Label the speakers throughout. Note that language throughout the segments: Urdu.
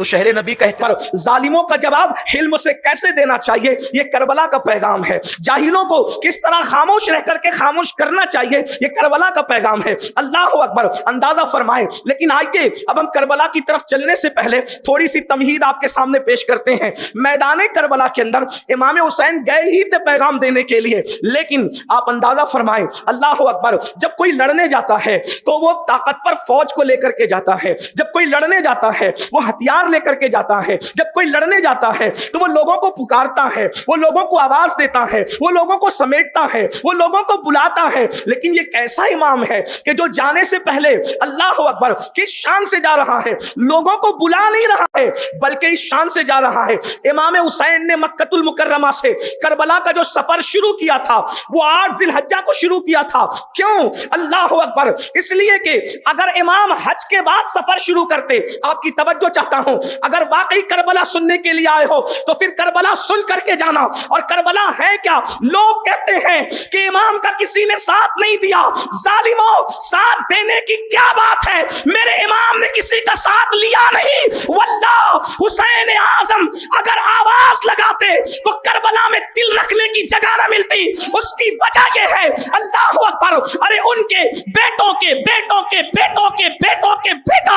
Speaker 1: تو شہر نبی کہتے ہیں ظالموں کا جواب حلم سے کیسے دینا چاہیے، یہ کربلا کا پیغام ہے. جاہلوں کو کس طرح خاموش رہ کر کے خاموش کرنا چاہیے، یہ کربلا کا پیغام ہے. اللہ اکبر. اندازہ فرمائے. لیکن آئیے اب ہم کربلا کی طرف چلنے سے پہلے تھوڑی سی تمہید آپ کے سامنے پیش کرتے ہیں. میدان کربلا کے اندر امام حسین گئے ہی تھے پیغام دینے کے لیے، لیکن آپ اندازہ فرمائیں. اللہ اکبر. جب کوئی لڑنے جاتا ہے تو وہ طاقتور فوج کو لے کر کے جاتا ہے. جب کوئی لڑنے جاتا ہے وہ ہتھیار لے کر کے جاتا ہے. جب کوئی لڑنے جاتا ہے تو وہ لوگوں کو پکارتا ہے، وہ لوگوں کو آواز دیتا ہے، وہ لوگوں کو سمیٹتا ہے، وہ لوگوں کو بلاتا ہے. لیکن یہ کیسا امام ہے کہ جو جانے سے پہلے اللہ اکبر کس شان سے جا رہا ہے، لوگوں کو بلا نہیں رہا ہے بلکہ اس شان سے جا رہا ہے. امام حسین نے مکہ المکرمہ سے کربلا کا جو سفر شروع کیا تھا وہ 8 ذی الحجہ کو شروع کیا تھا. کیوں؟ اللہ اکبر. اس لیے کہ اگر امام حج کے بعد سفر شروع کرتے، آپ کی توجہ چاہتا ہوں، اگر واقعی کربلا سننے کے لیے آئے ہو تو پھر کربلا سن کر کے جانا. اور کربلا ہے کیا؟ لوگ کہتے ہیں کہ امام کا کسی نے ساتھ نہیں دیا. ظالموں، ساتھ دینے کی کیا بات ہے؟ میرے امام نے کسی کا ساتھ لیا نہیں. واللہ حسین اعظم اگر آواز لگاتے تو کربلا میں دل رکھنے کی جگہ نہ ملتی. اس کی وجہ یہ ہے، اللہ اکبر، ارے ان کے بیٹوں کے بیٹوں کے بیٹوں کے بیٹوں کے بیٹا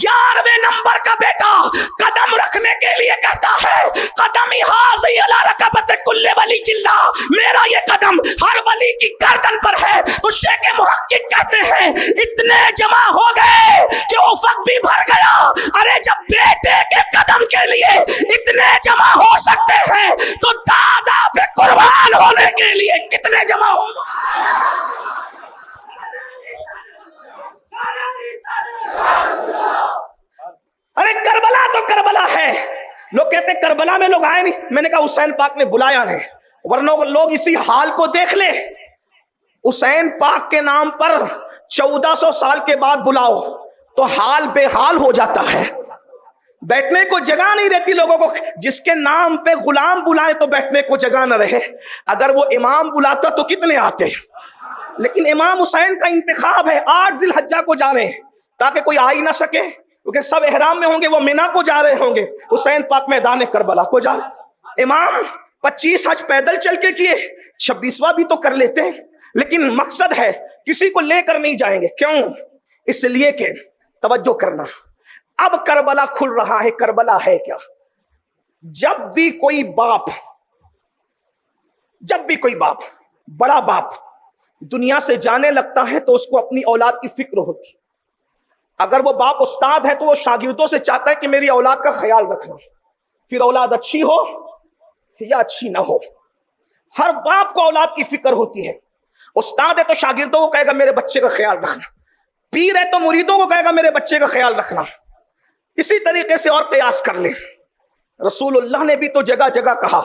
Speaker 1: 11ویں نمبر کا بیٹا قدم رکھنے کے لیے کہتا ہے قدمی حاضی علی رکبت کل ولی جلہ، میرا یہ قدم ہر ولی کی گردن پر ہے. تو شیخ محقق کہتے ہیں اتنے جمع ہو گئے کہ افق بھی بھر گیا. ارے جب بیٹے کے قدم کے لیے اتنے جمع ہو سکتے ہیں تو دادا پہ قربان ہونے کے لیے کتنے جمع ہو. ارے کربلا تو کربلا ہے. لوگ کہتے ہیں کربلا میں لوگ آئے نہیں. میں نے کہا حسین پاک نے بلایا نہیں، ورنہ لوگ اسی حال کو دیکھ لے. حسین پاک کے نام پر 1400 سال کے بعد بلاؤ تو حال بے حال ہو جاتا ہے. بیٹھنے کو جگہ نہیں رہتی لوگوں کو. جس کے نام پہ غلام بلائے تو بیٹھنے کو جگہ نہ رہے. اگر وہ امام بلاتا تو کتنے آتے. لیکن امام حسین کا انتخاب ہے 8 ذی الحجہ کو جا رہے ہیں تاکہ کوئی آ ہی نہ سکے، کیونکہ سب احرام میں ہوں گے. وہ مینا کو جا رہے ہوں گے، حسین پاک میدان کربلا کو جا رہے. امام 25 حج پیدل چل کے کیے، 26واں بھی تو کر لیتے ہیں. لیکن مقصد ہے کسی کو لے کر نہیں جائیں گے. کیوں؟ اس لیے کہ توجہ کرنا، اب کربلا کھل رہا ہے. کربلا ہے کیا؟ جب بھی کوئی باپ بڑا باپ دنیا سے جانے لگتا ہے تو اس کو اپنی اولاد کی فکر ہوتی. اگر وہ باپ استاد ہے تو وہ شاگردوں سے چاہتا ہے کہ میری اولاد کا خیال رکھنا، پھر اولاد اچھی ہو یا اچھی نہ ہو. ہر باپ کو اولاد کی فکر ہوتی ہے. استاد ہے تو شاگردوں کو کہے گا میرے بچے کا خیال رکھنا، پیر ہے تو مریدوں کو کہے گا میرے بچے کا خیال رکھنا. اسی طریقے سے اور قیاس کر لیں. رسول اللہ نے بھی تو جگہ جگہ کہا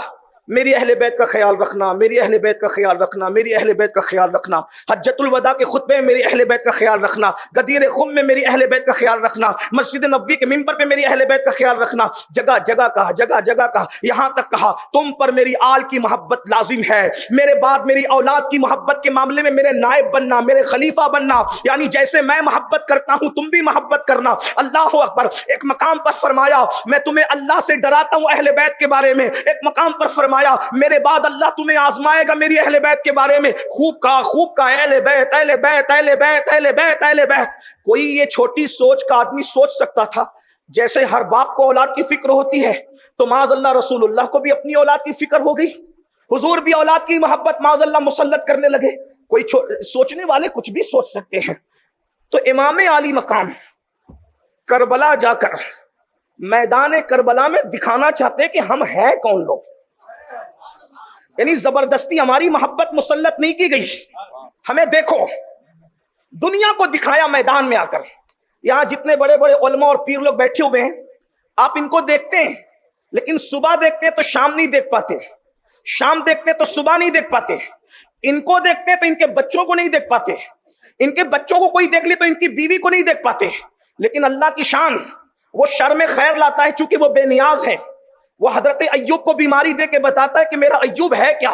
Speaker 1: میری اہل بیت کا خیال رکھنا، میری اہل بیت کا خیال رکھنا، میری اہل بیت کا خیال رکھنا. حجۃ الوداع کے خطبے میں میری اہل بیت کا خیال رکھنا، غدیر خم میں میری اہل بیت کا خیال رکھنا، مسجد نبوی کے منبر پہ میری اہل بیت کا خیال رکھنا. جگہ جگہ کہا، جگہ جگہ کہا. یہاں تک کہا تم پر میری آل کی محبت لازم ہے، میرے بعد میری اولاد کی محبت کے معاملے میں میرے نائب بننا، میرے خلیفہ بننا. یعنی جیسے میں محبت کرتا ہوں تم بھی محبت کرنا. اللہ اکبر. ایک مقام پر فرمایا میں تمہیں اللہ سے ڈراتا ہوں اہل بیت کے بارے میں. ایک مقام پر فرمایا میرے بعد اللہ تمہیں آزمائے گا میری اہل بیت کے بارے میں. خوب کا اہل بیت اہل بیت اہل بیت اہل بیت اہل بیت. کوئی یہ چھوٹی سوچ کا آدمی سوچ سکتا تھا جیسے ہر باپ کو اولاد کی فکر ہوتی ہے تو معاذ اللہ رسول اللہ کو بھی اپنی اولاد کی فکر ہو گئی. حضور بھی اولاد کی محبت معاذ اللہ مسلط کرنے لگے. کوئی سوچنے والے کچھ بھی سوچ سکتے ہیں. تو امام عالی مقام کربلا جا کر میدان کربلا میں دکھانا چاہتے کہ ہم ہیں کون لوگ. یعنی زبردستی ہماری محبت مسلط نہیں کی گئی. ہمیں دیکھو، دنیا کو دکھایا میدان میں آ کر. یہاں جتنے بڑے بڑے علماء اور پیر لوگ بیٹھے ہوئے ہیں آپ ان کو دیکھتے ہیں، لیکن صبح دیکھتے تو شام نہیں دیکھ پاتے، شام دیکھتے تو صبح نہیں دیکھ پاتے. ان کو دیکھتے تو ان کے بچوں کو نہیں دیکھ پاتے، ان کے بچوں کو کوئی دیکھ لے تو ان کی بیوی کو نہیں دیکھ پاتے. لیکن اللہ کی شان، وہ شر میں خیر لاتا ہے چونکہ وہ بے نیاز ہے. وہ حضرت ایوب کو بیماری دے کے بتاتا ہے کہ میرا ایوب ہے کیا.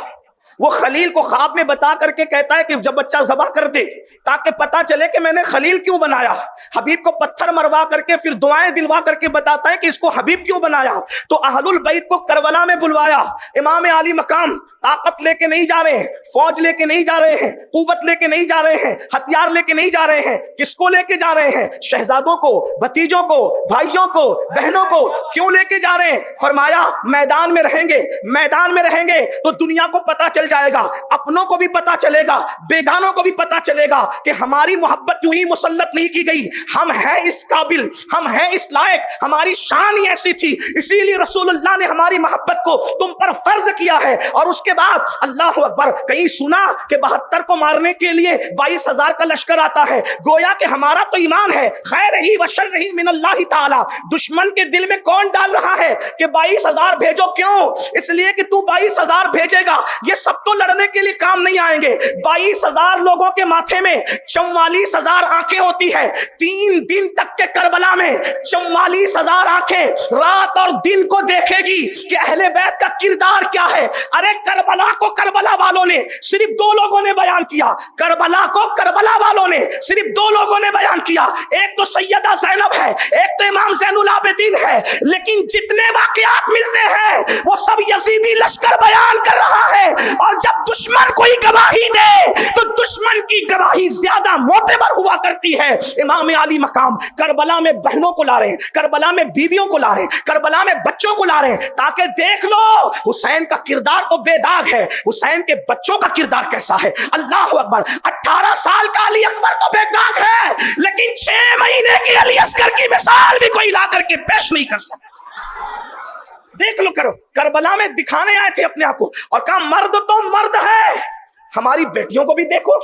Speaker 2: وہ خلیل کو خواب میں بتا کر کے کہتا ہے کہ جب بچہ ذبح کر دے تاکہ پتا چلے کہ میں نے خلیل کیوں بنایا. حبیب کو پتھر مروا کر کے پھر دعائیں دلوا کر کے بتاتا ہے کہ اس کو حبیب کیوں بنایا. تو اہل البیت کو کربلا میں بلوایا. امام علی مقام طاقت لے کے نہیں جا رہے ہیں, فوج لے کے نہیں جا رہے ہیں, قوت لے کے نہیں جا رہے ہیں, ہتھیار لے کے نہیں جا رہے ہیں. کس کو لے کے جا رہے ہیں؟ شہزادوں کو, بھتیجوں کو, بھائیوں کو, بہنوں کو. کیوں لے کے جا رہے ہیں؟ فرمایا میدان میں رہیں گے, میدان میں رہیں گے تو دنیا کو پتا چل جائے گا, اپنوں کو بھی پتا چلے گا, بیگانوں کو بھی پتا چلے گا کہ ہماری محبت یوں ہی مسلط نہیں کی گئی, ہم ہیں اس قابل, ہم ہیں اس لائق, ہماری شان ہی ایسی تھی, اسی لیے رسول اللہ نے ہماری محبت کو تم پر فرض کیا ہے. اور اس کے بعد اللہ اکبر, کہیں سنا کہ 72 کو مارنے کے لیے 22,000 کا لشکر آتا ہے. گویا کہ ہمارا تو ایمان ہے خیر ہی و شر ہی من اللہ تعالی. دشمن کے دل میں کون ڈال رہا ہے کہ 22,000 بھیجو؟ کیوں؟ اس لیے کہ تو 22,000 بھیجے گا, یہ سب تو لڑنے کے لیے کام نہیں آئیں گے. 22,000 لوگوں کے ماتھے میں 44,000 آنکھیں ہوتی ہے. 3 دن تک کے کربلا میں 44,000 آنکھیں رات اور دن کو دیکھے گی کہ اہل بیت کا کردار کیا ہے. ارے کربلا کو کربلا والوں نے صرف 2 لوگوں نے بیان کیا, کربلا کو کربلا والوں نے صرف 2 لوگوں نے بیان کیا. ایک تو سیدہ زینب ہے, ایک تو امام زین العابدین ہے. لیکن جتنے واقعات ملتے ہیں وہ سب یزیدی لشکر بیان کر رہا ہے. اور جب دشمن کوئی گواہی دے تو دشمن کی گواہی زیادہ معتبر ہوا کرتی ہے. امام علی مقام کربلا میں بہنوں کو لا رہے ہیں, کربلا میں بیویوں کو لا رہے ہیں, کربلا میں بچوں کو لا رہے ہیں تاکہ دیکھ لو حسین کا کردار تو بے داغ ہے, حسین کے بچوں کا کردار کیسا ہے. اللہ اکبر. 18 سال کا علی اکبر تو بے داغ ہے, لیکن 6 مہینے کے علی اصغر کی مثال بھی کوئی لا کر کے پیش نہیں کر سکتا. دیکھ لو, کرو. کربلا میں دکھانے آئے تھے اپنے آپ کو اور کہا مرد تو مرد ہے. ہماری بیٹیوں کو بھی دیکھو,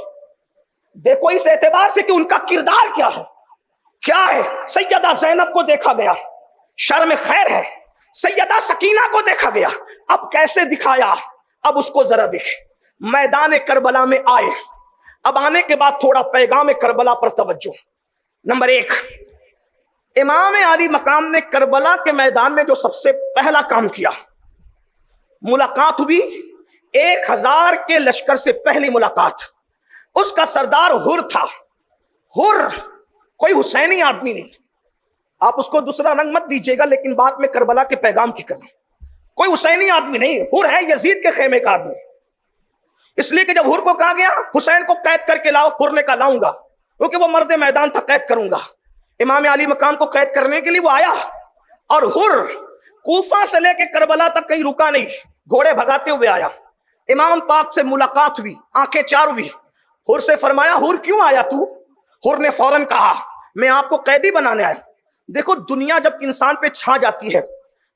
Speaker 2: دیکھو اس اعتبار سے کہ ان کا کردار کیا ہے, کیا ہے. سیدہ زینب کو دیکھا گیا, شرم خیر ہے. سیدہ سکینہ کو دیکھا گیا, اب کیسے دکھایا, اب اس کو ذرا دیکھ. میدان کربلا میں آئے, اب آنے کے بعد تھوڑا پیغام کربلا پر توجہ. نمبر 1, امام علی مقام نے کربلا کے میدان میں جو سب سے پہلا کام کیا, ملاقات ہوئی 1000 کے لشکر سے پہلی ملاقات. اس کا سردار حر تھا. حر کوئی حسینی آدمی نہیں, آپ اس کو دوسرا رنگ مت دیجیے گا, لیکن بات میں کربلا کے پیغام کی کرنا. کوئی حسینی آدمی نہیں, حر ہے یزید کے خیمے کا آدمی. اس لیے کہ جب حر کو کہا گیا حسین کو قید کر کے لاؤ, حر نے کہا لاؤں گا, کیونکہ وہ مرد میدان تھا, قید کروں گا. امام علی مقام کو قید کرنے کے لیے وہ آیا, اور حر کوفہ سے لے کے کربلا تک کہیں رکا نہیں, گھوڑے بھگاتے ہوئے آیا. امام پاک سے ملاقات ہوئی, آنکھیں چار ہوئی. حر سے فرمایا حر کیوں آیا تو؟ حر نے فوراً کہا میں آپ کو قیدی بنانے آیا. دیکھو دنیا جب انسان پہ چھا جاتی ہے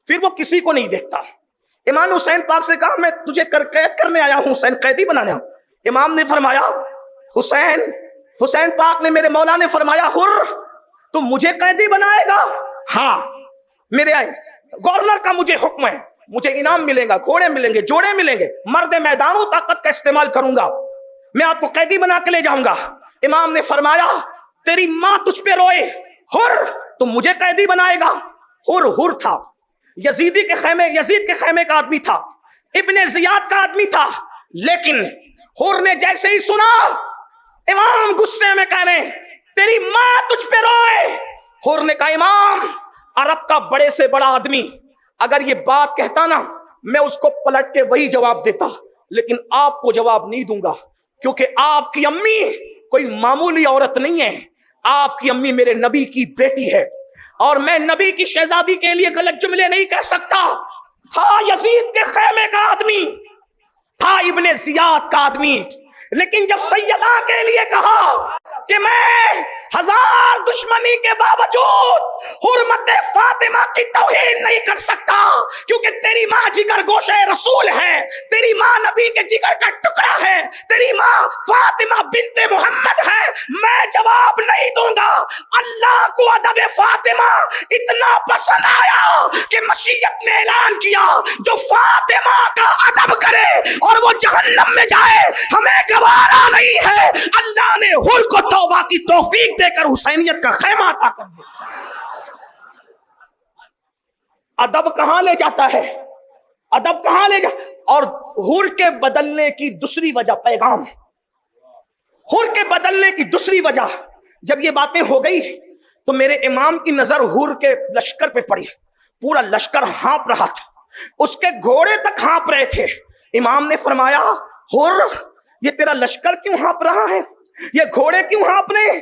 Speaker 2: پھر وہ کسی کو نہیں دیکھتا. امام حسین پاک سے کہا میں تجھے قید کرنے آیا ہوں, حسین قیدی بنانے ہوں. امام نے فرمایا حسین پاک نے, میرے مولا نے فرمایا حر تو مجھے قیدی بنائے گا؟ ہاں, میرے گورنر کا مجھے حکم ہے, مجھے انعام ملے گا, گھوڑے ملیں گے, جوڑے ملیں گے, مرد میدانوں طاقت کا استعمال کروں گا, میں آپ کو قیدی بنا کے لے جاؤں گا. امام نے فرمایا تیری ماں تجھ پہ روئے, حر تو مجھے قیدی بنائے گا؟ حر تھا, یزید کے خیمے کا آدمی تھا, ابن زیاد کا آدمی تھا. لیکن حر نے جیسے ہی سنا امام غصے میں کہہ رہے تیری ماں تجھ پہ روئے. حر نے کہا امام عرب کا بڑے سے بڑا آدمی اگر یہ بات کہتا نا میں اس کو پلٹ کے وہی جواب دیتا, لیکن آپ کو جواب نہیں دوں گا کیونکہ آپ کی امی کوئی معمولی عورت نہیں ہے, آپ کی امی میرے نبی کی بیٹی ہے, اور میں نبی کی شہزادی کے لیے غلط جملے نہیں کہہ سکتا. تھا یزید کے خیمے کا آدمی, تھا ابن زیاد کا آدمی, لیکن جب سیدہ کے لیے کہا کہ میں 1000 دشمنی کے باوجود حرمت فاطمہ کی توہین نہیں کر سکتا کیونکہ تیری ماں جگر گوشہ رسول ہے, تیری ماں نبی کے جگر کا ٹکڑا ہے, تیری ماں فاطمہ بنت محمد ہے, میں جواب نہیں دوں گا. اللہ کو ادب فاطمہ اتنا پسند آیا کہ مشیت نے اعلان کیا جو فاطمہ کا ادب کرے اور وہ جہنم میں جائے ہمیں گوارا نہیں ہے. اللہ نے حر کو توبہ کی توفیق دے کر حسینیت کا خیمہ عطا کر دیا. ادب کہاں لے جاتا ہے؟ ادب کہاں لے گا. اور حور کے بدلنے کی دوسری وجہ پیغام, حور کے بدلنے کی دوسری وجہ, جب یہ باتیں ہو گئی تو میرے امام کی نظر حور کے لشکر پہ پڑی. پورا لشکر ہانپ رہا تھا, اس کے گھوڑے تک ہانپ رہے تھے. امام نے فرمایا حور یہ تیرا لشکر کیوں ہانپ رہا ہے, یہ گھوڑے کیوں ہانپ رہے؟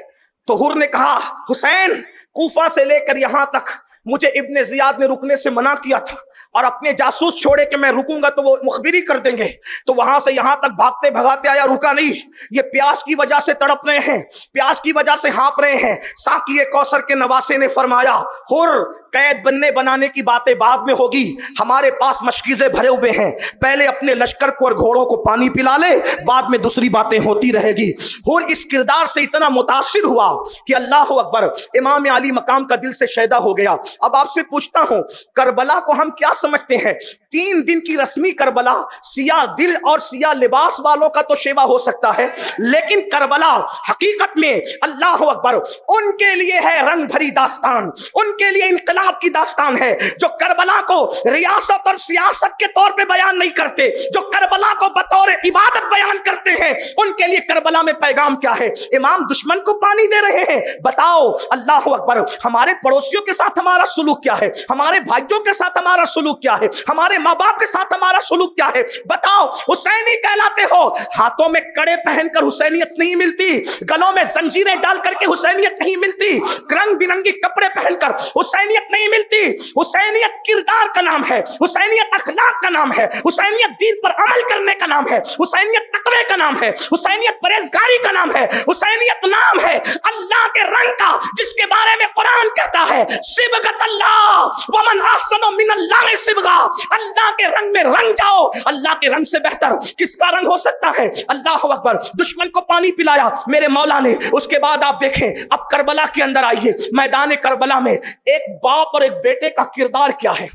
Speaker 2: تو حور نے کہا حسین کوفہ سے لے کر یہاں تک مجھے ابن زیاد نے رکنے سے منع کیا تھا, اور اپنے جاسوس چھوڑے کہ میں رکوں گا تو وہ مخبری کر دیں گے, تو وہاں سے یہاں تک بھاگتے بھگاتے آیا, رکا نہیں. یہ پیاس کی وجہ سے تڑپ رہے ہیں, پیاس کی وجہ سے ہانپ رہے ہیں. ساقی کوثر کے نواسے نے فرمایا حر قید بننے بنانے کی باتیں بعد میں ہوگی, ہمارے پاس مشکیزیں بھرے ہوئے ہیں, پہلے اپنے لشکر کو اور گھوڑوں کو پانی پلا لے, بعد میں دوسری باتیں ہوتی رہے گی. حر اس کردار سے اتنا متاثر ہوا کہ اللہ اکبر, امام علی مقام کا دل سے شیدا ہو گیا. اب آپ سے پوچھتا ہوں کربلا کو ہم کیا سمجھتے ہیں؟ 3 دن کی رسمی کربلا سیاہ دل اور سیاہ لباس والوں کا تو شیوا ہو سکتا ہے, لیکن کربلا حقیقت میں اللہ اکبر ان کے لیے ہے رنگ بھری داستان, ان کے لیے انقلاب کی داستان ہے, جو کربلا کو ریاست اور سیاست کے طور پہ بیان نہیں کرتے, جو کربلا کو بطور عبادت بیان کرتے ہیں. ان کے لیے کربلا میں پیغام کیا ہے؟ امام دشمن کو پانی دے رہے ہیں, بتاؤ اللہ اکبر ہمارے پڑوسیوں کے ساتھ ہمارا سلوک کیا ہے, ہمارے بھائیوں کے ساتھ ہمارا سلوک کیا ہے, ہمارے ماں باپ کے ساتھ ہمارا سلوک کیا ہے؟ بتاؤ حسینی کہلاتے ہو, ہاتھوں میں کڑے پہن کر حسینیت نہیں ملتی, گلوں میں زنجیریں ڈال کر کے حسینیت نہیں ملتی, رنگ برنگی کپڑے پہن کر حسینیت نہیں ملتی. حسینیت کردار کا نام ہے, حسینیت اخلاق کا نام ہے, حسینیت دین پر عمل کرنے کا نام ہے, حسینیت تقوی کا نام ہے, حسینیت پرہیزگاری کا نام ہے, حسینیت نام ہے اللہ کے رنگ کا, جس کے بارے میں قرآن کہتا ہے صبغت اللہ ومن احسن من اللہ صبغہ, اللہ کے رنگ میں رنگ جاؤ. اللہ کے رنگ سے بہتر کس کا رنگ ہو سکتا ہے؟ اللہ اکبر. دشمن کو پانی پلایا میرے مولا نے. اس کے بعد آپ دیکھیں اب کربلا کے اندر آئیے, میدان کربلا میں ایک باپ اور ایک بیٹے کا کردار کیا ہے,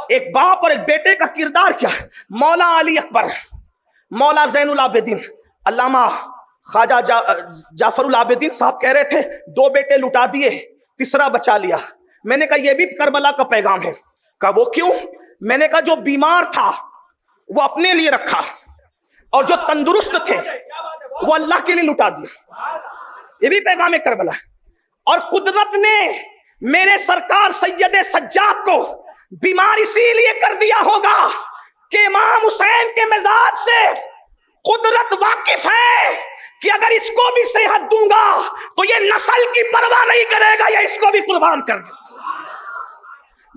Speaker 2: ایک باپ اور ایک بیٹے کا کردار کیا ہے. مولا علی اکبر, مولا زین العابدین, علامہ خواجہ جعفر العابدین صاحب کہہ رہے تھے 2 بیٹے لٹا دیے, تیسرا بچا لیا. میں نے کہا یہ بھی کربلا کا پیغام ہے. کہا وہ کیوں؟ میں نے کہا جو بیمار تھا وہ اپنے لیے رکھا, اور جو تندرست تھے وہ اللہ کے لیے لٹا دیا. یہ بھی پیغام کربلا ہے. اور قدرت نے میرے سرکار سید سجاد کو بیمار اسی لیے کر دیا ہوگا کہ امام حسین کے مزاج سے قدرت واقف ہے کہ اگر اس کو بھی صحت دوں گا تو یہ نسل کی پرواہ نہیں کرے گا, یا اس کو بھی قربان کر دے.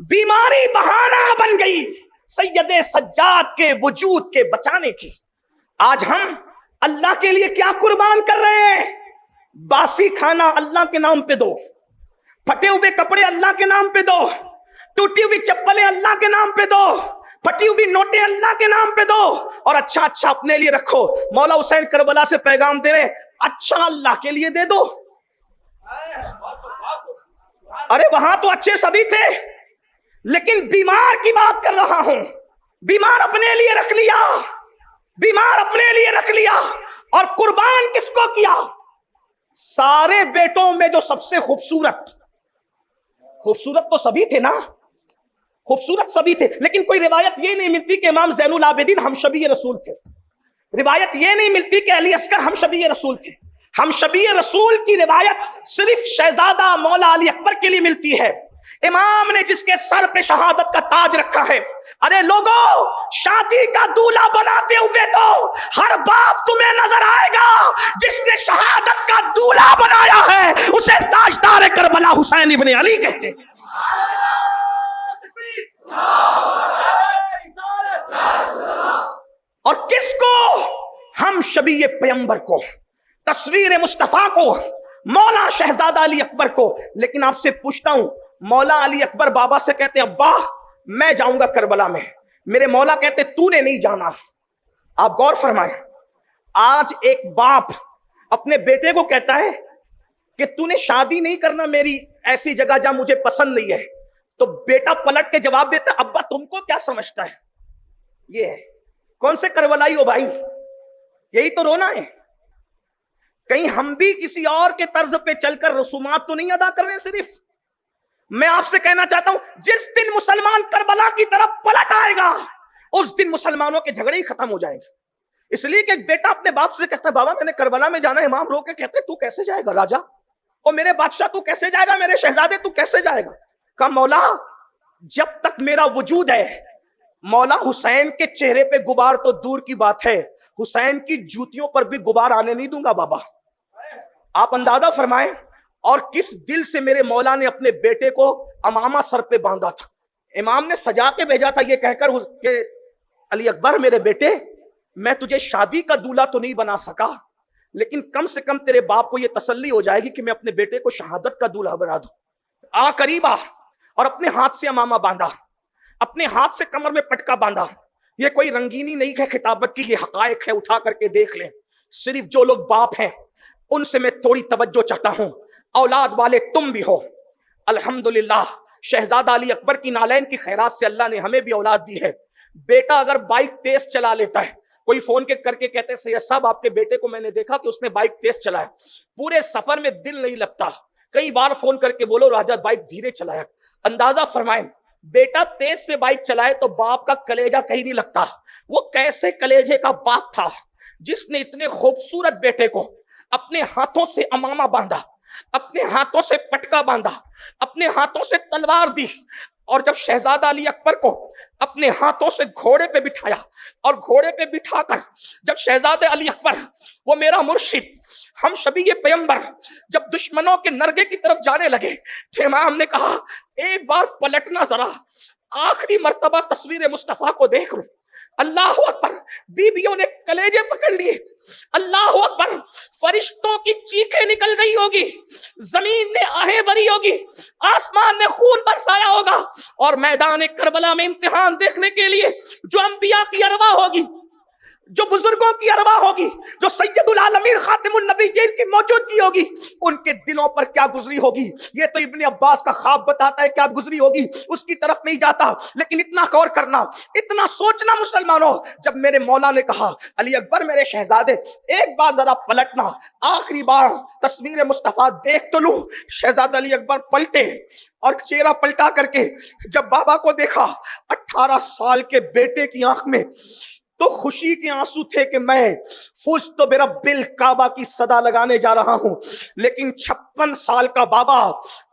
Speaker 2: بیماری بہانہ بن گئی سید سجاد کے وجود کے بچانے کی. آج ہم اللہ کے لیے کیا قربان کر رہے ہیں؟ باسی کھانا اللہ کے نام پہ دو, پھٹے ہوئے کپڑے اللہ کے نام پہ دو, ٹوٹی ہوئی چپلیں اللہ کے نام پہ دو, پھٹی ہوئی نوٹیں اللہ کے نام پہ دو, اور اچھا اچھا اپنے لیے رکھو. مولا حسین کربلا سے پیغام دے رہے اچھا اللہ کے لیے دے دو. ارے وہاں تو اچھے سبھی تھے, لیکن بیمار کی بات کر رہا ہوں. بیمار اپنے لیے رکھ لیا, بیمار اپنے لیے رکھ لیا, اور قربان کس کو کیا؟ سارے بیٹوں میں جو سب سے خوبصورت تو سبھی تھے نا, خوبصورت سبھی تھے, لیکن کوئی روایت یہ نہیں ملتی کہ امام زین العابدین ہم شبیہ رسول تھے. روایت یہ نہیں ملتی کہ علی اصغر ہم شبیہ رسول تھے. ہم شبیہ رسول کی روایت صرف شہزادہ مولا علی اکبر کے لیے ملتی ہے, امام نے جس کے سر پہ شہادت کا تاج رکھا ہے. ارے لوگو, شادی کا دولہا بناتے ہوئے تو ہر باپ تمہیں نظر آئے گا, جس نے شہادت کا دولہا بنایا ہے اسے تاجدار کربلا حسین ابن علی کہتے ہیں. اور کس کو؟ ہم شبیہ پیغمبر کو, تصویر مصطفیٰ کو, مولا شہزادہ علی اکبر کو. لیکن آپ سے پوچھتا ہوں, مولا علی اکبر بابا سے کہتے ابا میں جاؤں گا کربلا میں, میرے مولا کہتے تو نے نہیں جانا. آپ غور فرمائیں, آج ایک باپ اپنے بیٹے کو کہتا ہے کہ تو نے شادی نہیں کرنا میری ایسی جگہ جہاں مجھے پسند نہیں ہے, تو بیٹا پلٹ کے جواب دیتا ابا تم کو کیا سمجھتا ہے؟ یہ ہے کون سے کربلائی ہو بھائی, یہی تو رونا ہے. کہیں ہم بھی کسی اور کے طرز پہ چل کر رسومات تو نہیں ادا کر رہے, صرف میں آپ سے کہنا چاہتا ہوں جس دن مسلمان کربلا کی طرف پلٹ آئے گا اس دن مسلمانوں کے جھگڑے ہی ختم ہو جائیں گے. اس لیے کہ ایک بیٹا اپنے باپ سے کہتا ہے بابا میں نے کربلا میں جانا ہے. امام رو کے کہتے تو کیسے جائے گا راجا, اور میرے بادشاہ تو کیسے جائے گا, میرے شہزادے تو کیسے جائے گا. کہا مولا جب تک میرا وجود ہے مولا حسین کے چہرے پہ غبار تو دور کی بات ہے, حسین کی جوتیوں پر بھی غبار آنے نہیں دوں گا بابا. آپ اندازہ فرمائیں اور کس دل سے میرے مولا نے اپنے بیٹے کو امامہ سر پہ باندھا تھا. امام نے سجا کے بھیجا تھا یہ کہہ کر کہ علی اکبر میرے بیٹے میں تجھے شادی کا دولہا تو نہیں بنا سکا لیکن کم سے کم تیرے باپ کو یہ تسلی ہو جائے گی کہ میں اپنے بیٹے کو شہادت کا دولہا بنا دوں. آ قریب آ اور اپنے ہاتھ سے امامہ باندھا, اپنے ہاتھ سے کمر میں پٹکا باندھا. یہ کوئی رنگینی نہیں ہے خطابت کی, یہ حقائق ہے, اٹھا کر کے دیکھ لیں. صرف جو لوگ باپ ہیں ان سے میں تھوڑی توجہ چاہتا ہوں, اولاد والے تم بھی ہو. الحمدللہ شہزادہ علی اکبر کی نالین کی خیرات سے اللہ نے ہمیں بھی اولاد دی ہے. بیٹا اگر بائک تیز چلا لیتا ہے, کوئی فون کے کر کے کہتے ہیں سید صاحب آپ کے بیٹے کو میں نے دیکھا کہ اس نے بائک تیز چلایا, پورے سفر میں دل نہیں لگتا, کئی بار فون کر کے بولو راجہ بائک دھیرے چلایا. اندازہ فرمائیں بیٹا تیز سے بائک چلائے تو باپ کا کلیجہ کہیں نہیں لگتا. وہ کیسے کلیجے کا باپ تھا جس نے اتنے خوبصورت بیٹے کو اپنے ہاتھوں سے امامہ باندھا, اپنے ہاتھوں سے پٹکا باندھا, اپنے ہاتھوں سے تلوار دی, اور جب شہزادہ علی اکبر کو اپنے ہاتھوں سے گھوڑے پہ بٹھایا اور گھوڑے پہ بٹھا کر جب شہزادہ علی اکبر وہ میرا مرشد ہم شبیہ پیغمبر جب دشمنوں کے نرگے کی طرف جانے لگے تو امام نے کہا ایک بار پلٹنا ذرا, آخری مرتبہ تصویر مصطفیٰ کو دیکھ لوں. اللہ اکبر, بیویوں نے کلیجے پکڑ لیے. اللہ اکبر, فرشتوں کی چیخیں نکل گئی ہوگی, زمین نے آہیں بھری ہوگی, آسمان نے خون برسایا ہوگا, اور میدان کربلا میں امتحان دیکھنے کے لیے جو انبیاء کی ارواح ہوگی, جو بزرگوں کی ارواح ہوگی, جو سید العالمین خاتم النبیین کی موجودگی ہوگی, ان کے دلوں پر کیا گزری ہوگی یہ تو ابن عباس کا خواب بتاتا ہے. کیا گزری ہوگی اس کی طرف نہیں جاتا, لیکن اتنا غور کرنا, اتنا سوچنا مسلمانوں, جب میرے مولا نے کہا علی اکبر میرے شہزادے ایک بار ذرا پلٹنا, آخری بار تصویر مصطفیٰ دیکھ تو لوں. شہزادہ علی اکبر پلٹے اور چہرہ پلٹا کر کے جب بابا کو دیکھا, 18 سال کے بیٹے کی آنکھ میں تو خوشی کے آنسو تھے کہ میں فزت برب الکعبہ کی صدا لگانے جا رہا ہوں. لیکن 56 سال کا بابا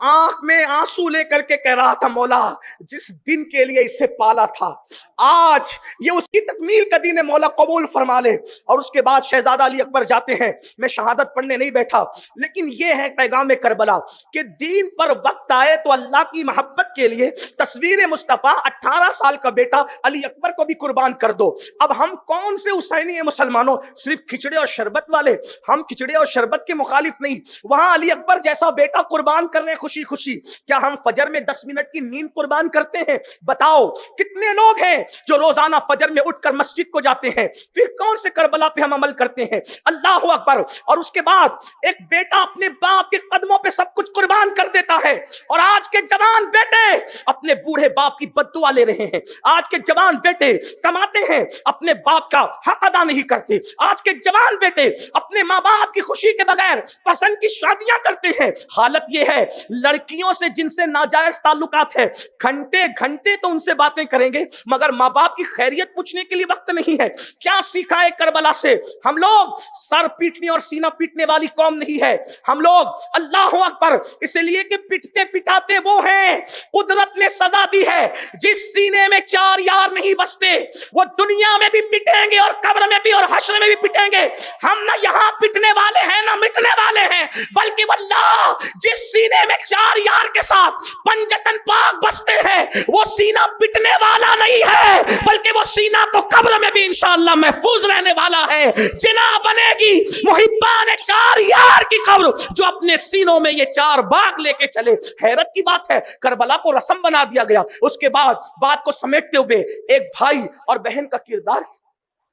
Speaker 2: آنکھ میں آنسو لے کر کے کہہ رہا تھا مولا جس دن کے لیے اسے پالا تھا آج یہ اس کی تکمیل کا دن ہے, مولا قبول فرما لے. اور اس کے بعد شہزادہ علی اکبر جاتے ہیں. میں شہادت پڑھنے نہیں بیٹھا, لیکن یہ ہے پیغام کربلا کہ دین پر وقت آئے تو اللہ کی محبت کے لیے تصویر مصطفیٰ 18 سال کا بیٹا علی اکبر کو بھی قربان کر دو. اب ہم کون سے حسینی ہیں مسلمانوں, صرف کھچڑے اور شربت والے. ہم کھچڑے اور شربت کے مخالف نہیں, وہاں علی اکبر جیسا بیٹا قربان کر رہے خوشی خوشی. کیا ہم فجر میں 10 منٹ کی نیند قربان کرتے ہیں؟ بتاؤ کتنے لوگ ہیں جو روزانہ فجر میں اٹھ کر مسجد کو جاتے ہیں؟ پھر کون سے کربلا پہ ہم عمل کرتے ہیں؟ اللہ اکبر. اور اس کے بعد ایک بیٹا اپنے باپ کے قدموں پہ سب کچھ قربان کر دیتا ہے, اور آج کے جوان بیٹے اپنے بوڑھے باپ کی بد دعا لے رہے ہیں. آج کے جوان بیٹے کماتے ہیں, اپنے باپ کا حق ادا نہیں کرتے. آج کے جوان بیٹے اپنے ماں باپ کی خوشی کے بغیر پسند کی شادیاں کرتے ہیں. حالت یہ ہے لڑکیوں سے جن سے ناجائز تعلقات ہے, گھنٹے گھنٹے تو ان سے باتیں کریں گے مگر ماں باپ کی خیریت پوچھنے کے لیے وقت نہیں ہے. کیا سیکھا ہے کربلا سے؟ ہم لوگ سر پیٹنے اور سینہ پیٹنے والی قوم نہیں ہے. ہم لوگ اللہ اکبر اس لیے کہ پٹتے پٹاتے وہ ہیں. قدرت نے سزا دی ہے جس سینے میں 4 یار نہیں بستے وہ دنیا میں بھی پٹیں گے اور قبر میں بھی اور حشر میں بھی پٹیں گے. ہم نہ یہاں پٹنے والے ہیں نہ مٹنے والے ہیں, بلکہ واللہ جس سینے میں 4 یار کے ساتھ پنجتن پاک بستے ہیں وہ سینہ پٹنے والا نہیں ہے, بلکہ وہ سینہ تو قبر میں بھی انشاءاللہ محفوظ رہنے والا ہے. جنا بنے گی محبان 4 یار کی قبر جو اپنے سینوں میں یہ 4 باغ لے کے چلے. حیرت کی بات ہے کربلا کو رسم بنا دیا گیا. اس کے بعد بات کو سمیٹتے ہوئے ایک بھائی اور بہن کا کردار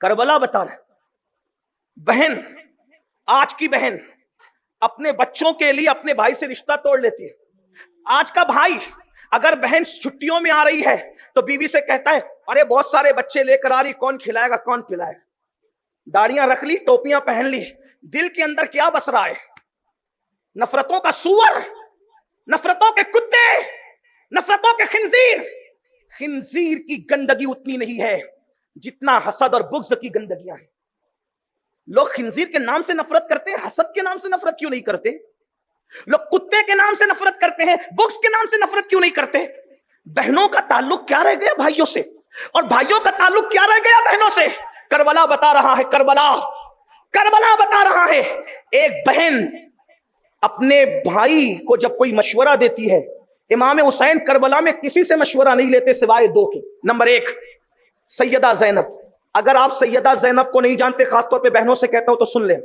Speaker 2: کربلا بتا رہے. بہن, آج کی بہن اپنے بچوں کے لیے اپنے بھائی سے رشتہ توڑ لیتی ہے. آج کا بھائی اگر بہن چھٹیوں میں آ رہی ہے تو بیوی سے کہتا ہے ارے بہت سارے بچے لے کر آ رہی, کون کھلائے گا کون پلائے گا. داڑیاں رکھ لی, ٹوپیاں پہن لی, دل کے اندر کیا بس رہا ہے؟ نفرتوں کا سور, نفرتوں کے کتے, نفرتوں کے خنزیر. خنزیر کی گندگی اتنی نہیں ہے جتنا حسد اور بغض کی گندگیاں ہیں. لوگ خنزیر کے نام سے نفرت کرتے ہیں, حسد کے نام سے نفرت کیوں نہیں کرتے؟ لوگ کتے کے نام سے نفرت کرتے ہیں, بغض کے نام سے نفرت کیوں نہیں کرتے؟ بہنوں کا تعلق کیا رہ گیا بھائیوں سے, اور بھائیوں کا تعلق کیا رہ گیا بہنوں سے؟ کربلا بتا رہا ہے, کربلا بتا رہا ہے. ایک بہن اپنے بھائی کو جب کوئی مشورہ دیتی ہے, امام حسین کربلا میں کسی سے مشورہ نہیں لیتے سوائے دو کے. نمبر ایک, سیدہ زینب. اگر آپ سیدہ زینب کو نہیں جانتے, خاص طور پہ بہنوں سے کہتا ہوں تو سن لیں.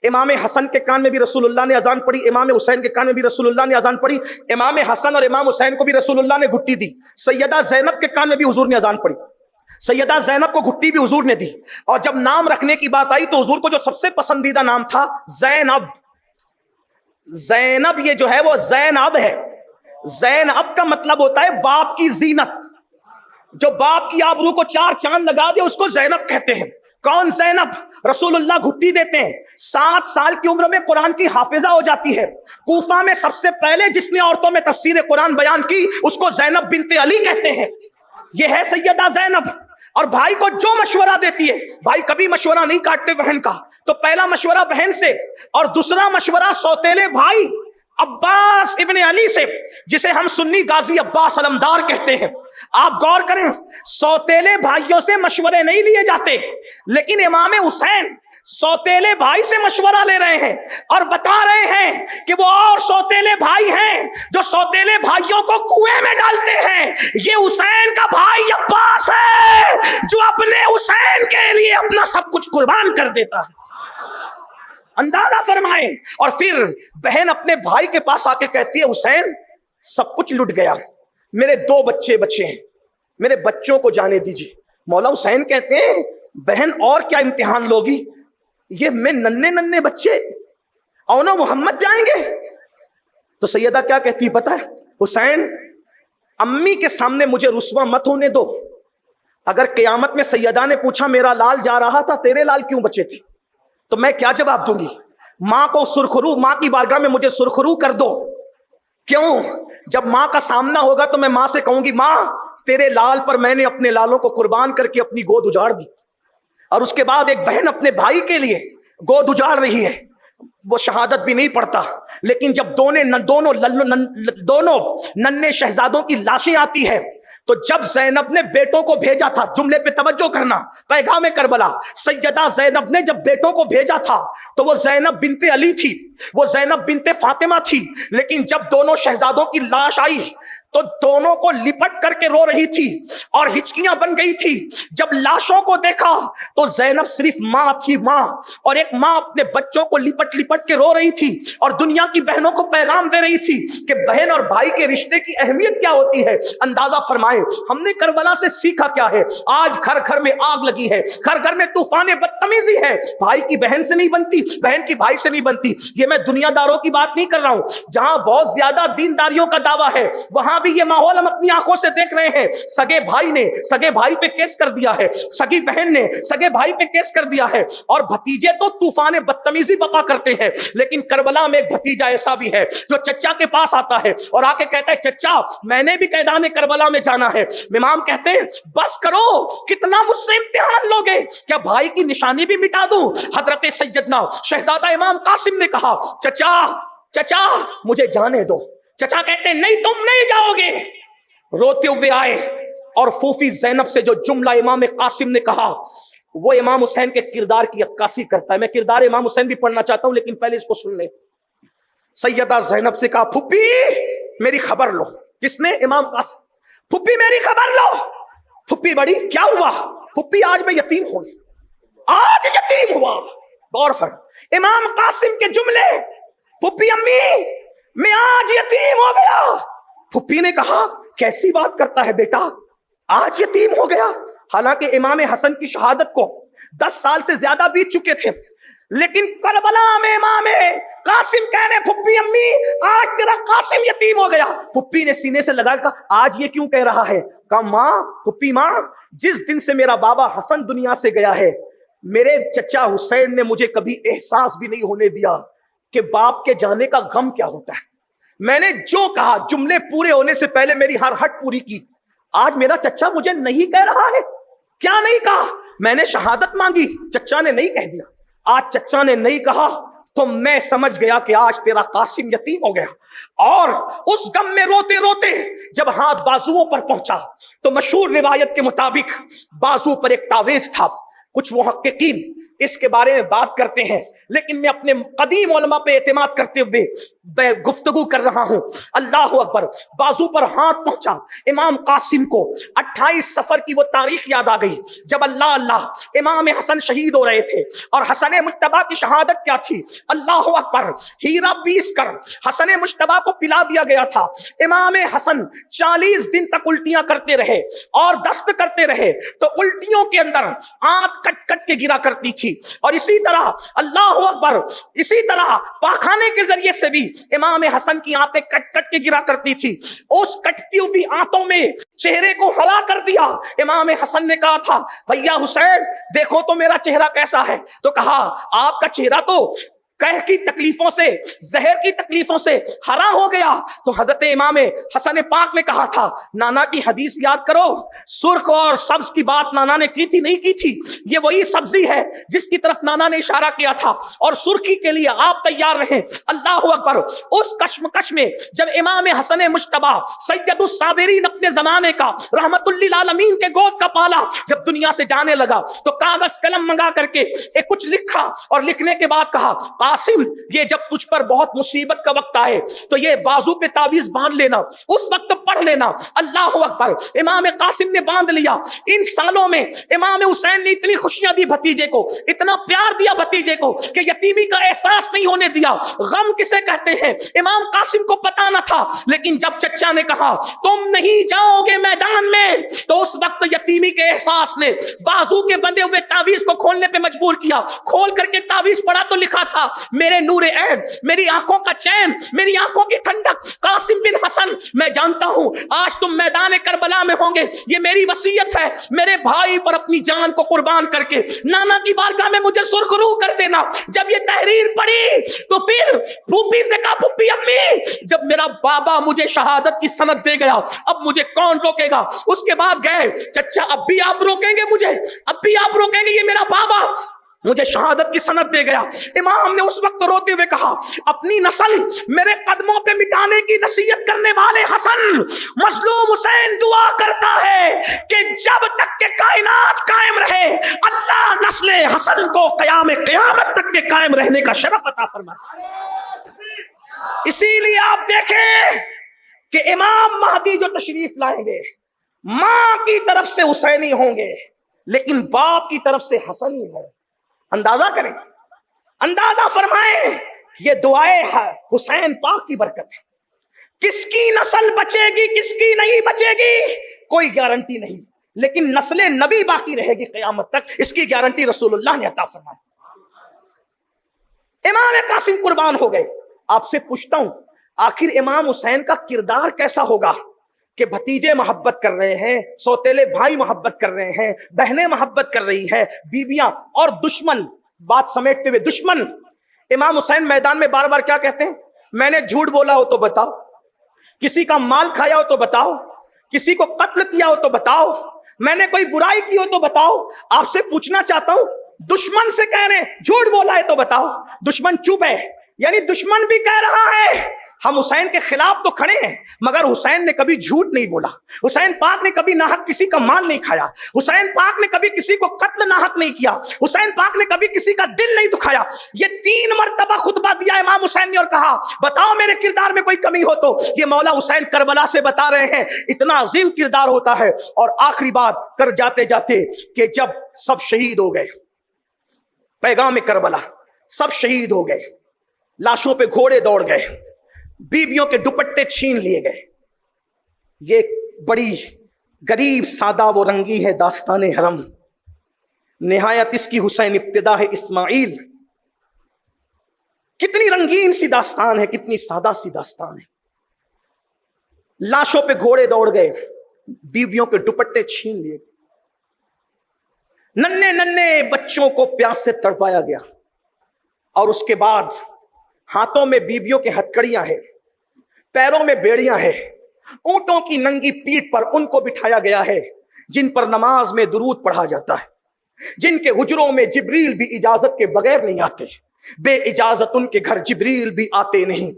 Speaker 2: امام حسن کے کان میں بھی رسول اللہ نے اذان پڑھی, امام حسین کے کان میں بھی رسول اللہ نے اذان پڑھی. امام حسن اور امام حسین کو بھی رسول اللہ نے گھٹی دی. سیدہ زینب کے کان میں بھی حضور نے اذان پڑھی. سیدہ زینب کو گھٹی بھی حضور نے دی. اور جب نام رکھنے کی بات آئی تو حضور کو جو سب سے پسندیدہ نام تھا زینب. زینب یہ جو ہے وہ زینب ہے. زینب کا مطلب ہوتا ہے باپ کی زینت. جو باپ کی آبرو کو چار چاند لگا دے اس کو زینب کہتے ہیں. کون زینب؟ رسول اللہ گھٹی دیتے ہیں. 7 سال کی عمر میں قرآن کی حافظہ ہو جاتی ہے. کوفہ میں سب سے پہلے جس نے عورتوں میں تفسیر قرآن بیان کی اس کو زینب بنت علی کہتے ہیں. یہ ہے سیدہ زینب. اور بھائی کو جو مشورہ دیتی ہے, بھائی کبھی مشورہ نہیں کاٹتے بہن کا, تو پہلا مشورہ بہن سے اور دوسرا مشورہ سوتیلے بھائی عباس ابن علی سے, جسے ہم سنی غازی عباس علمدار کہتے ہیں. آپ غور کریں, سوتیلے بھائیوں سے مشورے نہیں لیے جاتے, لیکن امام حسین سوتیلے بھائی سے مشورہ لے رہے ہیں اور بتا رہے ہیں کہ وہ اور سوتیلے بھائی ہیں جو سوتیلے بھائیوں کو کنویں میں ڈالتے ہیں. یہ حسین کا بھائی عباس ہے جو اپنے حسین کے لیے اپنا سب کچھ قربان کر دیتا ہے. اندازہ فرمائیں. اور پھر بہن اپنے بھائی کے پاس آ کے کہتی ہے حسین سب کچھ لٹ گیا, میرے 2 بچے بچے ہیں, میرے بچوں کو جانے دیجیے. مولا حسین کہتے ہیں بہن اور کیا امتحان لوگی, یہ میں ننے بچے اونا محمد جائیں گے. تو سیدہ کیا کہتی پتہ ہے, حسین امی کے سامنے مجھے رسوا مت ہونے دو. اگر قیامت میں سیدہ نے پوچھا میرا لال جا رہا تھا تیرے لال کیوں بچے تھے, تو میں کیا جواب دوں گی؟ ماں کو سرخرو, ماں کی بارگاہ میں مجھے سرخرو کر دو. کیوں؟ جب ماں کا سامنا ہوگا تو میں ماں سے کہوں گی ماں تیرے لال پر میں نے اپنے لالوں کو قربان کر کے اپنی گود اجاڑ دی. اور اس کے بعد ایک بہن اپنے بھائی کے لیے گود اجاڑ رہی ہے, وہ شہادت بھی نہیں پڑھتا, لیکن جب دونوں ننھے شہزادوں کی لاشیں آتی ہے تو جب زینب نے بیٹوں کو بھیجا تھا, جملے پہ توجہ کرنا, پیغام کربلا, سیدہ زینب نے جب بیٹوں کو بھیجا تھا تو وہ زینب بنت علی تھی, وہ زینب بنت فاطمہ تھی. لیکن جب دونوں شہزادوں کی لاش آئی تو دونوں کو لپٹ کر کے رو رہی تھی اور ہچکیاں بن گئی تھی. جب لاشوں کو دیکھا تو زینب صرف ماں تھی, ماں, اور ایک ماں اپنے بچوں کو لپٹ لپٹ کے رو رہی تھی اور دنیا کی بہنوں کو پیغام دے رہی تھی کہ بہن اور بھائی کے رشتے کی اہمیت کیا ہوتی ہے. اندازہ فرمائیں ہم نے کربلا سے سیکھا کیا ہے. آج گھر گھر میں آگ لگی ہے, گھر گھر میں طوفان بدتمیزی ہے, بھائی کی بہن سے نہیں بنتی, بہن کی بھائی سے نہیں بنتی. یہ میں دنیا داروں کی بات نہیں کر رہا ہوں, جہاں بہت زیادہ دینداریوں کا دعویٰ ہے وہاں بھی یہ ماحول ہم اپنی آنکھوں سے دیکھ رہے ہیں. سگے بھائی نے سگے بھائی پہ کیس کر دیا ہے, سگی بہن نے سگے بھائی پہ کیس کر دیا ہے, اور بھتیجے تو طوفان بدتمیزی بپا کرتے ہیں. لیکن کربلا میں ایک بھتیجا ایسا بھی ہے جو چچا کے پاس آتا ہے اور آ کے کہتا ہے چچا میں نے بھی میدان کربلا میں جانا ہے. امام کہتے ہیں بس کرو, کتنا مجھ سے امتحان لوگے, کیا بھائی کی نشانی بھی مٹا دوں؟ حضرت سیدنا شہزادہ امام قاسم نے کہا چچا مجھے جانے دو. چچا کہتے ہیں نہیں تم نہیں جاؤ گے. روتے ہوئے آئے اور پھوپھی زینب سے جو جملہ امام قاسم نے کہا وہ امام حسین کے کردار کی عکاسی کرتا ہے. میں کردار امام حسین بھی پڑھنا چاہتا ہوں لیکن پہلے اس کو سن لیں. سیدہ زینب سے کہا پھوپھی میری خبر لو. کس نے؟ امام قاسم. پھوپھی میری خبر لو. پھوپھی بڑی کیا ہوا؟ پھوپھی آج میں یتیم ہوں, آج یتیم ہوا. غور فرم امام قاسم کے جملے, پھوپھی امی میں آج یتیم ہو گیا. پھوپھی نے کہا کیسی بات کرتا ہے بیٹا, آج یتیم ہو گیا؟ حالانکہ امام حسن کی شہادت کو 10 سال سے زیادہ بیت چکے تھے, لیکن کربلا میں امام قاسم کہہ رہے پھوپھی امی آج تیرا قاسم یتیم ہو گیا. پھوپھی نے سینے سے لگا کہا آج یہ کیوں کہہ رہا ہے؟ کہا ماں, پھوپھی ماں, جس دن سے میرا بابا حسن دنیا سے گیا ہے میرے چچا حسین نے مجھے کبھی احساس بھی نہیں ہونے دیا کہ باپ کے جانے کا غم کیا ہوتا ہے. میں نے جو کہا جملے پورے ہونے سے پہلے میری ہر ہٹ پوری کی. آج میرا چچا مجھے نہیں کہہ رہا ہے. کیا نہیں کہا؟ میں نے شہادت مانگی, چچا نے نہیں کہہ دیا. آج چچا نے نہیں کہا تو میں سمجھ گیا کہ آج تیرا قاسم یتیم ہو گیا. اور اس غم میں روتے روتے جب ہاتھ بازوؤں پر پہنچا تو مشہور روایت کے مطابق بازو پر ایک تعویذ تھا. کچھ محققین اس کے بارے میں بات کرتے ہیں, لیکن میں اپنے قدیم علماء پہ اعتماد کرتے ہوئے گفتگو کر رہا ہوں. اللہ اکبر. بازو پر ہاتھ پہنچا. امام قاسم کو 28 صفر کی وہ تاریخ یاد آ گئی جب اللہ امام حسن شہید ہو رہے تھے. اور حسن مجتبی کی شہادت کیا تھی؟ اللہ اکبر. ہیرا پیس کر حسن مجتبی کو پلا دیا گیا تھا. امام حسن 40 دن تک الٹیاں کرتے رہے اور دست کرتے رہے تو الٹیوں کے اندر آنت کٹ کٹ کے گرا کرتی تھی. اور اسی طرح اللہ اکبر, اسی طرح پاخانے کے ذریعے سے بھی امام حسن کی آنتیں کٹ کٹ کے گرا کرتی تھی. اس کٹتی ہوئی آنتوں میں چہرے کو ہلا کر دیا. امام حسن نے کہا تھا بھیا حسین دیکھو تو میرا چہرہ کیسا ہے. تو کہا آپ کا چہرہ تو قحط کی تکلیفوں سے, زہر کی تکلیفوں سے ہرا ہو گیا. تو حضرت امام حسن پاک نے کہا تھا نانا کی حدیث یاد کرو, سرخ اور سبز کی بات نانا نے کی تھی نہیں کی تھی. یہ وہی سبزی ہے جس کی طرف نانا نے اشارہ کیا تھا, اور سرخی کے لیے آپ تیار رہیں. اللہ اکبر. اس کشمکش میں جب امام حسن مجتبی سید الصابرین اپنے زمانے کا رحمت للعالمین کے گود کا پالا جب دنیا سے جانے لگا تو کاغذ قلم منگا کر کے ایک کچھ لکھا, اور لکھنے کے بعد کہا قاسم یہ جب تجھ پر بہت مصیبت کا وقت آئے تو یہ بازو پہ تعویذ باندھ لینا, اس وقت پڑھ لینا. اللہ اکبر. امام قاسم نے باندھ لیا. ان سالوں میں امام حسین نے اتنی خوشیاں دی بھتیجے کو, اتنا پیار دیا بھتیجے کو کہ یتیمی کا احساس نہیں ہونے دیا. غم کسے کہتے ہیں امام قاسم کو پتا نہ تھا, لیکن جب چچا نے کہا تم نہیں جاؤ گے میدان میں تو اس وقت یتیمی کے احساس نے بازو کے بندے ہوئے تعویذ کو کھولنے پہ مجبور کیا. کھول کر کے تعویذ پڑھا تو لکھا تھا میرے نور عین, میری آنکھوں کا چین, میری آنکھوں کی ٹھنڈک, قاسم بن حسن میں جانتا ہوں آج تم میدان کربلا میں ہوں گے. یہ میری وصیت ہے, میرے بھائی پر اپنی جان کو قربان کر کے نانا کی بارگاہ میں مجھے سرخ روح کر دینا. جب یہ تحریر پڑھی تو پھر پھوپھی سے کہا پھوپھی امی جب میرا بابا مجھے شہادت کی سند دے گیا اب مجھے کون روکے گا. اس کے بعد گئے چچا اب بھی آپ روکیں گے مجھے, اب بھی آپ روکیں گے, یہ میرا بابا مجھے شہادت کی سند دے گیا. امام نے اس وقت روتے ہوئے کہا اپنی نسل میرے قدموں پہ مٹانے کی نصیحت کرنے والے حسن, مظلوم حسین دعا کرتا ہے کہ جب تک کہ کائنات قائم رہے اللہ نسل حسن کو قیامت تک کے قائم رہنے کا شرف عطا فرمائے. اسی لیے آپ دیکھیں کہ امام مہدی جو تشریف لائیں گے ماں کی طرف سے حسینی ہوں گے لیکن باپ کی طرف سے حسنی ہے. اندازہ کریں, اندازہ فرمائیں, یہ دعائیں حسین پاک کی برکت ہے. کس کی نسل بچے گی کس کی نہیں بچے گی کوئی گارنٹی نہیں, لیکن نسل نبی باقی رہے گی قیامت تک, اس کی گارنٹی رسول اللہ نے عطا فرمائی. امام قاسم قربان ہو گئے. آپ سے پوچھتا ہوں آخر امام حسین کا کردار کیسا ہوگا کہ بھتیجے محبت کر رہے ہیں, سوتیلے بھائی محبت کر رہے ہیں, بہنیں محبت کر رہی ہیں, بیویاں, اور دشمن بات سمیٹتے ہوئے دشمن. امام حسین میدان میں بار بار کیا کہتے ہیں, میں نے جھوٹ بولا ہو تو بتاؤ, کسی کا مال کھایا ہو تو بتاؤ, کسی کو قتل کیا ہو تو بتاؤ, میں نے کوئی برائی کی ہو تو بتاؤ. آپ سے پوچھنا چاہتا ہوں دشمن سے کہہ رہے ہیں جھوٹ بولا ہے تو بتاؤ, دشمن چپ ہے, یعنی دشمن بھی کہہ رہا ہے ہم حسین کے خلاف تو کھڑے ہیں مگر حسین نے کبھی جھوٹ نہیں بولا, حسین پاک نے کبھی ناحق کسی کا مال نہیں کھایا, حسین پاک نے کبھی کسی کو قتل ناحق نہیں کیا, حسین پاک نے کبھی کسی کا دل نہیں دکھایا. یہ 3 مرتبہ خطبہ دیا امام حسین نے اور کہا بتاؤ میرے کردار میں کوئی کمی ہو تو. یہ مولا حسین کربلا سے بتا رہے ہیں اتنا عظیم کردار ہوتا ہے. اور آخری بات کر جاتے جاتے کہ جب سب شہید ہو گئے, پیغام کربلا, سب شہید ہو گئے, لاشوں پہ گھوڑے دوڑ گئے, بیویوں کے دوپٹے چھین لیے گئے. یہ بڑی غریب سادہ و رنگی ہے داستان حرم, نہایت اس کی حسین ابتدا ہے اسماعیل. کتنی رنگین سی داستان ہے, کتنی سادہ سی داستان ہے. لاشوں پہ گھوڑے دوڑ گئے, بیویوں کے دوپٹے چھین لیے, ننھے ننھے بچوں کو پیاس سے تڑپایا گیا, اور اس کے بعد ہاتھوں میں بیویوں کے ہتکڑیاں ہیں, پیروں میں بیڑیاں ہیں, اونٹوں کی ننگی پیٹھ پر ان کو بٹھایا گیا ہے جن پر نماز میں درود پڑھا جاتا ہے, جن کے حجروں میں جبریل بھی اجازت کے بغیر نہیں آتے, بے اجازت ان کے گھر جبریل بھی آتے نہیں.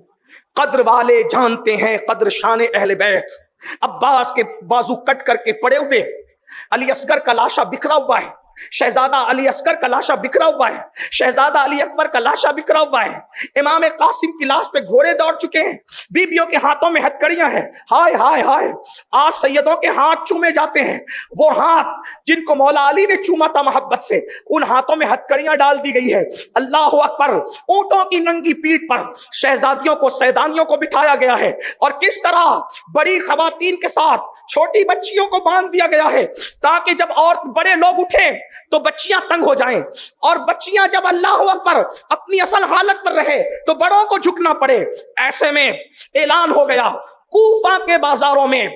Speaker 2: قدر والے جانتے ہیں قدر شان اہل بیت. عباس کے بازو کٹ کر کے پڑے ہوئے, علی اصغر کا لاشا بکھرا ہوا ہے, شہزادہ علی اصغر کا لاشا بکھرا ہوا ہے, شہزادہ علی اکبر کا لاشا بکھرا ہوا ہے, امام قاسم کی لاش پہ گھوڑے دوڑ چکے ہیں, بیویوں کے ہاتھوں میں ہتکڑیاں ہیں. ہائے ہائے ہائے, آج سیدوں کے ہاتھ چومے جاتے ہیں, وہ ہاتھ جن کو مولا علی نے چوما تھا محبت سے, ان ہاتھوں میں ہتکڑیاں ڈال دی گئی ہے. اللہ اکبر. اونٹوں کی ننگی پیٹھ پر شہزادیوں کو, سیدانیوں کو بٹھایا گیا ہے, اور کس طرح بڑی خواتین کے ساتھ چھوٹی بچیوں کو باندھ دیا گیا ہے تاکہ جب اور بڑے لوگ اٹھیں تو بچیاں تنگ ہو جائیں, اور بچیاں جب اللہ اکبر اپنی اصل حالت پر رہے تو بڑوں کو جھکنا پڑے. ایسے میں اعلان ہو گیا کوفہ کے بازاروں میں,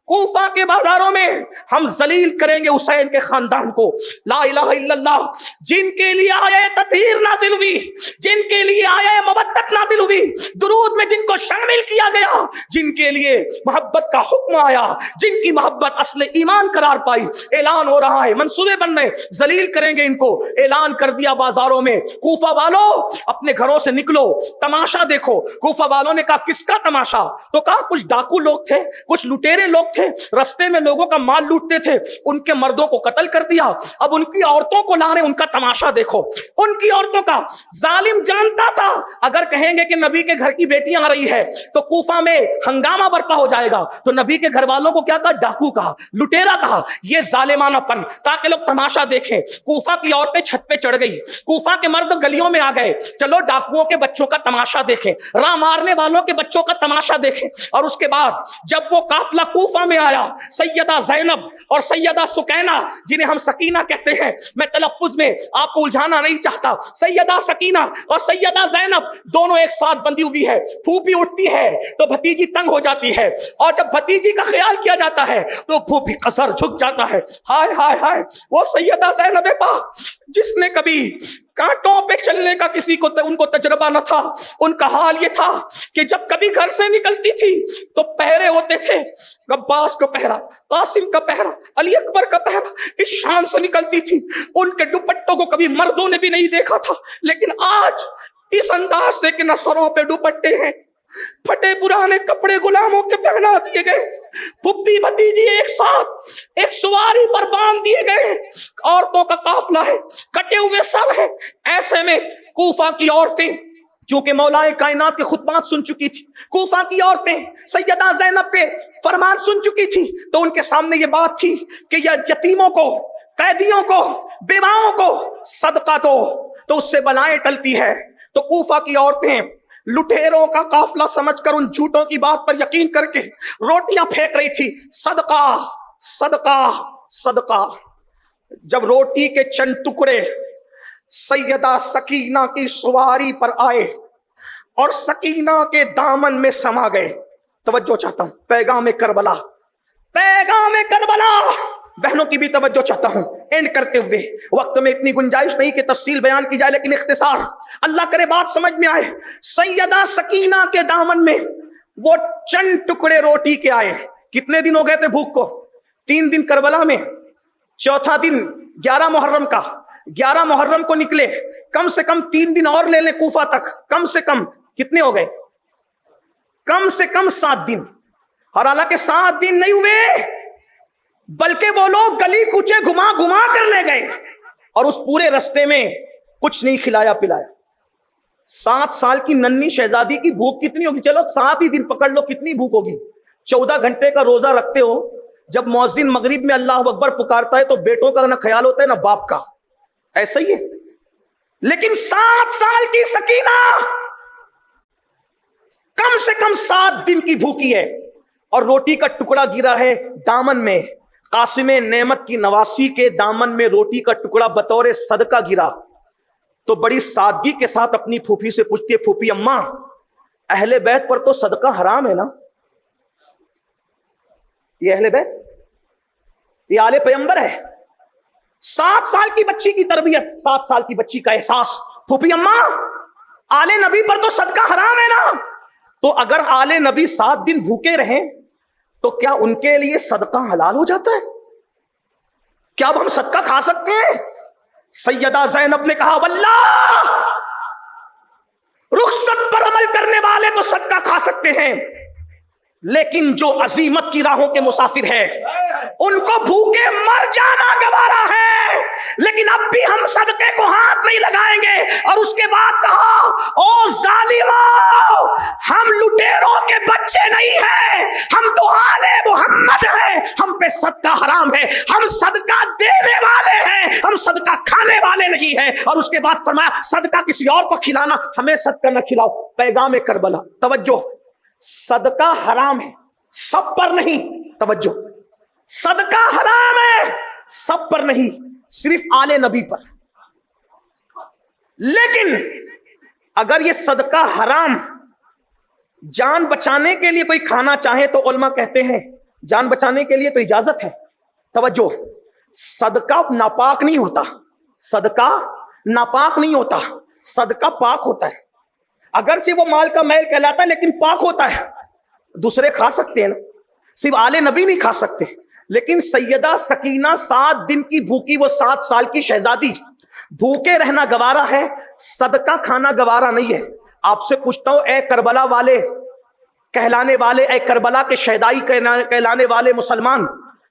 Speaker 2: کوفہ کے بازاروں میں ہم ذلیل کریں گے حسین کے خاندان کو. لا الہ الا اللہ. جن کے لیے آیت تطہیر نازل ہوئی, جن کے لیے آیت مودت نازل ہوئی, درود میں جن کو شامل کیا گیا, جن کے لیے محبت کا حکم آیا, جن کی محبت اصل ایمان قرار پائی, اعلان ہو رہا ہے منصوبے بن رہے, ذلیل کریں گے ان کو. اعلان کر دیا بازاروں میں, کوفہ والوں اپنے گھروں سے نکلو, تماشا دیکھو. کوفہ والوں نے کہا کس کا تماشا؟ تو کہا کچھ ڈاکو لوگ تھے, کچھ لٹیرے لوگ تھے, رستے میں لوگوں کا مال لوٹتے تھے, ان کے مردوں کو قتل کر دیا, اب ان کی عورتوں کو لا رہے, ان کا تماشا دیکھو. ان کی عورتوں کا. ظالم جانتا تھا اگر کہیں گے کہ نبی کے گھر کی بیٹیاں آ رہی ہے تو کوفہ میں ہنگامہ برپا ہو جائے گا, تو نبی کے گھر والوں کو کیا کہا؟ ڈاکو کہا, لٹیرا کہا. یہ ظالمانہ پن تاکہ لوگ تماشا دیکھیں. کوفہ کی عورتیں چھت پہ چڑھ گئی, کوفہ کے مرد گلیوں میں آ گئے, چلو ڈاکوؤں کے بچوں کا تماشا دیکھیں, راہ مارنے والوں کے بچوں کا تماشا دیکھیں. اور اس کے بعد جب وہ قافلہ کوفہ میں آیا, سیدہ زینب اور سیدہ سکینہ, جنہیں ہم سکینہ کہتے ہیں, میں تلفظ میں آپ کو الجھانا نہیں چاہتا, سیدہ سکینہ اور سیدہ زینب دونوں ایک ساتھ بندی ہوئی ہے. پھوپھی اٹھتی ہے تو بھتیجی تنگ ہو جاتی ہے, اور جب بھتیجی کا خیال کیا جاتا ہے تو پھوپھی کا سر جھک جاتا ہے. ہائے ہائے ہائے, وہ سیدہ زینب پاک جس نے کبھی کانٹوں پہ چلنے کا کسی کو ان کو تجربہ نہ تھا, ان کا حال یہ تھا کہ جب کبھی گھر سے نکلتی تھی تو پہرے ہوتے تھے, عباس کا پہرا, قاسم کا پہرا, علی اکبر کا پہرا, اس شان سے نکلتی تھی. ان کے دوپٹوں کو کبھی مردوں نے بھی نہیں دیکھا تھا, لیکن آج اس انداز سے کہ نہ سروں پہ دوپٹے ہیں, پھٹے پرانے کپڑے غلاموں کے پہنا دیے گئے, پھپھی بھتیجی ایک ساتھ ایک سواری پر باندھ دیے گئے, عورتوں کا قافلہ ہے, کٹے ہوئے سر ہے. ایسے میں کوفہ کی عورتیں چونکہ مولائے کائنات کے خطبات سن چکی تھی, کوفہ کی عورتیں سیدہ زینب کے فرمان سن چکی تھی, تو ان کے سامنے یہ بات تھی کہ یہ یتیموں کو, قیدیوں کو, بیواؤں کو صدقہ دو تو اس سے بلائیں ٹلتی ہے. تو کوفہ کی عورتیں لٹیروں کا قافلہ سمجھ کر ان جھوٹوں کی بات پر یقین کر کے روٹیاں پھینک رہی تھی, صدقہ صدقہ صدقہ. جب روٹی کے چند ٹکڑے سیدہ سکینہ کی سواری پر آئے اور سکینہ کے دامن میں سما گئے, توجہ چاہتا ہوں, پیغام کربلا, پیغام کربلا, بہنوں کی بھی توجہ چاہتا ہوں. اینڈ کرتے ہوئے وقت میں اتنی گنجائش نہیں کہ تفصیل بیان کی جائے, لیکن اختصار, اللہ کرے بات سمجھ میں آئے. سیدہ سکینہ کے دامن میں وہ چند ٹکڑے روٹی کے آئے. کتنے دن ہو گئے تھے بھوک کو؟ 3 دن کربلا میں, چوتھا دن 11 محرم کا, 11 محرم کو نکلے, کم سے کم 3 دن اور لے لیں کوفہ تک, کم سے کم کتنے ہو گئے؟ کم سے کم 7 دن. اور حالانکہ 7 دن نہیں ہوئے, بلکہ وہ لوگ گلی کوچے گھما گھما کر لے گئے, اور اس پورے رستے میں کچھ نہیں کھلایا پلایا. 7 سال کی ننھی شہزادی کی بھوک کتنی ہوگی؟ چلو 7 ہی دن پکڑ لو, کتنی بھوک ہوگی؟ 14 گھنٹے کا روزہ رکھتے ہو, جب مؤذن مغرب میں اللہ اکبر پکارتا ہے تو بیٹوں کا نہ خیال ہوتا ہے نہ باپ کا, ایسا ہی ہے. لیکن 7 سال کی سکینہ کم سے کم 7 دن کی بھوکی ہے, اور روٹی کا ٹکڑا گرا ہے دامن میں. قاسم نعمت کی نواسی کے دامن میں روٹی کا ٹکڑا بطور صدقہ گرا, تو بڑی سادگی کے ساتھ اپنی پھوپھی سے پوچھتی ہے, پھوپھی اماں, اہل بیت پر تو صدقہ حرام ہے نا؟ یہ اہل بیت, یہ آل پیغمبر ہے. 7 سال کی بچی کی تربیت, 7 سال کی بچی کا احساس, پھوپھی اماں آل نبی پر تو صدقہ حرام ہے نا؟ تو اگر آل نبی 7 دن بھوکے رہیں تو کیا ان کے لیے صدقہ حلال ہو جاتا ہے؟ کیا اب ہم صدقہ کھا سکتے ہیں؟ سیدہ زینب نے کہا واللہ رخصت پر عمل کرنے والے تو صدقہ کھا سکتے ہیں، لیکن جو عزیمت کی راہوں کے مسافر ہیں ان کو بھوکے مر جانا گوارا ہے، لیکن اب بھی ہم صدقے کو ہاتھ نہیں لگائیں گے۔ اور اس کے بعد کہا او ظالموں، ہم لٹیروں کے بچے نہیں ہیں، ہم تو آل محمد ہیں، ہم پہ صدقہ حرام ہے، ہم صدقہ دینے والے ہیں، ہم صدقہ کھانے والے نہیں ہیں۔ اور اس کے بعد فرمایا صدقہ کسی اور کو کھلانا، ہمیں صدقہ نہ کھلاؤ۔ پیغام کربلا، توجہ، صدقہ حرام ہے، سب پر نہیں، توجہ، صدقہ حرام ہے سب پر نہیں، صرف آل نبی پر۔ لیکن اگر یہ صدقہ حرام جان بچانے کے لیے کوئی کھانا چاہے تو علماء کہتے ہیں جان بچانے کے لیے تو اجازت ہے۔ توجہ، صدقہ ناپاک نہیں ہوتا، صدقہ ناپاک نہیں ہوتا، صدقہ پاک ہوتا ہے۔ اگرچہ وہ مال کا میل کہلاتا ہے لیکن پاک ہوتا ہے، دوسرے کھا سکتے ہیں نا، صرف آل نبی نہیں کھا سکتے۔ لیکن سیدہ سکینہ 7 دن کی بھوکی، وہ 7 سال کی شہزادی، بھوکے رہنا گوارا ہے، صدقہ کھانا گوارا نہیں ہے۔ آپ سے پوچھتا ہوں اے کربلا والے کہلانے والے، اے کربلا کے شہدائی کہلانے والے مسلمان،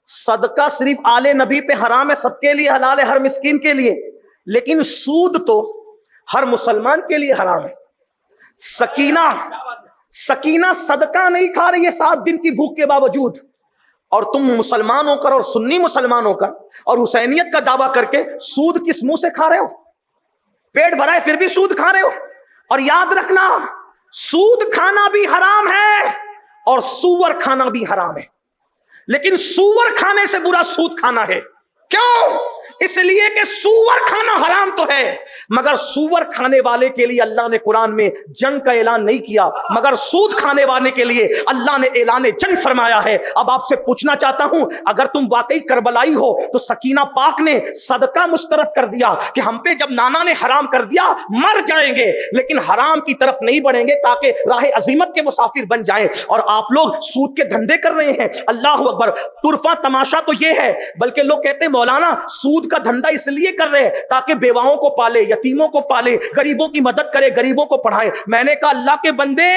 Speaker 2: صدقہ صرف آل نبی پہ حرام ہے، سب کے لیے حلال ہے، ہر مسکین کے لیے، لیکن سود تو ہر مسلمان کے لیے حرام ہے۔ سکینہ صدقہ نہیں کھا رہی ہے 7 دن کی بھوک کے باوجود، اور تم مسلمان ہو کر اور سنی مسلمان ہو کر اور حسینیت کا دعویٰ کر کے سود کس منہ سے کھا رہے ہو؟ پیٹ بھرا ہے پھر بھی سود کھا رہے ہو۔ اور یاد رکھنا سود کھانا بھی حرام ہے اور سور کھانا بھی حرام ہے، لیکن سور کھانے سے برا سود کھانا ہے۔ کیوں؟ اس لیے کہ سور کھانا حرام تو ہے، مگر سور کھانے والے کے لیے اللہ نے قرآن میں جنگ کا اعلان نہیں کیا، مگر سود کھانے والے کے لیے اللہ نے اعلان جنگ فرمایا ہے۔ اب آپ سے پوچھنا چاہتا ہوں، اگر تم واقعی کربلائی ہو تو سکینہ پاک نے صدقہ مسترد کر دیا کہ ہم پہ جب نانا نے حرام کر دیا مر جائیں گے، لیکن حرام کی طرف نہیں بڑھیں گے تاکہ راہ عظیمت کے مسافر بن جائیں، اور آپ لوگ سود کے دھندے کر رہے ہیں۔ اللہ اکبر، طرفہ تماشا تو یہ ہے، بلکہ لوگ کہتے ہیں مولانا سود کا دھندا اس لیے کر رہے ہیں تاکہ بیواؤں کو پالے، یتیموں کو پالے، غریبوں کی مدد کرے، غریبوں کو پڑھائے۔ میں نے کہا اللہ کے بندے،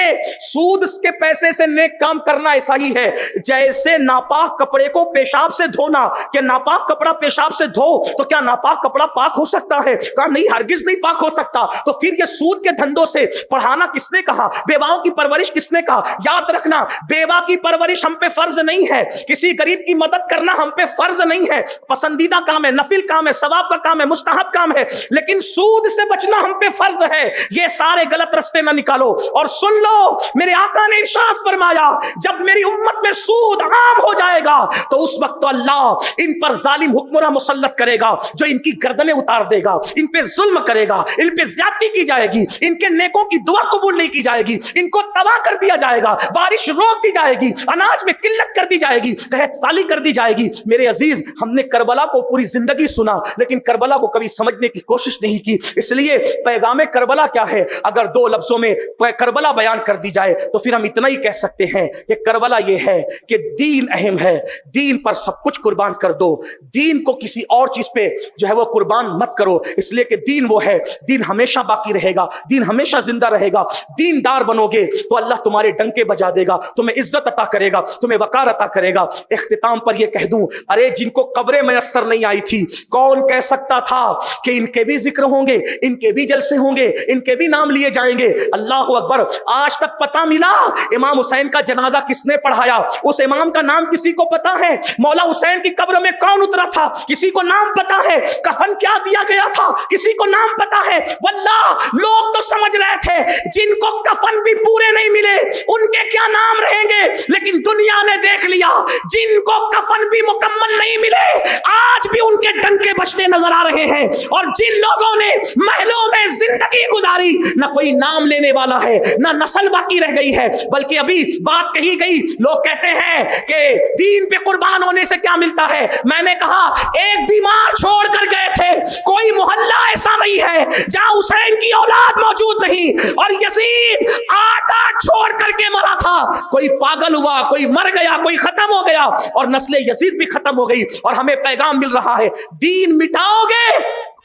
Speaker 2: سود کے پیسے سے نیک کام کرنا ایسا ہی ہے جیسے ناپاک کپڑے کو پیشاب سے دھونا، کہ ناپاک کپڑا پیشاب سے دھو تو کیا ناپاک کپڑا پاک ہو سکتا ہے؟ کہا نہیں، ہرگز نہیں پاک ہو سکتا۔ تو پھر یہ سود کے دھندوں سے پڑھانا کس نے کہا؟ بیواؤں کی پرورش کس نے کہا؟ یاد رکھنا بیوہ کی پرورش ہم پہ فرض نہیں ہے، کسی غریب کی مدد کرنا ہم پہ فرض نہیں ہے، پسندیدہ کام ہے، نفل کام ہے، ثواب کا کام ہے، مستحب کام ہے، لیکن سود سے بچنا ہم پہ فرض ہے۔ یہ سارے غلط رستے نہ نکالو اور سن لو، میرے آقا نے ارشاد فرمایا جب میری امت میں سود عام ہو جائے گا تو اس وقت تو اللہ ان پر ظالم حکمراں مسلط کرے گا جو ان کی گردنیں اتار دے گا، ان پہ ظلم کرے گا، ان پہ زیادتی کی جائے گی، ان کے نیکوں کی دعا قبول نہیں کی جائے گی، ان کو تباہ کر دیا جائے گا، بارش روک دی جائے گی، اناج میں قلت کر دی جائے گی، قحط سالی کر دی جائے گی۔ میرے عزیز، ہم نے کربلا کو پوری زندگی سنا لیکن کربلا کو کبھی سمجھنے کی کوشش نہیں کی، اس لیے پیغام کربلا کیا ہے؟ اگر 2 لفظوں میں کربلا بیان کر دی جائے تو پھر ہم اتنا ہی کہہ سکتے ہیں کہ کربلا یہ ہے کہ دین اہم ہے، دین پر سب کچھ قربان کر دو، دین کو کسی اور چیز پہ جو ہے وہ قربان مت کرو، اس لیے کہ دین وہ ہے، دین ہمیشہ باقی رہے گا، دین ہمیشہ زندہ رہے گا۔ دیندار بنو گے تو اللہ تمہارے ڈنکے بجا دے گا، تمہیں عزت عطا کرے گا، تمہیں وقار عطا کرے گا۔ اختتام پر یہ کہہ دوں، ارے جن کو قبریں میسر نہیں آئی تھی، کون کہہ سکتا تھا کہ ان کے بھی ذکر ہوں گے، ان کے بھی جلسے ہوں گے، ان کے بھی نام لیے جائیں گے؟ اللہ اکبر، آج تک پتہ ملا امام حسین کا جنازہ کس نے پڑھایا؟ اس امام کا نام کسی کو پتا ہے؟ مولا حسین کی قبر میں کون اترا تھا کسی کو نام پتا ہے؟ کفن کیا دیا گیا تھا کسی کو نام پتا ہے؟ واللہ لوگ تو سمجھ رہے تھے جن کو کفن بھی پورے نہیں ملے ان کے کیا نام رہیں گے، لیکن دنیا نے دیکھ لیا جن کو کفن بھی مکمل نہیں ملے آج بھی ان کے ٹنکے بجتے نظر آ رہے ہیں، اور جن لوگوں نے محلوں میں زندگی گزاری، نہ کوئی نام لینے والا ہے، نہ نسل باقی رہ گئی ہے، بلکہ ابھی بات کہی گئی، لوگ کہتے ہیں کہ دین پہ قربان ہونے سے کیا ملتا ہے؟ میں نے کہا ایک بیمار چھوڑ کر گئے تھے، کوئی محلہ ایسا نہیں ہے جہاں حسین کی اولاد موجود نہیں، اور یزید آٹا چھوڑ کر کے مرا تھا، کوئی پاگل ہوا، کوئی مر گیا، کوئی ختم ہو گیا، اور نسل یزید بھی ختم ہو گئی، اور ہمیں پیغام مل رہا ہے دین مٹاؤ گے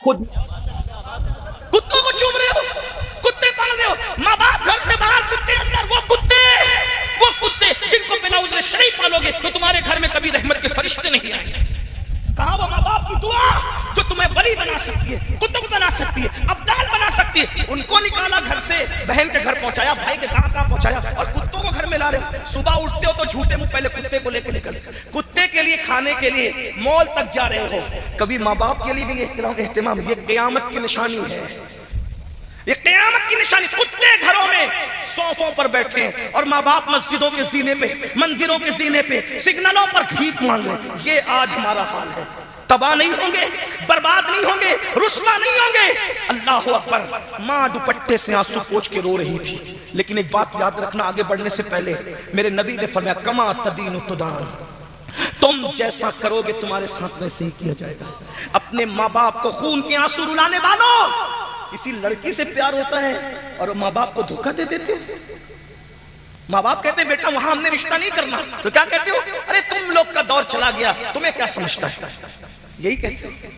Speaker 2: خود کتوں کو چوم رہے ہو، کتے پال رہے ہو، ماں باپ گھر سے باہر، کتے اندر، وہ کتے جن کو بلا عذر شریف پالو گے تو تمہارے گھر میں کبھی رحمت کے فرشتے نہیں آئیں گے۔ کہاں وہ ماں باپ کی دعا جو تمہیں ولی بنا سکتی ہے، قطب بنا سکتی ہے، ابدال بنا سکتی ہے، ان کو نکالا گھر سے، بہن کے گھر پہنچایا، بھائی کے کہاں پہنچایا، اور کتوں کو گھر میں لا رہے ہو۔ صبح اٹھتے ہو تو جھوٹے منہ پہلے کتے کو لے کے نکلتے، کتے کے لیے کھانے کے لیے مال تک جا رہے ہو، کبھی ماں باپ کے لیے بھی اہتمام۔ یہ قیامت کی نشانی ہے، یہ قیامت کی نشانی۔ کتے گھروں میں صوفوں پر بیٹھے ہیں، اور ماں باپ مسجدوں کے زینے پہ، مندروں کے زینے پہ، سگنلوں پر بھیک مانگ رہے ہیں۔ یہ آج ہمارا حال ہے۔ تباہ نہیں ہوں گے، برباد نہیں ہوں گے، رسوا نہیں ہوں گے۔ اللہ اکبر۔ ماں دوپٹے سے آنسو پوچھ کے رو رہی تھی، لیکن ایک بات یاد رکھنا، آگے بڑھنے سے پہلے میرے نبی نے فرمایا کما تدین تدان، تم جیسا کرو گے تمہارے ساتھ ویسے ہی کیا جائے گا۔ اپنے ماں باپ کو خون کے آنسو رلانے والوں، کسی لڑکی سے پیار ہوتا ہے اور ماں باپ کو دھوکہ دے دیتے ہو۔ ماں باپ کہتے ہیں بیٹا وہاں ہم نے رشتہ نہیں کرنا، تو کیا کہتے ہو؟ ارے تم لوگ کا دور چلا گیا، تمہیں کیا سمجھتا ہے؟ یہی کہتے ہو۔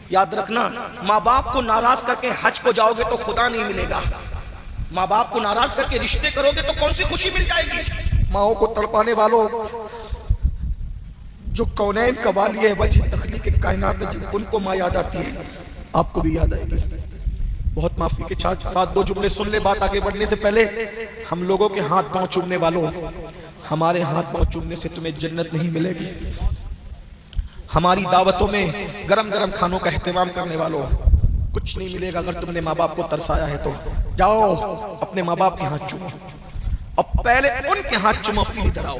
Speaker 2: یاد رکھنا، ماں باپ کو ناراض کر کے حج کو جاؤ گے تو خدا نہیں ملے گا، ماں باپ کو ناراض کر کے رشتے کرو گے تو کون سی خوشی مل جائے گی؟ ماؤں کو تڑپانے والوں، جو کونین کا والی ہے، وجہ تخلیق کائنات ہے، جب ان کو ماں یاد آتی ہے آپ کو بھی یاد آئے گی۔ بہت معافی کے ساتھ دو جملے سن لے، بات آگے بڑھنے سے پہلے۔ ہم لوگوں کے ہاتھ پاؤں چومنے والوں، ہمارے ہاتھ پاؤں چومنے سے تمہیں جنت نہیں ملے گی۔ ہماری دعوتوں میں گرم گرم کھانوں کا اہتمام کرنے والوں، کچھ نہیں ملے گا اگر تم نے ماں باپ کو ترسایا ہے تو۔ جاؤ اپنے ماں باپ کے ہاتھ چومو، اور پہلے ان کے ہاتھ چومو پھر ادھر آؤ،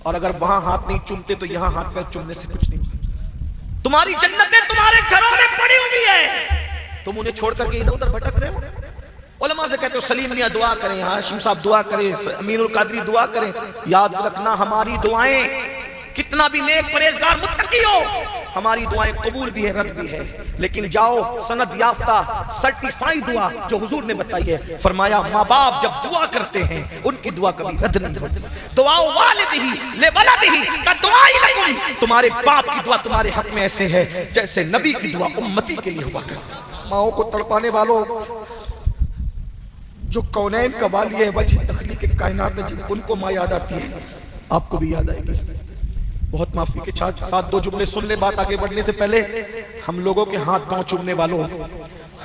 Speaker 2: اور اگر وہاں ہاتھ نہیں چومتے تو یہاں ہاتھ پیر چومنے سے کچھ نہیں۔ تمہاری جنتیں تمہارے گھروں میں پڑی ہوئی ہے، تم انہیں چھوڑ کر کے ادھر ادھر بھٹک رہے ہو۔ علماء سے کہتے ہو سلیم میاں دعا کریں، ہاشم صاحب دعا کریں، امین القادری دعا کریں۔ یاد رکھنا ہماری دعائیں، کتنا بھی نیک پرہیزگار متقی ہو، ہماری دعائیں قبول بھی ہے، رد بھی ہے، لیکن جاؤ سند یافتہ سرٹیفائی دعا جو حضور نے بتائی ہے، فرمایا ماں باپ جب دعا کرتے ہیں ان کی دعا کبھی رد نہیں ہوتی۔ دعا والدہ لولدہ کدعاء لکم، تمہارے باپ کی دعا تمہارے حق میں ایسے ہے جیسے نبی کی دعا امتی کے لیے ہوا کرتی۔ ماؤں کو تڑپانے والوں، جو کونین کا والی ہے، وجہ تخلیق کائنات ہے، جب ان کو ماں یاد آتی ہے آپ کو بھی یاد آئے گی۔ بہت معافی کے ساتھ دو جملے سن لے، بات آگے بڑھنے سے پہلے۔ ہم لوگوں کے ہاتھ پاؤں چومنے والوں،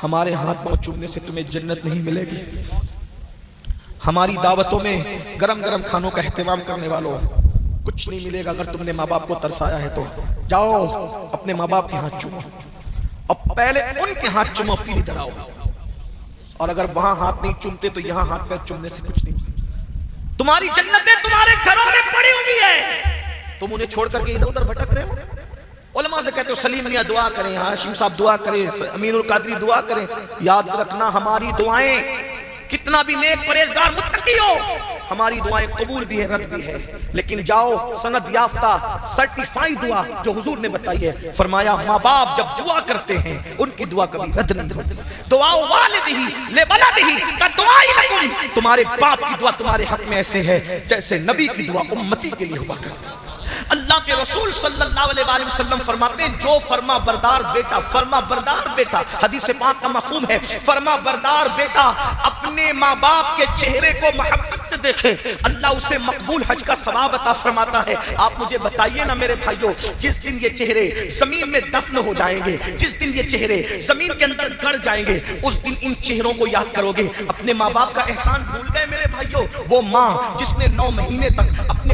Speaker 2: ہمارے ہاتھ پاؤں چومنے سے تمہیں جنت نہیں ملے گی۔ ہماری دعوتوں میں گرم گرم کھانوں کا اہتمام کرنے والوں، کچھ نہیں ملے گا اگر تم نے ماں باپ کو ترسایا ہے تو۔ جاؤ اپنے ماں باپ کے ہاتھ چومو، اور پہلے ان کے ہاتھ چومو پھر ادھر آؤ، اور اگر وہاں ہاتھ نہیں چومتے تو یہاں ہاتھ پیر چومنے سے کچھ نہیں۔ تمہاری جنتیں تمہارے گھروں میں پڑی ہوئی ہے، تم انہیں چھوڑ کر کے ادھر ادھر بھٹک رہے ہو۔ علماء سے کہتے ہو سلیم میاں دعا کریں، ہاشم صاحب دعا کریں، امین القادری دعا کریں۔ یاد رکھنا ہماری دعائیں، کتنا بھی نیک پرہیزگار متقی ہو، ہماری دعائیں قبول بھی ہے، رد بھی ہے، لیکن جاؤ سند یافتہ سرٹیفائی دعا جو حضور نے بتائی ہے، فرمایا ماں باپ جب دعا کرتے ہیں ان کی دعا کبھی رد نہیں ہوتی۔ دعا والدہ لولدہ کدعاء لکم، تمہارے باپ کی دعا تمہارے حق میں ایسے ہے جیسے نبی کی دعا امتی کے لیے ہوا کرتی۔ اللہ کے رسول صلی اللہ علیہ وآلہ وسلم فرماتے ہیں جو فرما بردار بیٹا، فرما بردار بیٹا، حدیث پاک کا مفہوم ہے، فرما بردار بیٹا اپنے ماں باپ کے چہرے کو محبت سے دیکھے، اللہ اسے مقبول حج کا ثواب عطا فرماتا ہے۔ آپ مجھے بتائیے نا میرے بھائیوں، جس دن یہ چہرے زمین میں دفن ہو جائیں گے، جس دن یہ چہرے زمین کے اندر گڑ جائیں گے، اس دن ان چہروں کو یاد کرو گے۔ اپنے ماں باپ کا احسان بھول گئے میرے بھائیوں؟ وہ ماں جس نے 9 مہینے تک اپنے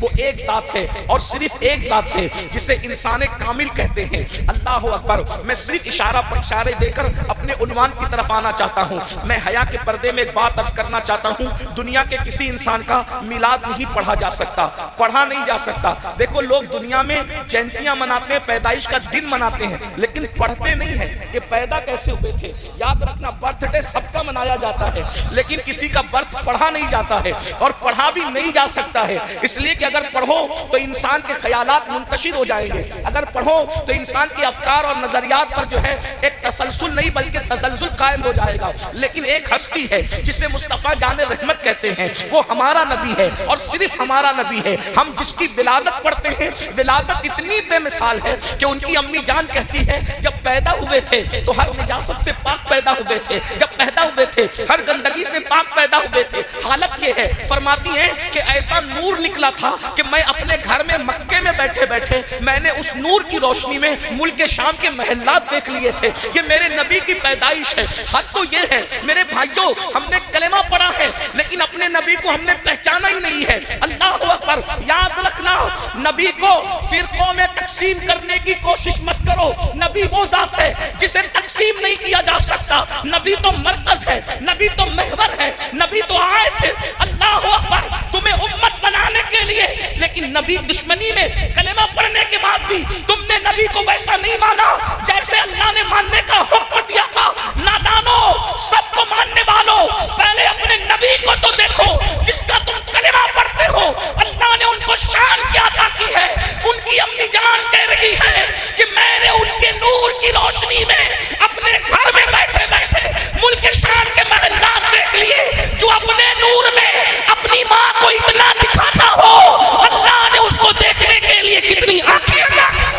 Speaker 2: وہ ایک ذات ہے اور صرف ایک ذات ہے جسے انسان کامل کہتے ہیں۔ اللہ اکبر۔ میں صرف اشارہ پر اشارے دے کر اپنے عنوان کی طرف آنا چاہتا ہوں۔ میں حیا کے پردے میں ایک بات عرض کرنا چاہتا ہوں، دنیا کے کسی انسان کا میلاد نہیں پڑھا جا سکتا، پڑھا نہیں جا سکتا۔ دیکھو لوگ دنیا میں جینتیاں مناتے ہیں، پیدائش کا دن مناتے ہیں، لیکن پڑھتے نہیں ہیں کہ پیدا کیسے ہوئے تھے۔ یاد رکھنا برتھ ڈے سب کا منایا جاتا ہے، لیکن کسی کا برتھ پڑھا نہیں جاتا ہے اور پڑھا بھی نہیں جا سکتا ہے، اس لیے کہ اگر پڑھو تو انسان کے خیالات منتشر ہو جائیں گے، اگر پڑھو تو انسان کے افکار اور نظریات پر جو ہے ایک تسلسل نہیں بلکہ تزلزل قائم ہو جائے گا۔ لیکن ایک ہستی ہے جسے مصطفیٰ جان رحمت کہتے ہیں، وہ ہمارا نبی ہے اور صرف ہمارا نبی ہے۔ ہم جس کی ولادت پڑھتے ہیں، ولادت اتنی بے مثال ہے کہ ان کی امی جان کہتی ہے جب پیدا ہوئے تھے تو ہر نجاست سے پاک پیدا ہوئے تھے، جب پیدا ہوئے تھے ہر گندگی سے پاک پیدا ہوئے تھے۔ حالت یہ ہے، فرماتی ہیں کہ ایسا نور نکلا تھا کہ میں اپنے گھر میں مکے میں بیٹھے بیٹھے میں نے اس نور کی روشنی میں ملک شام کے محلات دیکھ لیے تھے۔ یہ میرے نبی کی پیدائش ہے۔ حد تو یہ ہے میرے بھائیوں، ہم نے کلمہ پڑھا ہے لیکن اپنے نبی کو ہم نے پہچانا ہی نہیں ہے۔ اللہ اکبر۔ یاد رکھنا، نبی کو فرقوں میں تقسیم کرنے کی کوشش مت کرو۔ نبی وہ ذات ہے جسے تقسیم نہیں کیا جا سکتا۔ نبی تو مرکز ہے، نبی تو محور ہے، نبی تو آئے تھے اللہ اکبر تمہیں امت بنانے کے لیے، لیکن نبی دشمنی میں کلمہ پڑھنے کے بعد بھی تم نے نبی کو ویسا نہیں مانا جیسے اللہ نے ماننے کا حکم دیا تھا۔ نادانو، سب کو ماننے والوں، پہلے اپنے نبی کو تو دیکھو جس کا تم کلمہ پڑھتے ہو۔ اللہ نے ان کو شان کیا عطا کی ہے، ان کی امی جان کہہ رہی ہے کہ میں نے ان کے نور کی روشنی میں اپنے گھر میں بیٹھے بیٹھے ملک شام کے محلات دیکھ لیے۔ جو اپنے نور میں اپنی ماں کو اتنا دکھاتا ہو، اللہ نے اس کو دیکھنے کے لیے کتنی آنکھیں عطا کی۔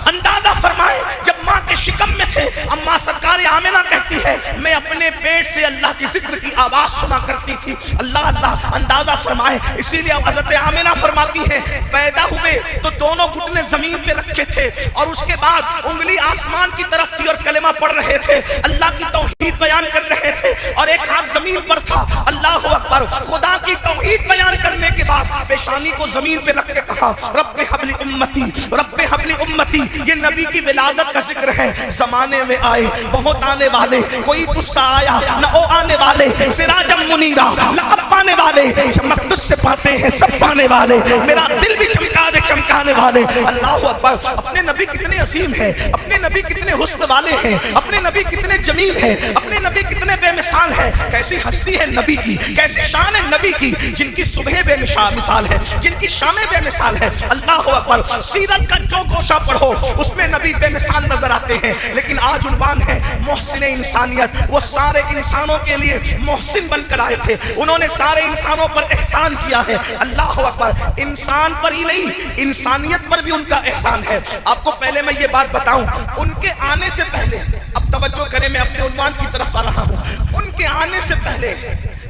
Speaker 2: اندازہ فرمائے جب ماں کے شکم میں تھے، اماں سرکار آمنہ کہتی ہے میں اپنے پیٹ سے اللہ کی ذکر کی آواز سنا کرتی تھی۔ اللہ اللہ، اندازہ فرمائے۔ اسی لیے حضرت آمنہ فرماتی ہے پیدا ہوئے تو دونوں گھٹنے زمین پہ رکھے تھے اور اس کے بعد انگلی آسمان کی طرف تھی اور کلمہ پڑھ رہے تھے، اللہ کی توحید بیان کر رہے تھے اور ایک ہاتھ زمین پر تھا۔ اللہ اکبر۔ خدا کی توحید بیان کرنے کے بعد پیشانی کو زمین پہ رکھ کے کہا رب حبلی امتی، رب حبلی امتی۔ یہ نبی کی ولادت کا ذکر ہے۔ زمانے میں آئے بہت آنے والے، کوئی تجھ آیا نہ او آنے والے، سراجم منیرا لقب پانے والے، چمک تجھ سے پاتے ہیں سب پانے والے، میرا دل بھی چمکا دے چمکانے والے۔ اللہ اکبر۔ اپنے نبی کتنے عظیم ہیں، اپنے نبی کتنے حسن والے ہیں، اپنے نبی کتنے جمیل ہیں، اپنے نبی کتنے بے مثال ہیں۔ کیسی ہستی ہے نبی کی، کیسی شان ہے نبی کی، جن کی صبح بے مثال ہے، جن کی شامیں بے مثال ہے۔ اللہ اکبر۔ سیرت کا جو گوشہ پڑھو اس میں نبی بے مثال نظر آتے ہیں، لیکن آج عنوان ہے محسن انسانیت۔ وہ سارے انسانوں کے لیے محسن بن کر آئے تھے، انہوں نے سارے انسانوں پر احسان کیا ہے۔ اللہ اکبر۔ انسان پر ہی نہیں، انسانیت پر بھی ان کا احسان ہے۔ آپ کو پہلے میں یہ بات بتاؤں، ان کے آنے سے پہلے، اب توجہ کریں میں اپنے عنوان کی طرف آ رہا ہوں، ان کے آنے سے پہلے،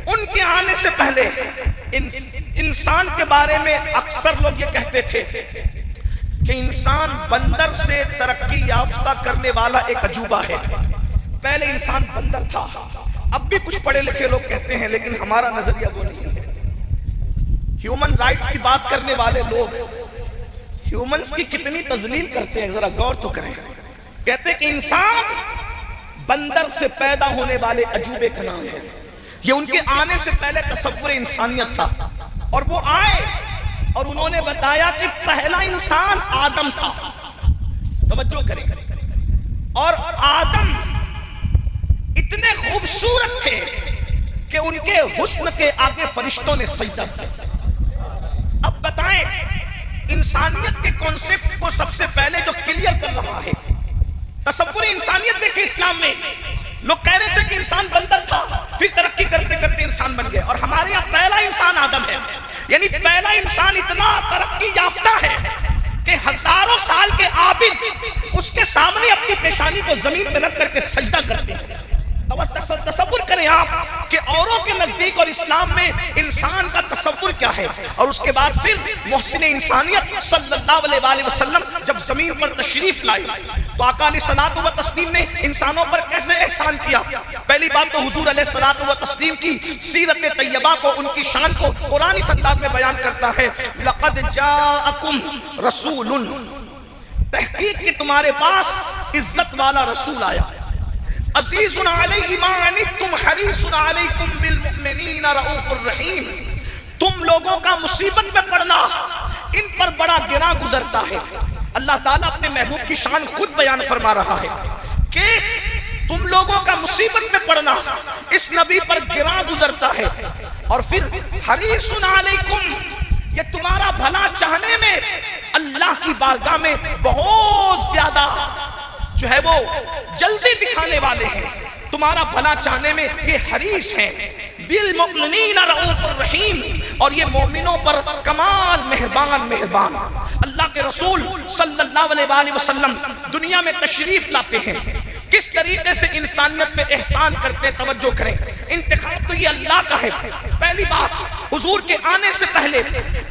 Speaker 2: ان کے آنے سے پہلے انسان کے بارے میں اکثر لوگ یہ کہتے تھے کہ انسان بندر سے ترقی یافتہ کرنے والا ایک عجوبہ ہے۔ پہلے انسان بندر تھا، اب بھی کچھ پڑھے لکھے لوگ کہتے ہیں، لیکن ہمارا نظریہ وہ نہیں ہے۔ ہیومن رائٹس کی بات کرنے والے لوگ ہیومنز کی کتنی تذلیل کرتے ہیں، ذرا غور تو کریں۔ کہتے ہیں کہ انسان بندر سے پیدا ہونے والے عجوبے کا نام ہے۔ یہ ان کے آنے سے پہلے تصور انسانیت تھا، اور وہ آئے اور انہوں نے بتایا کہ پہلا انسان آدم تھا۔ توجہ کریں، اور آدم اتنے خوبصورت تھے کہ ان کے حسن کے آگے فرشتوں نے سجدہ کیا۔ اب بتائیں، انسانیت کے کانسیپٹ کو سب سے پہلے جو کلیئر کر رہا ہے، تصور انسانیت دیکھیں اسلام میں، لوگ کہہ رہے تھے کہ انسان بندر تھا، پھر ترقی کرتے کرتے انسان بن گئے، اور ہمارے یہاں پہلا انسان آدم ہے۔ یعنی پہلا انسان اتنا ترقی یافتہ ہے کہ ہزاروں سال کے عابد اس کے سامنے اپنی پیشانی کو زمین پہ رکھ کر کے سجدہ کرتے ہیں۔ تصور کریں آپ کہ اوروں کے نزدیک اور اسلام میں انسان کا تصور کیا ہے، اور اس کے بعد پھر محسن انسانیت صلی اللہ علیہ وآلہ وسلم جب زمین پر تشریف لائے تو آقا علیہ الصلوۃ والتسلیم نے انسانوں پر کیسے احسان کیا۔ پہلی بات تو حضور علیہ الصلوۃ والتسلیم کی سیرت طیبہ کو، ان کی شان کو قرآن اس انداز میں بیان کرتا ہے، لقد جاءکم رسول، تحقیق کہ تمہارے پاس عزت والا رسول آیا، عزیز علیہ ما عنتم حریص علیکم بالمؤمنین رؤوف الرحیم، تم لوگوں کا مصیبت میں پڑنا ان پر بڑا گراں گزرتا ہے۔ اللہ تعالیٰ اپنے محبوب کی شان خود بیان فرما رہا ہے کہ تم لوگوں کا مصیبت میں پڑنا اس نبی پر گراں گزرتا ہے، اور پھر حریص علیکم، یہ تمہارا بھلا چاہنے میں اللہ کی بارگاہ میں بہت زیادہ جو ہے وہ جلدی دکھانے والے ہیں، تمہارا بھلا چاہنے میں یہ حریص ہیں، بالمؤمنین رؤوف الرحیم، اور یہ مومنوں پر کمال مہربان۔ اللہ کے رسول صلی اللہ علیہ وآلہ وسلم دنیا میں تشریف لاتے ہیں، کس طریقے سے انسانیت پہ احسان کرتے، توجہ کریں، انتخاب تو یہ اللہ کا ہے۔ پہلی بات، حضور کے آنے سے پہلے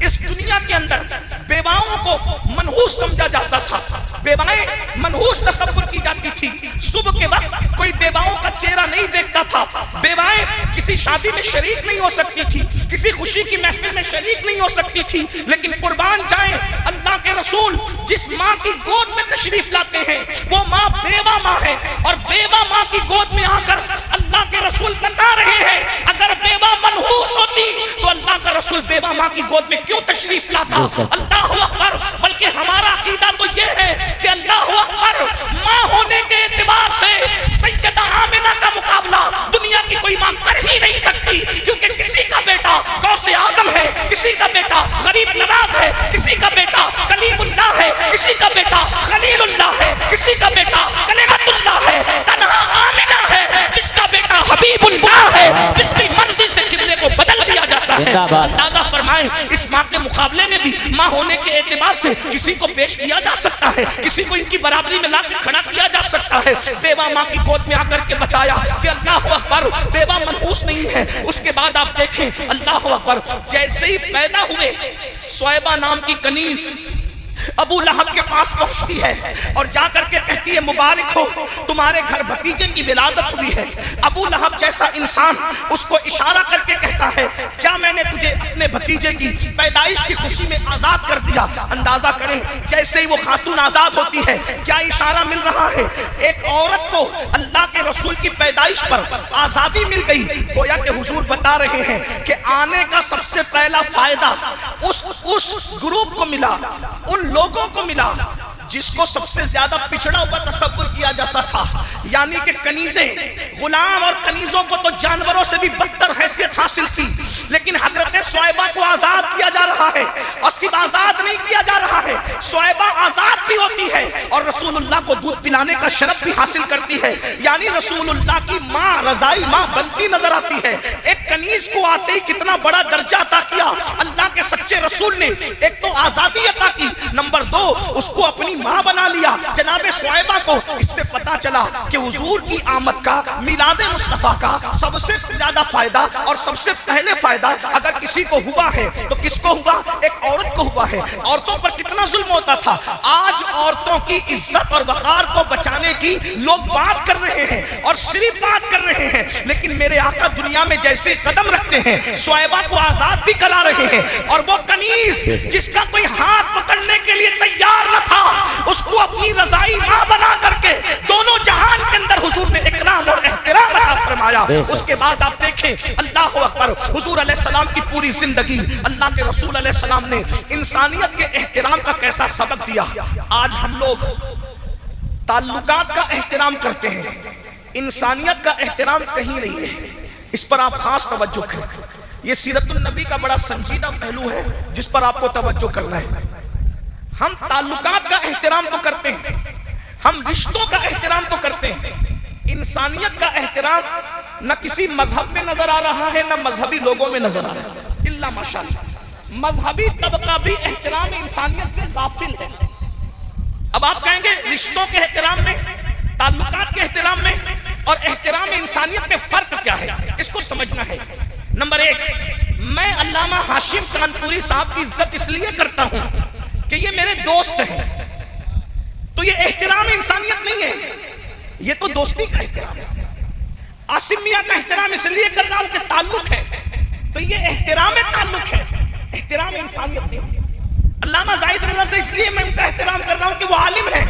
Speaker 2: اس دنیا کے اندر بیواؤں کو منحوس سمجھا جاتا تھا، بیوائیں منحوس تصور کی جاتی تھی، صبح کے وقت کوئی بیواؤں کا چہرہ نہیں دیکھتا تھا، بیوائیں کسی شادی میں شریک نہیں ہو سکتی تھی، کسی خوشی کی محفل میں شریک نہیں ہو سکتی تھی، لیکن قربان جائیں اللہ کے رسول جس ماں کی گود میں تشریف لاتے ہیں وہ ماں بیوہ ماں ہے، اور بیوہ ماں کی گود میں آ کر اللہ کے رسول بتا رہے ہیں اگر بیوہ منحوس ہوتی تو اللہ کا رسول بیوہ ماں کی گود میں کیوں تشریف لاتا۔ اللہ اکبر، بلکہ ہمارا عقیدہ تو یہ ہے کہ اللہ اکبر، ماں ہونے کے اعتبار سے سیدہ آمنہ کا مقابلہ دنیا کی کوئی ماں کر ہی نہیں سکتی، کیونکہ کسی کا بیٹا غوث اعظم ہے، کسی کا بیٹا غریب نواز ہے، کسی کا بیٹا کلیم اللہ ہے، کسی کا بیٹا خلیل اللہ ہے، کسی کا بیٹا کلمت اللہ ہے، تنہا آمنہ ہے جس کا بیٹا حبیب اللہ ہے، جس کی مرضی سے قبلے کو بدل دیا جاتا ہے۔ اندازہ فرمائیں اس ماں کے مقابلے میں بھی ماں ہونے کے اعتبار سے کسی کو پیش کیا جا سکتا ہے، کسی کو ان کی برابری میں لا کے کھڑا کیا جا سکتا ہے۔ بیوہ ماں کی گود میں آ کر کے بتایا کہ اللہ اکبر، بیوہ منحوس نہیں ہے۔ اس کے بعد آپ دیکھیں اللہ اکبر، جیسے ہی پیدا ہوئے صہیبہ نام کی کنیز ابو لہب کے پاس پہنچتی ہے اور جا کر کے کہتی ہے مبارک ہو، تمہارے گھر بھتیجے کی ولادت ہوئی ہے۔ ابو لہب جیسا انسان اس کو اشارہ کر کے کہتا ہے کیا میں نے تجھے اپنے بھتیجے کی پیدائش کی خوشی میں آزاد کر دیا۔ اندازہ کریں جیسے ہی وہ خاتون آزاد ہوتی ہے کیا اشارہ مل رہا ہے، ایک عورت کو اللہ کے رسول کی پیدائش پر آزادی مل گئی۔ گویا کہ حضور بتا رہے ہیں کہ آنے کا سب سے پہلا فائدہ اس گروپ کو ملا، ان لوگوں کو ملا جس کو سب سے زیادہ پچھڑا ہوا تصور کیا جاتا تھا، یعنی کہ کنیزیں، غلام اور کنیزوں کو تو جانوروں سے بھی بدتر حیثیت حاصل تھی، لیکن حضرت صہیبہ کو آزاد کیا جا رہا ہے، اور صرف آزاد نہیں کیا جا رہا ہے، صہیبہ آزاد بھی ہوتی ہے اور رسول اللہ کو دودھ پلانے کا شرف بھی حاصل کرتی ہے، یعنی رسول اللہ کی ماں، رضائی ماں بنتی نظر آتی ہے۔ ایک کنیز کو آتے ہی کتنا بڑا درجہ عطا کیا اللہ کے سچے رسول نے، ایک تو آزادی عطا کی، نمبر دو اس کو اپنی ماں بنا لیا جناب صہیبہ کو۔ اس سے پتا چلا کہ حضور کی آمد کا، میلاد مصطفیٰ کا سب سے زیادہ فائدہ اور سب سے پہلے فائدہ اگر کسی کو ہوا ہے تو کس کو ہوا؟ ایک عورت کو ہوا ہے۔ عورتوں پر کتنا ظلم ہوتا تھا، آج عورتوں کی عزت اور وقار کو بچانے کی لوگ بات کر رہے ہیں اور صرف بات کر رہے ہیں، لیکن میرے آقا دنیا میں جیسے قدم رکھتے ہیں صہیبہ کو آزاد بھی کرا رہے ہیں، اور وہ کنیز جس کا کوئی ہاتھ پکڑنے کے لیے تیار نہ تھا اس کو اپنی رضائی ماں بنا کر کے دونوں جہان کے اندر حضور نے اکرام اور احترام عطا فرمایا۔ اس کے بعد آپ دیکھیں اللہ اکبر، حضور علیہ السلام کی پوری زندگی اللہ کے رسول علیہ السلام نے انسانیت کے احترام کا کیسا سبق دیا۔ آج ہم لوگ تعلقات کا احترام کرتے ہیں، انسانیت کا احترام کہیں نہیں ہے، اس پر آپ خاص توجہ کریں۔ یہ سیرت النبی کا بڑا سنجیدہ پہلو ہے جس پر آپ کو توجہ کرنا ہے۔ ہم تعلقات کا احترام تو کرتے ہیں، ہم رشتوں کا احترام تو کرتے ہیں، انسانیت کا احترام نہ کسی مذہب میں نظر آ رہا ہے نہ مذہبی لوگوں میں نظر آ رہا ہے، اللہ ماشاءاللہ۔ مذہبی طبقہ بھی احترام انسانیت سے غافل ہے۔ اب آپ کہیں گے رشتوں کے احترام میں، تعلقات کے احترام میں اور احترام انسانیت میں فرق کیا ہے اس کو سمجھنا ہے۔ نمبر ایک، میں علامہ ہاشم کانپوری صاحب کی عزت اس لیے کرتا ہوں کہ یہ میرے دوست ہیں، تو یہ احترام انسانیت نہیں ہے، یہ تو دوستی کا احترام ہے۔ عاصم میاں کا احترام اس لیے کر رہا ہوں کہ تعلق ہے، تو یہ احترام تعلق ہے، احترام انسانیت نہیں ہے۔ علامہ زاہد رضا سے اس لیے میں ان کا احترام کر رہا ہوں کہ وہ عالم ہے،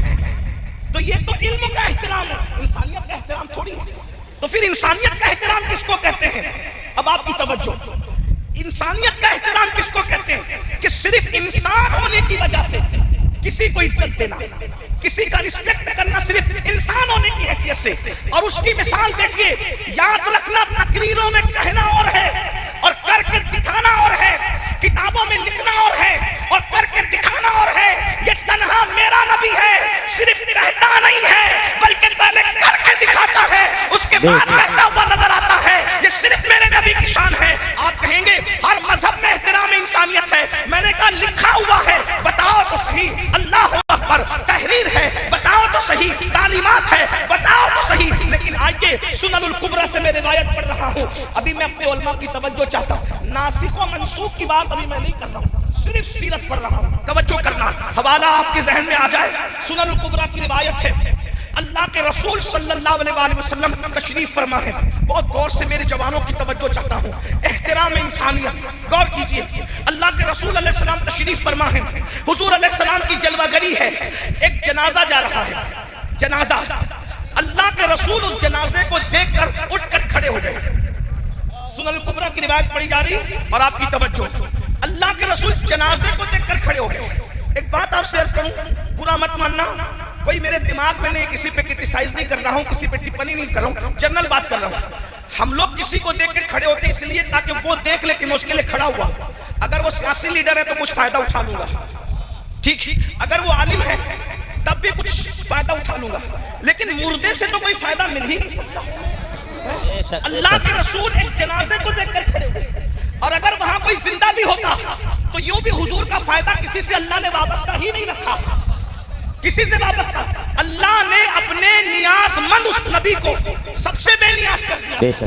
Speaker 2: تو یہ تو علم کا احترام ہے، انسانیت کا احترام تھوڑی ہے۔ تو پھر انسانیت کا احترام کس کو کہتے ہیں؟ اب آپ کی توجہ، انسانیت کا احترام کس کو کہتے ہیں؟ کہ صرف انسان ہونے کی وجہ سے کسی کو عزت دینا، کسی کا رسپیکٹ کرنا صرف انسان ہونے کی حیثیت سے۔ اور اس کی مثال دیکھیے، یاد رکھنا تقریروں میں کہنا اور ہے اور کر کے دکھانا اور ہے، کتابوں میں لکھنا اور ہے اور کر کے دکھانا اور ہے۔ یہ تنہا میرا نبی ہے، صرف کہتا نہیں ہے بلکہ پہلے کر کے دکھاتا ہے، اس کے بعد کہتا ہوا نظر آتا ہے۔ یہ صرف میرے نبی کی شان ہے۔ آپ کہیں گے ہر مذہب میں احترام انسانیت ہے، میں نے کہا لکھا ہوا ہے، بتاؤ تو صحیح، اللہ اکبر، تحریر ہے، بتاؤ تو صحیح، تعلیمات ہے، بتاؤ تو صحیح۔ لیکن آئیے سنن الکبریٰ سے میں روایت پڑھ رہا ہوں، ابھی میں اپنے علماء کی توجہ چاہتا ہوں، ناسخ و منسوخ کی بات ابھی میں نہیں کر رہا ہوں، صرف سیرت پڑھ رہا ہوں، توجہ کرنا، حوالہ آپ کے ذہن میں آ جائے۔ سنن الکبریٰ کی روایت ہے، اللہ کے رسول صلی اللہ علیہ وآلہ وسلم تشریف فرما ہے، بہت غور سے میرے جوانوں کی توجہ چاہتا ہوں، احترام انسانیت، غور کیجئے۔ اللہ کے رسول علیہ السلام تشریف فرما ہے، حضور علیہ السلام کی جلوہ گری ہے، ایک جنازہ جا رہا ہے، جنازہ، اللہ کے رسول اس جنازے کو دیکھ کر اٹھ کر کھڑے ہو گئے۔ سنن الکبریٰ کی روایت پڑھی جا رہی اور آپ کی توجہ، اللہ کے رسول جنازے کو دیکھ کر کھڑے ہو گئے۔ ایک بات آپ سے عرض کروں، برا مت ماننا، کوئی میرے دماغ میں نہیں، کسی پہ کرٹیسائز نہیں کر رہا ہوں، کسی پہ ٹپنی نہیں کر رہا ہوں، جنرل بات کر رہا ہوں۔ ہم لوگ کسی کو دیکھ کے کھڑے ہوتے ہیں اس لیے تاکہ وہ دیکھ لے کہ میں اس کے لیے کھڑا ہوا، اگر وہ سیاسی لیڈر ہے تو کچھ فائدہ اٹھا لوں گا، ٹھیک، اگر وہ عالم ہے تب بھی کچھ فائدہ اٹھا لوں گا، لیکن مردے سے تو کوئی فائدہ مل ہی نہیں سکتا۔ اللہ کے رسول ایک جنازے کو دیکھ کر کھڑے ہوئے، اور اگر وہاں کوئی زندہ بھی ہوتا تو یوں بھی حضور کا فائدہ کسی سے اللہ نے وابستہ ہی نہیں رکھا، کسی سے وابستہ۔ اللہ نے اپنے نیاز مند اس نبی کو سب سے بے نیاز کر دیا۔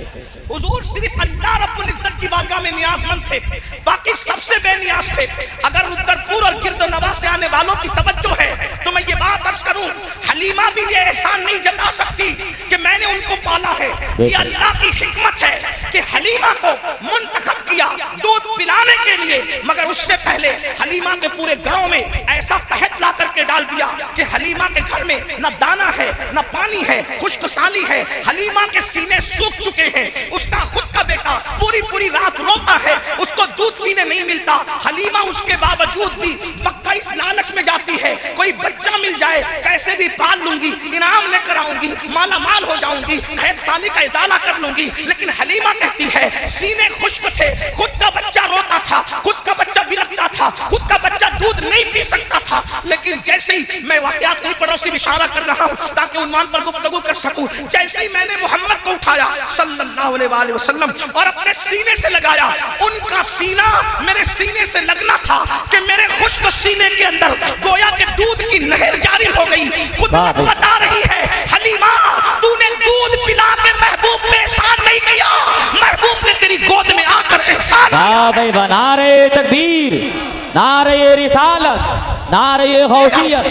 Speaker 2: حضور صرف اللہ رب العزت کی بارگاہ میں نیاز مند تھے، باقی سب سے بے نیاز تھے۔ اگر اترپور اور گرد و نواح سے آنے والوں کی توجہ ہے تو میں یہ بات عرض کروں، حلیمہ بھی یہ احسان نہیں جتا سکتی کہ میں نے ان کو پالا ہے، یہ اللہ کی حکمت ہے کہ حلیمہ کو منتخب کیا دودھ پلانے کے لیے، مگر اس سے پہلے حلیمہ کے پورے گاؤں میں ایسا قحط لا کر کے ڈال دیا کہ حلیمہ کے گھر میں نہ دانا ہے، نہ پانی ہے، خشک سالی ہے، حلیمہ کے سینے سوکھ چکے ہیں، اس کا خود کا بیٹا پوری پوری رات روتا ہے، اس کو دودھ پینے نہیں ملتا۔ حلیمہ اس کے باوجود بھی مکہ اس لالچ میں جاتی ہے، کوئی بچہ مل جائے کیسے بھی پال لوں گی، انعام لے کر آؤں گی، مالا مال ہو جاؤں گی، قحط سالی کا ازالہ کر لوں گی۔ لیکن حلیمہ کہتی ہے سینے خشک تھے، خود کا بچہ روتا تھا، خود کا بچہ بلکتا تھا، خود کا بچہ دودھ نہیں پی سکتا تھا، لیکن جیسے ہی میں واقعات نہیں پڑھا صرف اشارہ کر رہا ہوں تاکہ عنوان پر گفتگو کر سکوں، جیسے ہی میں نے محمد کو اٹھایا صلی اللہ علیہ وآلہ وسلم اور اپنے سینے سے لگایا، ان کا سینہ میرے سینے سے لگنا تھا کہ میرے خشک سینے کے اندر گویا کہ دودھ کی نہر جاری ہو گئی۔ قدرت بتا رہی ہے حلیمہ تو نے دودھ پلا کے محبوب پہ احسان نہیں کیا، محبوب نے تیری گود میں آ کر احسان کیا۔
Speaker 3: نعرہ تکبیر، نعرہ رسالت، نعرہ غوثیت،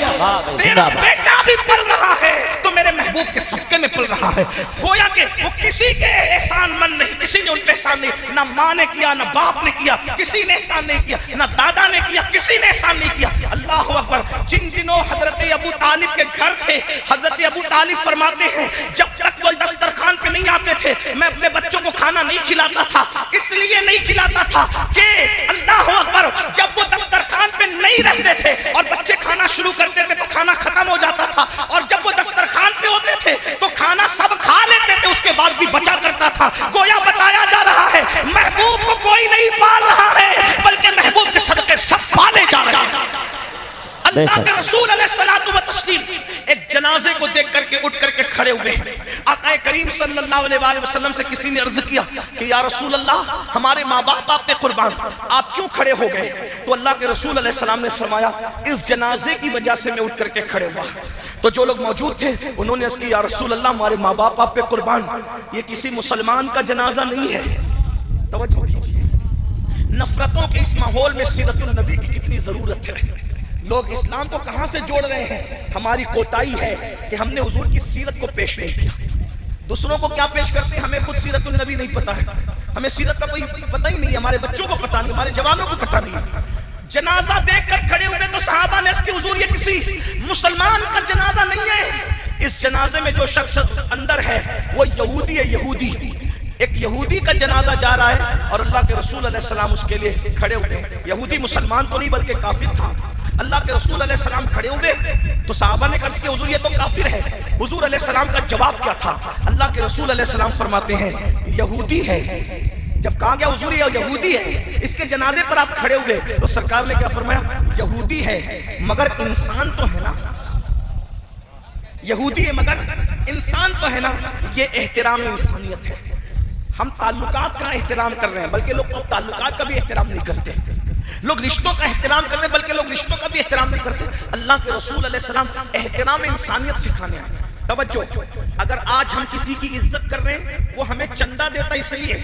Speaker 2: تیرا بیٹا بھی پل رہا ہے تو میرے محبوب کے صدقے میں پل رہا ہے۔ گویا کہ وہ کسی کے احسان مند نہیں، کسی نے ان پہ احسان نہیں، نہ ماں نے کیا، نہ باپ نے کیا، کسی نے احسان نہیں کیا، نہ دادا نے کیا، کسی نے احسان نہیں کیا۔ اللہ اکبر۔ جن دنوں حضرت ابو طالب کے گھر تھے، حضرت ابو طالب فرماتے ہیں جب تک وہ دسترخوان پہ نہیں آتے تھے میں اپنے بچوں کو کھانا نہیں کھلاتا تھا، اس لیے نہیں کھلاتا تھا کہ اللہ اکبر جب وہ دسترخوان پہ نہیں رہتے تھے اور بچے کھانا شروع کرتے تھے تو کھانا ختم ہو جاتا تھا، اور جب وہ دسترخوان پہ ہوتے تھے تو کھانا سب کھا لیتے تھے، اس کے بعد بھی بچا کرتا تھا۔ گویا بتایا جا رہا ہے محبوب کو کوئی نہیں پال رہا ہے بلکہ محبوب کے صدقے سب پالے جا رہے ہیں۔ اللہ کے رسول علیہ الصلوۃ والتسلیم ایک جنازے کو دیکھ کر کے اٹھ کر کے کھڑے ہوئے ہیں۔ آقا کریم صلی اللہ علیہ وآلہ وسلم سے کسی نے عرض کیا کہ یا رسول اللہ ہمارے ماں باپ آپ پہ قربان، آپ کیوں کھڑے ہو گئے؟ تو اللہ کے رسول علیہ السلام نے فرمایا اس جنازے کی وجہ سے میں اٹھ کر کے کھڑے ہوا۔ تو جو لوگ موجود تھے انہوں نے عرض کی یا رسول اللہ ہمارے ماں باپ آپ پہ قربان، یہ کسی مسلمان کا جنازہ نہیں ہے۔ توجہ کیجیے، نفرتوں کے اس ماحول میں سیرت النبی کی کتنی ضرورت ہے۔ لوگ اسلام کو کہاں سے جوڑ رہے ہیں؟ ہماری کوتاہی ہے کہ ہم نے حضور کی سیرت کو پیش نہیں کیا۔ دوسروں کو کیا پیش کرتے ہیں؟ ہمیں خود سیرت النبی نہیں پتا ہے، ہمیں سیرت کا کوئی پتہ ہی نہیں، ہمارے بچوں کو پتہ نہیں، ہمارے جوانوں کو پتہ نہیں۔ جنازہ دیکھ کر کھڑے ہوئے تو صحابہ نے اس کی حضور یہ کسی مسلمان کا جنازہ نہیں ہے، اس جنازے میں جو شخص اندر ہے وہ یہودی ہے، یہودی، ایک یہودی کا جنازہ جا رہا ہے اور اللہ کے رسول علیہ السلام اس کے لیے کھڑے ہوئے ہیں۔ یہودی مسلمان تو نہیں بلکہ کافر تھا۔ اللہ کے رسول علیہ السلام کھڑے ہوئے تو صحابہ نے کہا کہ حضور یہ تو کافر ہے۔ حضور علیہ السلام کا جواب کیا تھا؟ اللہ کے رسول علیہ السلام فرماتے ہیں یہودی ہے۔ جب کہا گیا حضور یہ یہودی ہے، اس کے جنازے پر آپ کھڑے ہوئے، تو سرکار نے کیا فرمایا؟ یہودی ہے مگر انسان تو ہے نا، یہودی ہے مگر انسان تو ہے نا۔ یہ احترام انسانیت ہے۔ ہم تعلقات کا احترام کر رہے ہیں بلکہ لوگ اب تعلقات کا بھی احترام نہیں کرتے، لوگ رشتوں کا احترام کر رہے ہیں بلکہ لوگ رشتوں کا بھی احترام نہیں کرتے۔ اللہ کے رسول علیہ السلام احترام انسانیت سکھانے آئے۔ توجہ، اگر آج ہم کسی کی عزت کر رہے ہیں وہ ہمیں چندہ دیتا اس لیے،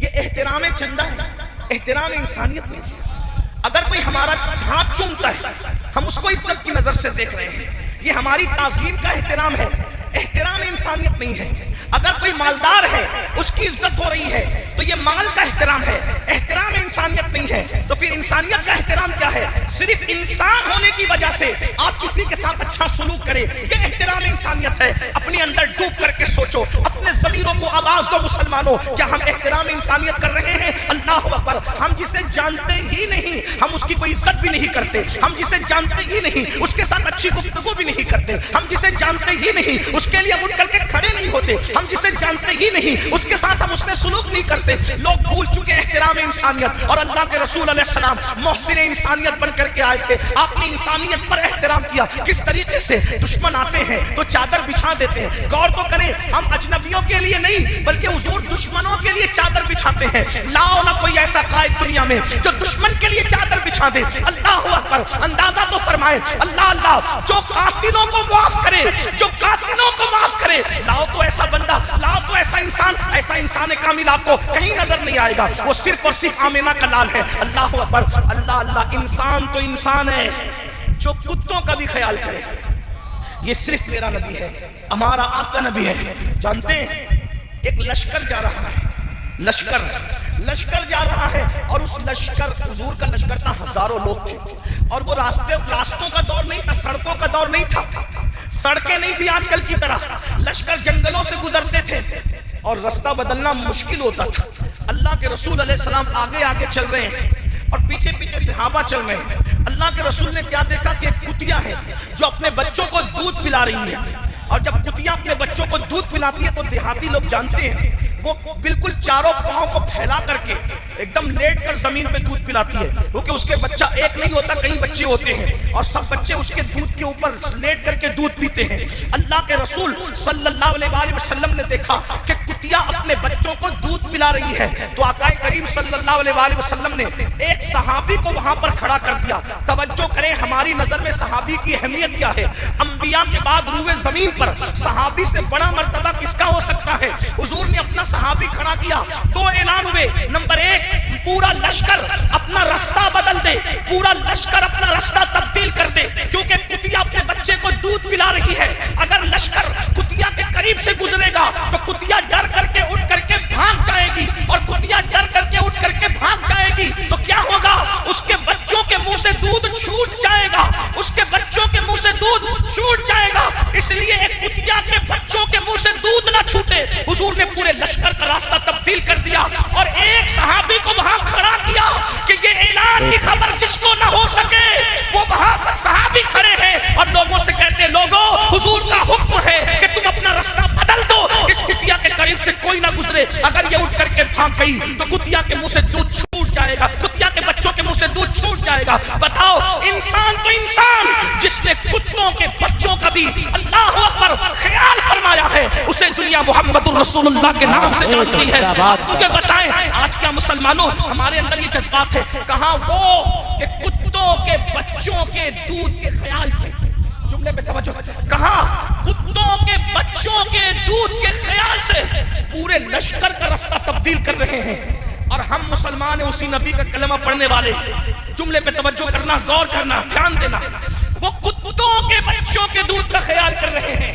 Speaker 2: یہ احترام چندہ ہے، احترام انسانیت نہیں ہے۔ اگر کوئی ہمارا ہاتھ چومتا ہے ہم اس کو عزت کی نظر سے دیکھ رہے ہیں، یہ ہماری تعظیم کا احترام ہے، احترام انسانیت نہیں ہے۔ اگر کوئی مالدار ہے اس کی عزت ہو رہی ہے تو یہ مال کا احترام ہے، احترام انسانیت نہیں ہے۔ تو پھر انسانیت کا احترام کیا ہے؟ صرف انسان ہونے کی وجہ سے آپ کسی کے ساتھ اچھا سلوک کریں، یہ احترام انسانیت ہے۔ اپنے اندر ڈوب کر کے سوچو، اپنے ضمیروں کو آواز دو مسلمانوں، کیا ہم احترام انسانیت کر رہے ہیں؟ اللہ اکبر۔ ہم جسے جانتے ہی نہیں ہم اس کی کوئی عزت بھی نہیں کرتے، ہم جسے جانتے ہی نہیں اس کے ساتھ اچھی گفتگو بھی نہیں کرتے، ہم جسے جانتے ہی نہیں اس کے لیے اٹھ کر کے کھڑے نہیں ہوتے، ہم جسے جانتے ہی نہیں اس کے ساتھ ہم اس نے سلوک نہیں کرتے۔ لوگ بھول چکے احترام انسانیت، اور اللہ کے رسول علیہ السلام محسن انسانیت بن کر کے آئے تھے۔ آپ نے انسانیت پر احترام کیا۔ کس طریقے سے؟ دشمن آتے ہیں تو چادر بچھا دیتے ہیں۔ غور تو کریں، ہم اجنبیوں کے لیے نہیں بلکہ حضور دشمنوں کے لیے چادر بچھاتے ہیں۔ لاؤ نہ کوئی ایسا قائد دنیا میں جو دشمن کے لیے چادر بچھا دے۔ اللہ اکبر۔ اندازہ تو فرمائے اللہ اللہ، جو قاتلوں کو معاف کرے، جو قاتلوں کو معاف کرے، لاؤ تو ایسا بندہ، لاؤ تو ایسا انسان کامل آپ کو کہیں نظر نہیں آئے گا، وہ صرف اور صرف آمینہ کا لال ہے۔ اللہ اکبر۔ اللہ اللہ، انسان تو انسان ہے جو کتوں کا بھی خیال کرے۔ یہ صرف میرا نبی ہے، ہمارا آپ کا نبی ہے۔ جانتے ہیں ایک لشکر جا رہا ہے، لشکر جا رہا ہے، اور اس لشکر، حضور کا لشکر تھا، ہزاروں لوگ تھے، اور وہ راستوں کا دور نہیں تھا، سڑکوں کا دور نہیں تھا، سڑکیں نہیں تھی آج کل کی طرح، لشکر جنگلوں سے گزرتے تھے اور رستہ بدلنا مشکل ہوتا تھا۔ اللہ کے رسول علیہ السلام آگے آگے چل رہے ہیں اور پیچھے پیچھے صحابہ چل رہے ہیں۔ اللہ کے رسول نے کیا دیکھا کہ ایک کتیا ہے جو اپنے بچوں کو دودھ پلا رہی ہے، اور جب کتیا اپنے بچوں کو دودھ پلاتی ہے تو دیہاتی لوگ جانتے ہیں وہ بالکل چاروں پاؤں کو پھیلا کر کے ایک دم لیٹ کر زمین پہ دودھ پلاتی ہے، کیونکہ اس کے بچہ ایک نہیں ہوتا، کئی بچے ہوتے ہیں اور سب بچے اس کے دودھ کے اوپر لیٹ کر کے دودھ پیتے ہیں۔ اللہ کے رسول صلی اللہ علیہ وسلم نے دیکھا کہ کتیا اپنے بچوں کو دودھ پلا رہی ہے، تو آقا کریم صلی اللہ علیہ وسلم نے ایک صحابی کو وہاں پر کھڑا کر دیا۔ توجہ کریں، ہماری نظر میں صحابی کی اہمیت کیا ہے؟ انبیاء کے بعد روئے زمین پر صحابی سے بڑا مرتبہ کس کا ہو سکتا ہے؟ حضور نے اپنا صحابی کھڑا کیا، دو اعلان ہوئے۔ نمبر ایک، پورا لشکر اپنا رستہ بدل دے، پورا لشکر اپنا رستہ تبدیل کر دے، کیونکہ کتیا اپنے بچے کو دودھ پلا رہی ہے۔ اگر لشکر کتیا کے قریب سے گزرے گا تو کتیا ڈر کر کے اٹھ کر کے بھاگ جائے گی، اور کتیا ڈر کر کے اٹھ کر کے بھاگ جائے گی تو کیا ہوگا؟ اس کے بچوں کے منہ سے دودھ چھوٹ جائے گا، اس کے بچوں کے منہ سے دودھ چھوٹ جائے گا۔ اس لیے ایک کتیا کے بچوں کے منہ سے دودھ نہ چھوٹے، حضور نے پورے لشکر کا راستہ تبدیل کر دیا اور ایک صحابی کو وہاں کھڑا کیا کہ یہ اعلان کی خبر جس کو نہ ہو سکے وہ وہاں پر صحابی کھڑے ہیں اور لوگوں سے کہتے ہیں لوگوں حضور کا حکم ہے کہ تم اپنا راستہ بدل دو، اس کتیا کے قریب سے کوئی نہ گزرے، اگر یہ اٹھ کر کے بھاگ گئی تو کتیا کے منہ سے دودھ چھوٹ جائے گا، کتیا کے بچوں کے منہ سے دودھ چھوٹ جائے گا۔ بتاؤ، انسان تو انسان جس نے کتوں کے بچوں کا بھی اللہ اکبر خیال فرمایا ہے، اسے دنیا محمد الرسول اللہ کے نام سے جانتی ہے۔ مجھے بتائیں آج کیا مسلمانوں ہمارے اندر یہ جذبات ہے؟ کہاں وہ کہ کتوں کے بچوں کے دودھ کے خیال سے جملے پہ توجہ. کہا کتوں کے بچوں کے دودھ کے خیال سے پورے لشکر کا راستہ تبدیل کر رہے ہیں، اور ہم مسلمان ہیں اسی نبی کا کلمہ پڑھنے والے. جملے پہ توجہ کرنا، غور کرنا، دھیان دینا. وہ کتوں کے بچوں کے دودھ کا خیال کر رہے ہیں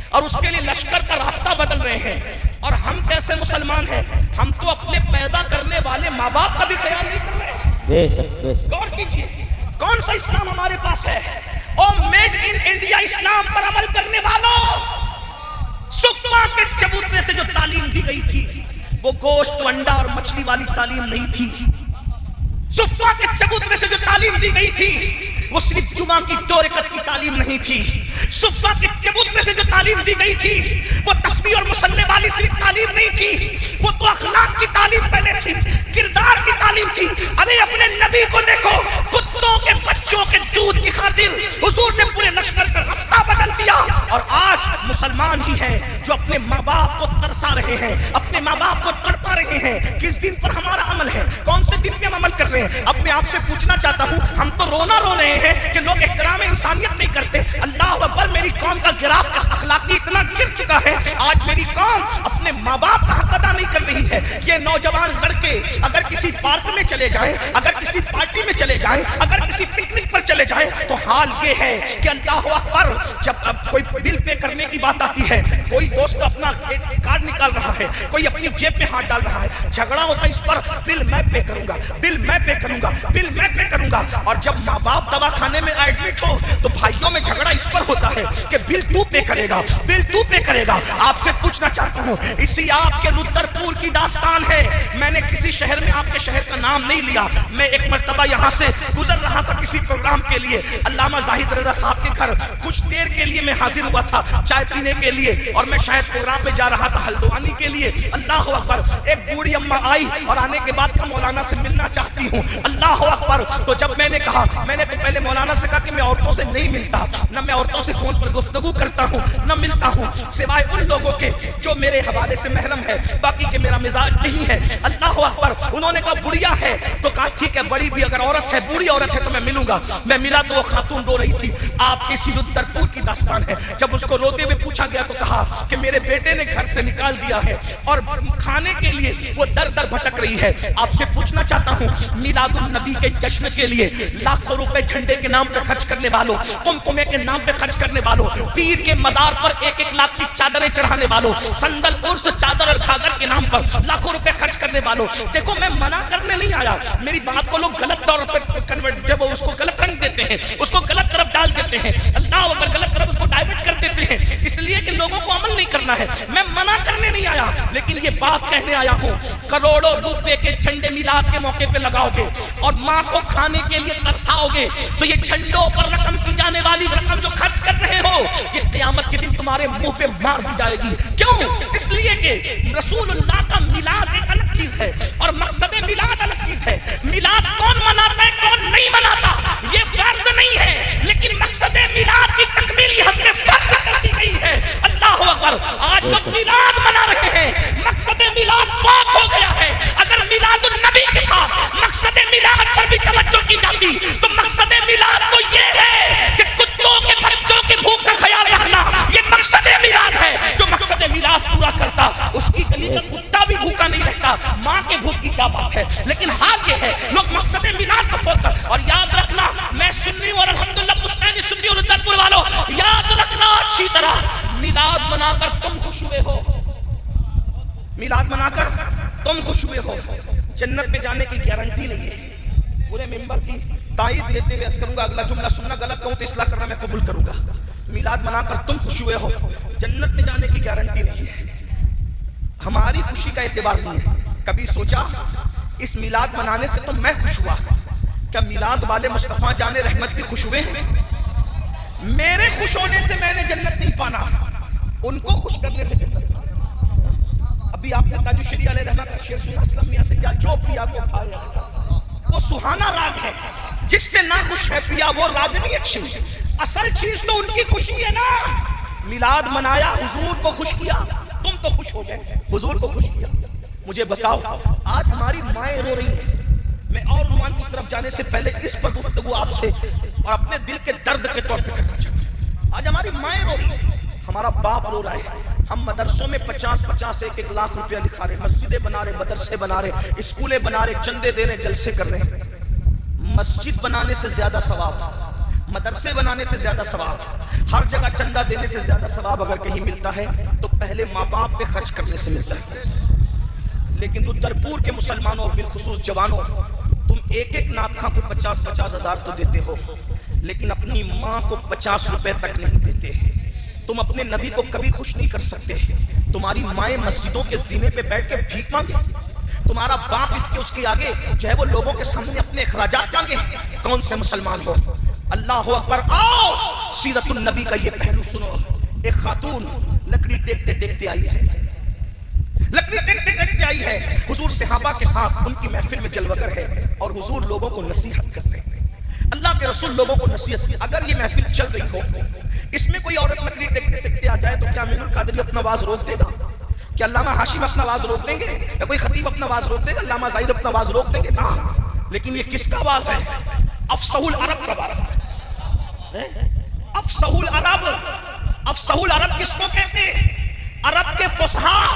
Speaker 2: اور اس کے لیے لشکر کا راستہ بدل رہے ہیں. اور ہم کیسے مسلمان ہیں؟ ہم تو اپنے پیدا کرنے والے ماں باپ کا بھی خیال نہیں کر رہے ہیں.
Speaker 3: بے شک بے شک.
Speaker 2: غور کیجیے کون سا اسلام ہمارے پاس ہے. او میڈ ان انڈیا اسلام پر عمل کرنے والوں، صفا کے چبوترے سے جو تعلیم دی گئی تھی وہ گوشت، انڈا اور مچھلی والی تعلیم نہیں تھی. صفا کے چبوترے سے جو تعلیم دی گئی تھی وہ صرف جمعہ کی 2 رکعت کی تعلیم نہیں تھی. صفا کے چبوترے سے جو تعلیم دی گئی تھی وہ تسبیح اور مصلی والی صرف تعلیم نہیں تھی، وہ تو اخلاق کی تعلیم پہلے تھی، کردار کی تعلیم تھی. ارے اپنے نبی کو دیکھو، کتوں کے بچوں کے دودھ کی خاطر حضور نے پورے لشکر کا راستہ بدل دیا. اور آج مسلمان ہی ہیں جو اپنے ماں باپ کو ترسا رہے ہیں، اپنے ماں باپ کو تڑپا رہے ہیں. کس دن پر ہمارا عمل ہے؟ کون سے دن پہ ہم عمل کر رہے ہیں؟ اب میں آپ سے پوچھنا چاہتا ہوں، ہم تو رونا رو رہے ہیں کہ لوگ احترام انسانیت نہیں کرتے. اللہ اکبر، میری قوم کا گراف اخلاقی اتنا گر چکا ہے، آج میری قوم اپنے ماں باپ کا حق ادا نہیں کر رہی ہے. یہ نوجوان لڑکے اگر کسی پارک میں چلے جائیں، اگر کسی پارٹی میں چلے جائیں، اگر کسی پکنک پر چلے جائیں تو حال یہ ہے کہ اللہ اکبر، جب اب کوئی بل پے کرنے کی بات آتی ہے، کوئی دوست اپنا کارڈ نکال رہا ہے، کوئی اپنی جیب میں ہاتھ ڈال رہا ہے، جھگڑا ہوتا ہے اس پر، بل میں پے کروں گا، بل میں پے کروں گا، بل میں پے کروں گا. اور جب ماں باپ دوا خانے میں ایڈمٹ ہو تو بھائیوں میں جھگڑا اس پر ہوتا ہے کہ بل تو پے کرے گا، بل تو پے کرے گا. آپ سے پوچھنا چاہتا ہوں، اسی آپ کے رودرپور کی داستان ہے. میں نے کسی شہر میں آپ کے شہر کا نام نہیں لیا، میں ایک مرتبہ یہاں سے گزر رہا تھا کسی پروگرام کے لیے. علامہ زاہد رضا صاحب کے گھر کچھ دیر کے لیے میں حاضر ہوا تھا چائے پینے کے لیے، اور میں شاید پروگرام میں جا رہا تھا ہلدوانی کے لیے. اللہ اکبر، ایک بوڑھی اماں آئی اور آنے کے بعد کہا مولانا سے ملنا چاہتی ہوں. اللہ اکبر. تو جب میں نے کہا، میں نے پہلے مولانا سے کہا کہ میں عورتوں سے نہیں ملتا، نہ میں عورتوں سے فون پر گفتگو کرتا ہوں، نہ ملتا ہوں، سوائے ان لوگوں کے جو میرے حوالے سے محرم ہے، باقی کے میرا مزاج نہیں ہے. اللہ اکبر. انہوں نے کہا بڑھیا ہے، تو کہا ٹھیک ہے، بڑی بھی اگر عورت ہے، بوڑھی عورت ہے تو میں ملوں گا. میں ملا تو وہ خاتون رو رہی تھی. آپ کی رودرپور کی داستان ہے. جب اس کو روتے ہوئے پوچھا گیا تو کہا کہ میرے بیٹے نے گھر سے نکال دیا ہے اور کھانے کے لیے وہ در در بھٹک رہی ہے. آپ سے پوچھنا چاہتا ہوں، میلاد النبی کے جشن کے لیے لاکھوں روپے جھنڈے کے نام پہ خرچ کرنے والوں، قمقمے کے نام پہ خرچ کرنے والوں، پیر کے مزار پر 1-1 لاکھ کی چادریں چڑھانے والوں، سندل عرس چادر اور گھاگھر کے نام پر لاکھوں روپے خرچ کرنے والوں، دیکھو میں منع کرنے نہیں آیا. میری بات کو لوگ غلط طور پر کنورٹ، جب اس کو غلط رنگ دیتے ہیں، اس کو غلط طرف ڈال دیتے ہیں، اللہ اکبر، غلط طرف اس کو ڈائیورٹ کر دیتے ہیں، اس لیے کہ لوگوں کو عمل نہیں کرنا ہے. میں منع کرنے نہیں آیا، لیکن یہ بات کہنے آیا ہوں، کروڑوں روپے کے جھنڈے میلاد کے موقع پہ لگاؤ گے اور ماں کو کھانے کے لیے ترساؤ گے تو یہ جھنڈوں پر رقم کی جانے والی رقم جو خرچ کر رہے ہو، یہ قیامت کے دن تمہارے منہ پہ مار دی جائے گی. کیوں؟ اس لیے کہ رسول اللہ کا میلاد ایک الگ چیز ہے اور مقصد میلاد الگ چیز ہے. میلاد کون مناتا ہے، کون نہیں مناتا، یہ فرض نہیں ہے، لیکن مقصد میلاد کی تکمیل ہم نے فرض کر دی گئی ہے. اللہ اکبر. آج لوگ میلاد منا رہے ہیں، مقصد میلاد فوت ہو گیا ہے. اگر میلاد النبی کے ساتھ مقصد میلاد پر بھی توجہ کی جاتی تو مقصد میلاد تو یہ ہے کہ کتوں کے بچوں کی بھوک کا خیال رکھنا، یہ مقصد میلاد ہے. جو مقصد میلاد پورا کرتا اس کی گلی کا کتا بھی بھوکا نہیں رہتا. ماں کے بھوک کی کیا بات ہے، لیکن حال یہ ہے لوگ مقصد میلاد کو فوت کر. اور یاد رکھنا، میں سنی ہوں اور الحمدللہ پشتینی سنی اور رودرپور والوں، یاد رکھنا اچھی طرح، میلاد منا کر تم خوش ہوئے ہو، میلاد منا کر تم خوش ہوئے ہو، جنت میں جانے کی گارنٹی نہیں ہے. پورے ممبر کی تائید لیتے ہوئے عرض کروں گا، اگلا جملہ سننا، غلط کہوں تو اصلاح کرنا میں قبول کروں گا. میلاد منا کر تم خوش ہوئے ہو، جنت میں جانے کی گارنٹی نہیں ہے. ہماری خوشی کا اعتبار نہیں ہے. کبھی سوچا اس میلاد منانے سے تو میں خوش ہوا، کیا میلاد والے مصطفیٰ جان رحمت بھی خوش ہوئے ہیں؟ میرے خوش ہونے سے میں نے جنت نہیں پانا، ان کو خوش کرنے سے جنت پانا. ابھی آپ نے تاج الشریعہ علیہ رحمہ کا شعر سنا، اسلام میاں سے کیا جو پیا کو پایا، وہ سہانا راگ ہے. جس سے نہ خوش ہے پیا وہ راگ نہیں اچھی. اصل چیز تو ان کی خوشی ہے نا. میلاد منایا، حضور کو خوش کیا، تم تو خوش ہو گئے، حضور کو خوش کیا. مجھے بتاؤ، آج ہماری مائیں رو رہی ہیں. میں اور عنوان کی طرف جانے سے پہلے اس پر گفتگو آپ سے اور اپنے دل کے درد کے طور پہ کرنا چاہتا ہوں. آج ہماری مائیں رو رہی ہیں، ہمارا باپ رو رہا ہے. ہم مدرسوں میں 50-50 1 لاکھ روپیہ لکھا رہے، مسجدیں بنا رہے، مدرسے بنا رہے، اسکولیں بنا رہے، چندے دے رہے، جلسے کر رہے ہیں. مسجد بنانے سے زیادہ ثواب، مدرسے بنانے سے زیادہ ثواب، ہر جگہ چندہ دینے سے زیادہ ثواب اگر کہیں ملتا ہے تو پہلے ماں باپ پہ خرچ کرنے سے ملتا ہے. لیکن رودرپور کے مسلمانوں اور بالخصوص جوانوں، تم ایک نعت خواں کو 50-50 ہزار تو دیتے ہو، لیکن اپنی ماں کو 50 روپے تک نہیں دیتے. تم اپنے نبی کو کبھی خوش نہیں کر سکتے. تمہاری مائیں مسجدوں کے زینے پہ بیٹھ کے بھیک مانگے، تمہارا باپ اس کے آگے جو ہے وہ لوگوں کے سامنے اپنے اخراجات مانگے. کون سے مسلمان ہو؟ اللہ اکبر. آؤ سیرت النبی کا یہ پہلو سنو. ایک خاتون لکڑی ٹیکتے ٹیکتے آئی ہے، لکڑی ٹیکتے ٹیکتے آئی ہے. حضور صحابہ کے ساتھ ان کی محفل میں جلوگر ہے اور حضور لوگوں کو نصیحت کرتے ہیں. اللہ کے رسول لوگوں کو نصیحت. اگر یہ محفل چل رہی ہو، اس میں کوئی عورت لکڑی ٹیکتے ٹیکتے آ جائے تو کیا امین القادری اپنا آواز روک دے گا؟ کیا علامہ ہاشم اپنا آواز روک دیں گے؟ یا کوئی خطیب اپنا آواز روک دے گا؟ علامہ زاہد اپنا آواز روک دیں گے؟ نہ. لیکن یہ کس کا آواز ہے؟ افصح العرب کا آواز ہے. افصح العرب. افصح العرب کس کو کہتے ہیں؟ عرب کے فصحاء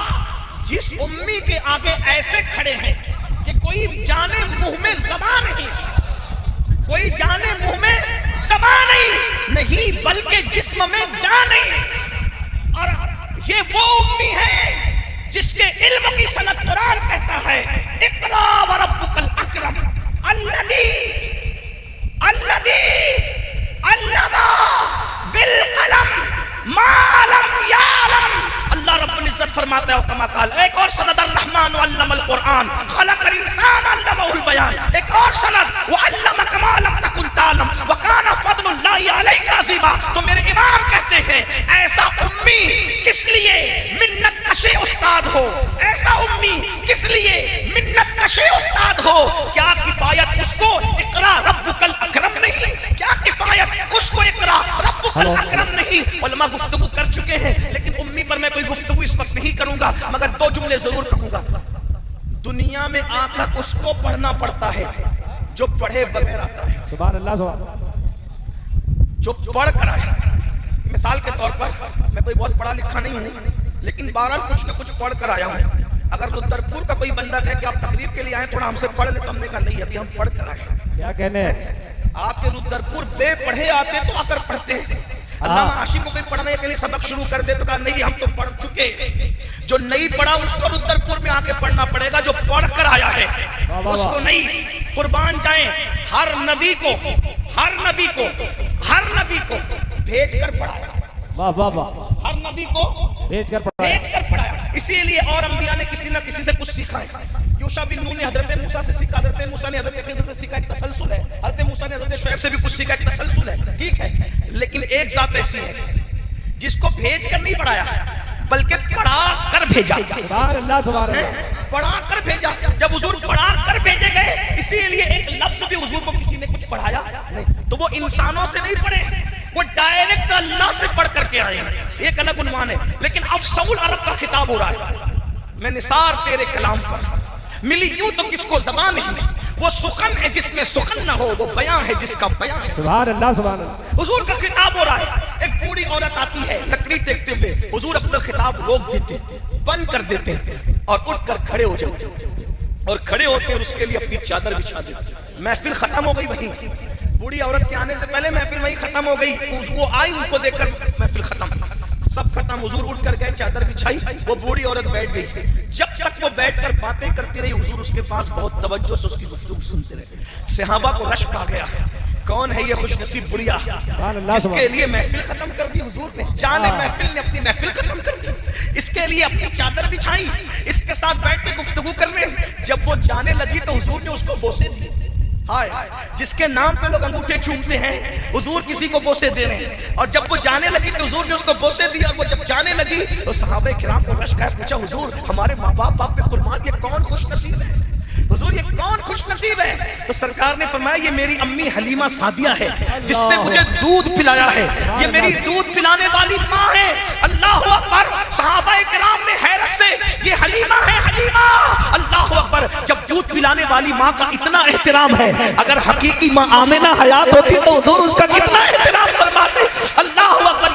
Speaker 2: جس امی کے آگے ایسے کھڑے ہیں کہ کوئی جانے منہ میں زبان نہیں، کوئی جانے منہ میں زبان نہیں بلکہ جسم میں جان نہیں. اور یہ وہ امی ہے جس کے علم کی صنعت قرآن کہتا ہے اقرا وربک الاکرم الذی علم بالقلم ما لم یعلم. اللہ رب العزت فرماتا ہے کما قال. ایک اور سند الرحمن علم القرآن خلق الانسان علمہ البیان. ایک اور سند وعلمک ما لم تکن تعلم وکان فضل اللہ علیک عظیما. تو میرے امام کہتے ہیں ایسا امی کس لیے منت کشے استاد ہو، ایسا امی کس لیے منت کشے استاد ہو. کیا کفایت اس کو اقرا ربک الاکرم نہیں؟ کیا کفایت اس کو اقرا ربک الاکرم نہیں؟ علماء گفتگو کر چکے ہیں لیکن امی پر میں کوئی گفتگو اس وقت نہیں کروں گا، مگر 2 جملے ضرور کہوں گا. دنیا میں آ کر اس کو پڑھنا پڑتا ہے جو پڑھے بغیر آتا ہے.
Speaker 3: سبحان اللہ سبحان.
Speaker 2: جو پڑھ کر آئے. مثال کے طور پر میں کوئی بہت پڑھا لکھا نہیں ہوں لیکن بہرحال کچھ نہ کچھ پڑھ کر آیا ہوں. اگر رودرپور کا کوئی بندہ کہے کہ آپ تقریر کے لیے آئیں تھوڑا ہم سے پڑھ لیں تو ہم نے کہا نہیں ابھی ہم پڑھ کر آئے.
Speaker 3: کیا کہنے ہیں؟
Speaker 2: آپ کے رودرپور بے پڑھے آتے تو آ کر پڑھتے ہیں. علامہ ہاشم کو کوئی پڑھنے کے لیے سبق شروع کر دے تو کہا نہیں ہم تو پڑھ چکے. جو نہیں پڑھا اس کو رودرپور میں آ کے پڑھنا پڑے گا. جو پڑھ کر آیا ہے اس کو نہیں. قربان جائیں ہر نبی کو بھیج کر پڑھایا.
Speaker 3: واہ واہ واہ.
Speaker 2: ہر نبی کو
Speaker 3: بھیج کر پڑھایا.
Speaker 2: اسی لیے اور انبیاء نے کسی نہ کسی سے کچھ سیکھا ہے. یوشع بن نون نے حضرت موسیٰ سے سیکھا، حضرت موسیٰ نے حضرت خضر سے سیکھا، ایک تسلسل ہے. حضرت موسیٰ نے حضرت شعیب سے بھی کچھ سیکھا، ایک تسلسل ہے. ٹھیک ہے، لیکن ایک ذات ایسی ہے جس کو بھیج کر نہیں پڑھایا بلکہ پڑھا کر بھیجا.
Speaker 3: سبحان اللہ سبحان اللہ.
Speaker 2: پڑھا کر بھیجا. جب حضور پڑھا کر بھیجے گئے اسی لیے ایک لفظ بھی حضور کو کسی نے کچھ پڑھایا نہیں. تو وہ انسانوں سے نہیں پڑھے، وہ ڈائریکٹ اللہ سے پڑھ کر کے آئے ہیں. ایک الگ عنوان ہے. لیکن افصح العرب کا خطاب ہو رہا ہے. میں نثار تیرے کلام پر ملی یوں تو کس کو زبان نہیں. وہ سخن ہے جس میں سخن نہ ہو، وہ بیان ہے جس کا بیان ہے.
Speaker 3: سبحان اللہ سبحان اللہ.
Speaker 2: حضور کا خطاب ہو رہا ہے. ایک بوڑھی عورت آتی ہے لکڑی ٹیکتے ہوئے، حضور اپنا خطاب روک دیتے، بند کر دیتے اور اٹھ کر کھڑے ہو جاتے اور کھڑے ہوتے اور اس کے لیے اپنی چادر بچھا دیتے. محفل ختم ہو گئی. وہیں بوڑھی عورت کے آنے سے پہلے محفل وہیں ختم ہو گئی. وہ آئی، ان کو دیکھ کر محفل ختم، سب ختم. حضور اٹھ کر گئے، چادر بچھائی، وہ بوڑھی عورت بیٹھ گئی. جب تک وہ بیٹھ کر باتیں کرتی رہی حضور اس کے پاس بہت توجہ سے اس کی گفتگو سنتے رہے. صحابہ کو رشک آ گیا. کون ہے یہ خوش نصیب بڑھیا جس کے لیے محفل ختم کر دی حضور نے؟ جانے محفل نے اپنی محفل ختم کر دی. اس کے لیے اپنی چادر بچھائی، اس کے ساتھ بیٹھ کے گفتگو کر رہے. جب وہ جانے لگی تو حضور نے اس کو بوسے دیے. ہائے جس کے نام پہ لوگ انگوٹھے چومتے ہیں حضور کسی کو بوسے دے رہے ہیں. اور جب وہ جانے لگی تو حضور نے اس کو بوسے دیا. اور وہ جب جانے لگی تو صحابہ کرام کو رشک آیا. پوچھا حضور ہمارے ماں باپ پہ قربان، یہ کون خوش نصیب ہے؟ حضور یہ کون خوش نصیب ہے؟ تو سرکار نے فرمایا یہ میری امی حلیمہ سعدیہ ہے جس نے مجھے دودھ پلایا ہے. یہ میری دودھ پلانے والی ماں ہے. اللہ اکبر. صحابہ کرام نے حیرت سے یہ حلیمہ ہے، حلیمہ. اللہ اکبر. جب دودھ پلانے والی ماں کا اتنا احترام ہے، اگر حقیقی ماں آمنہ حیات ہوتی تو حضور اس کا کتنا احترام فرماتے. اللہ اکبر.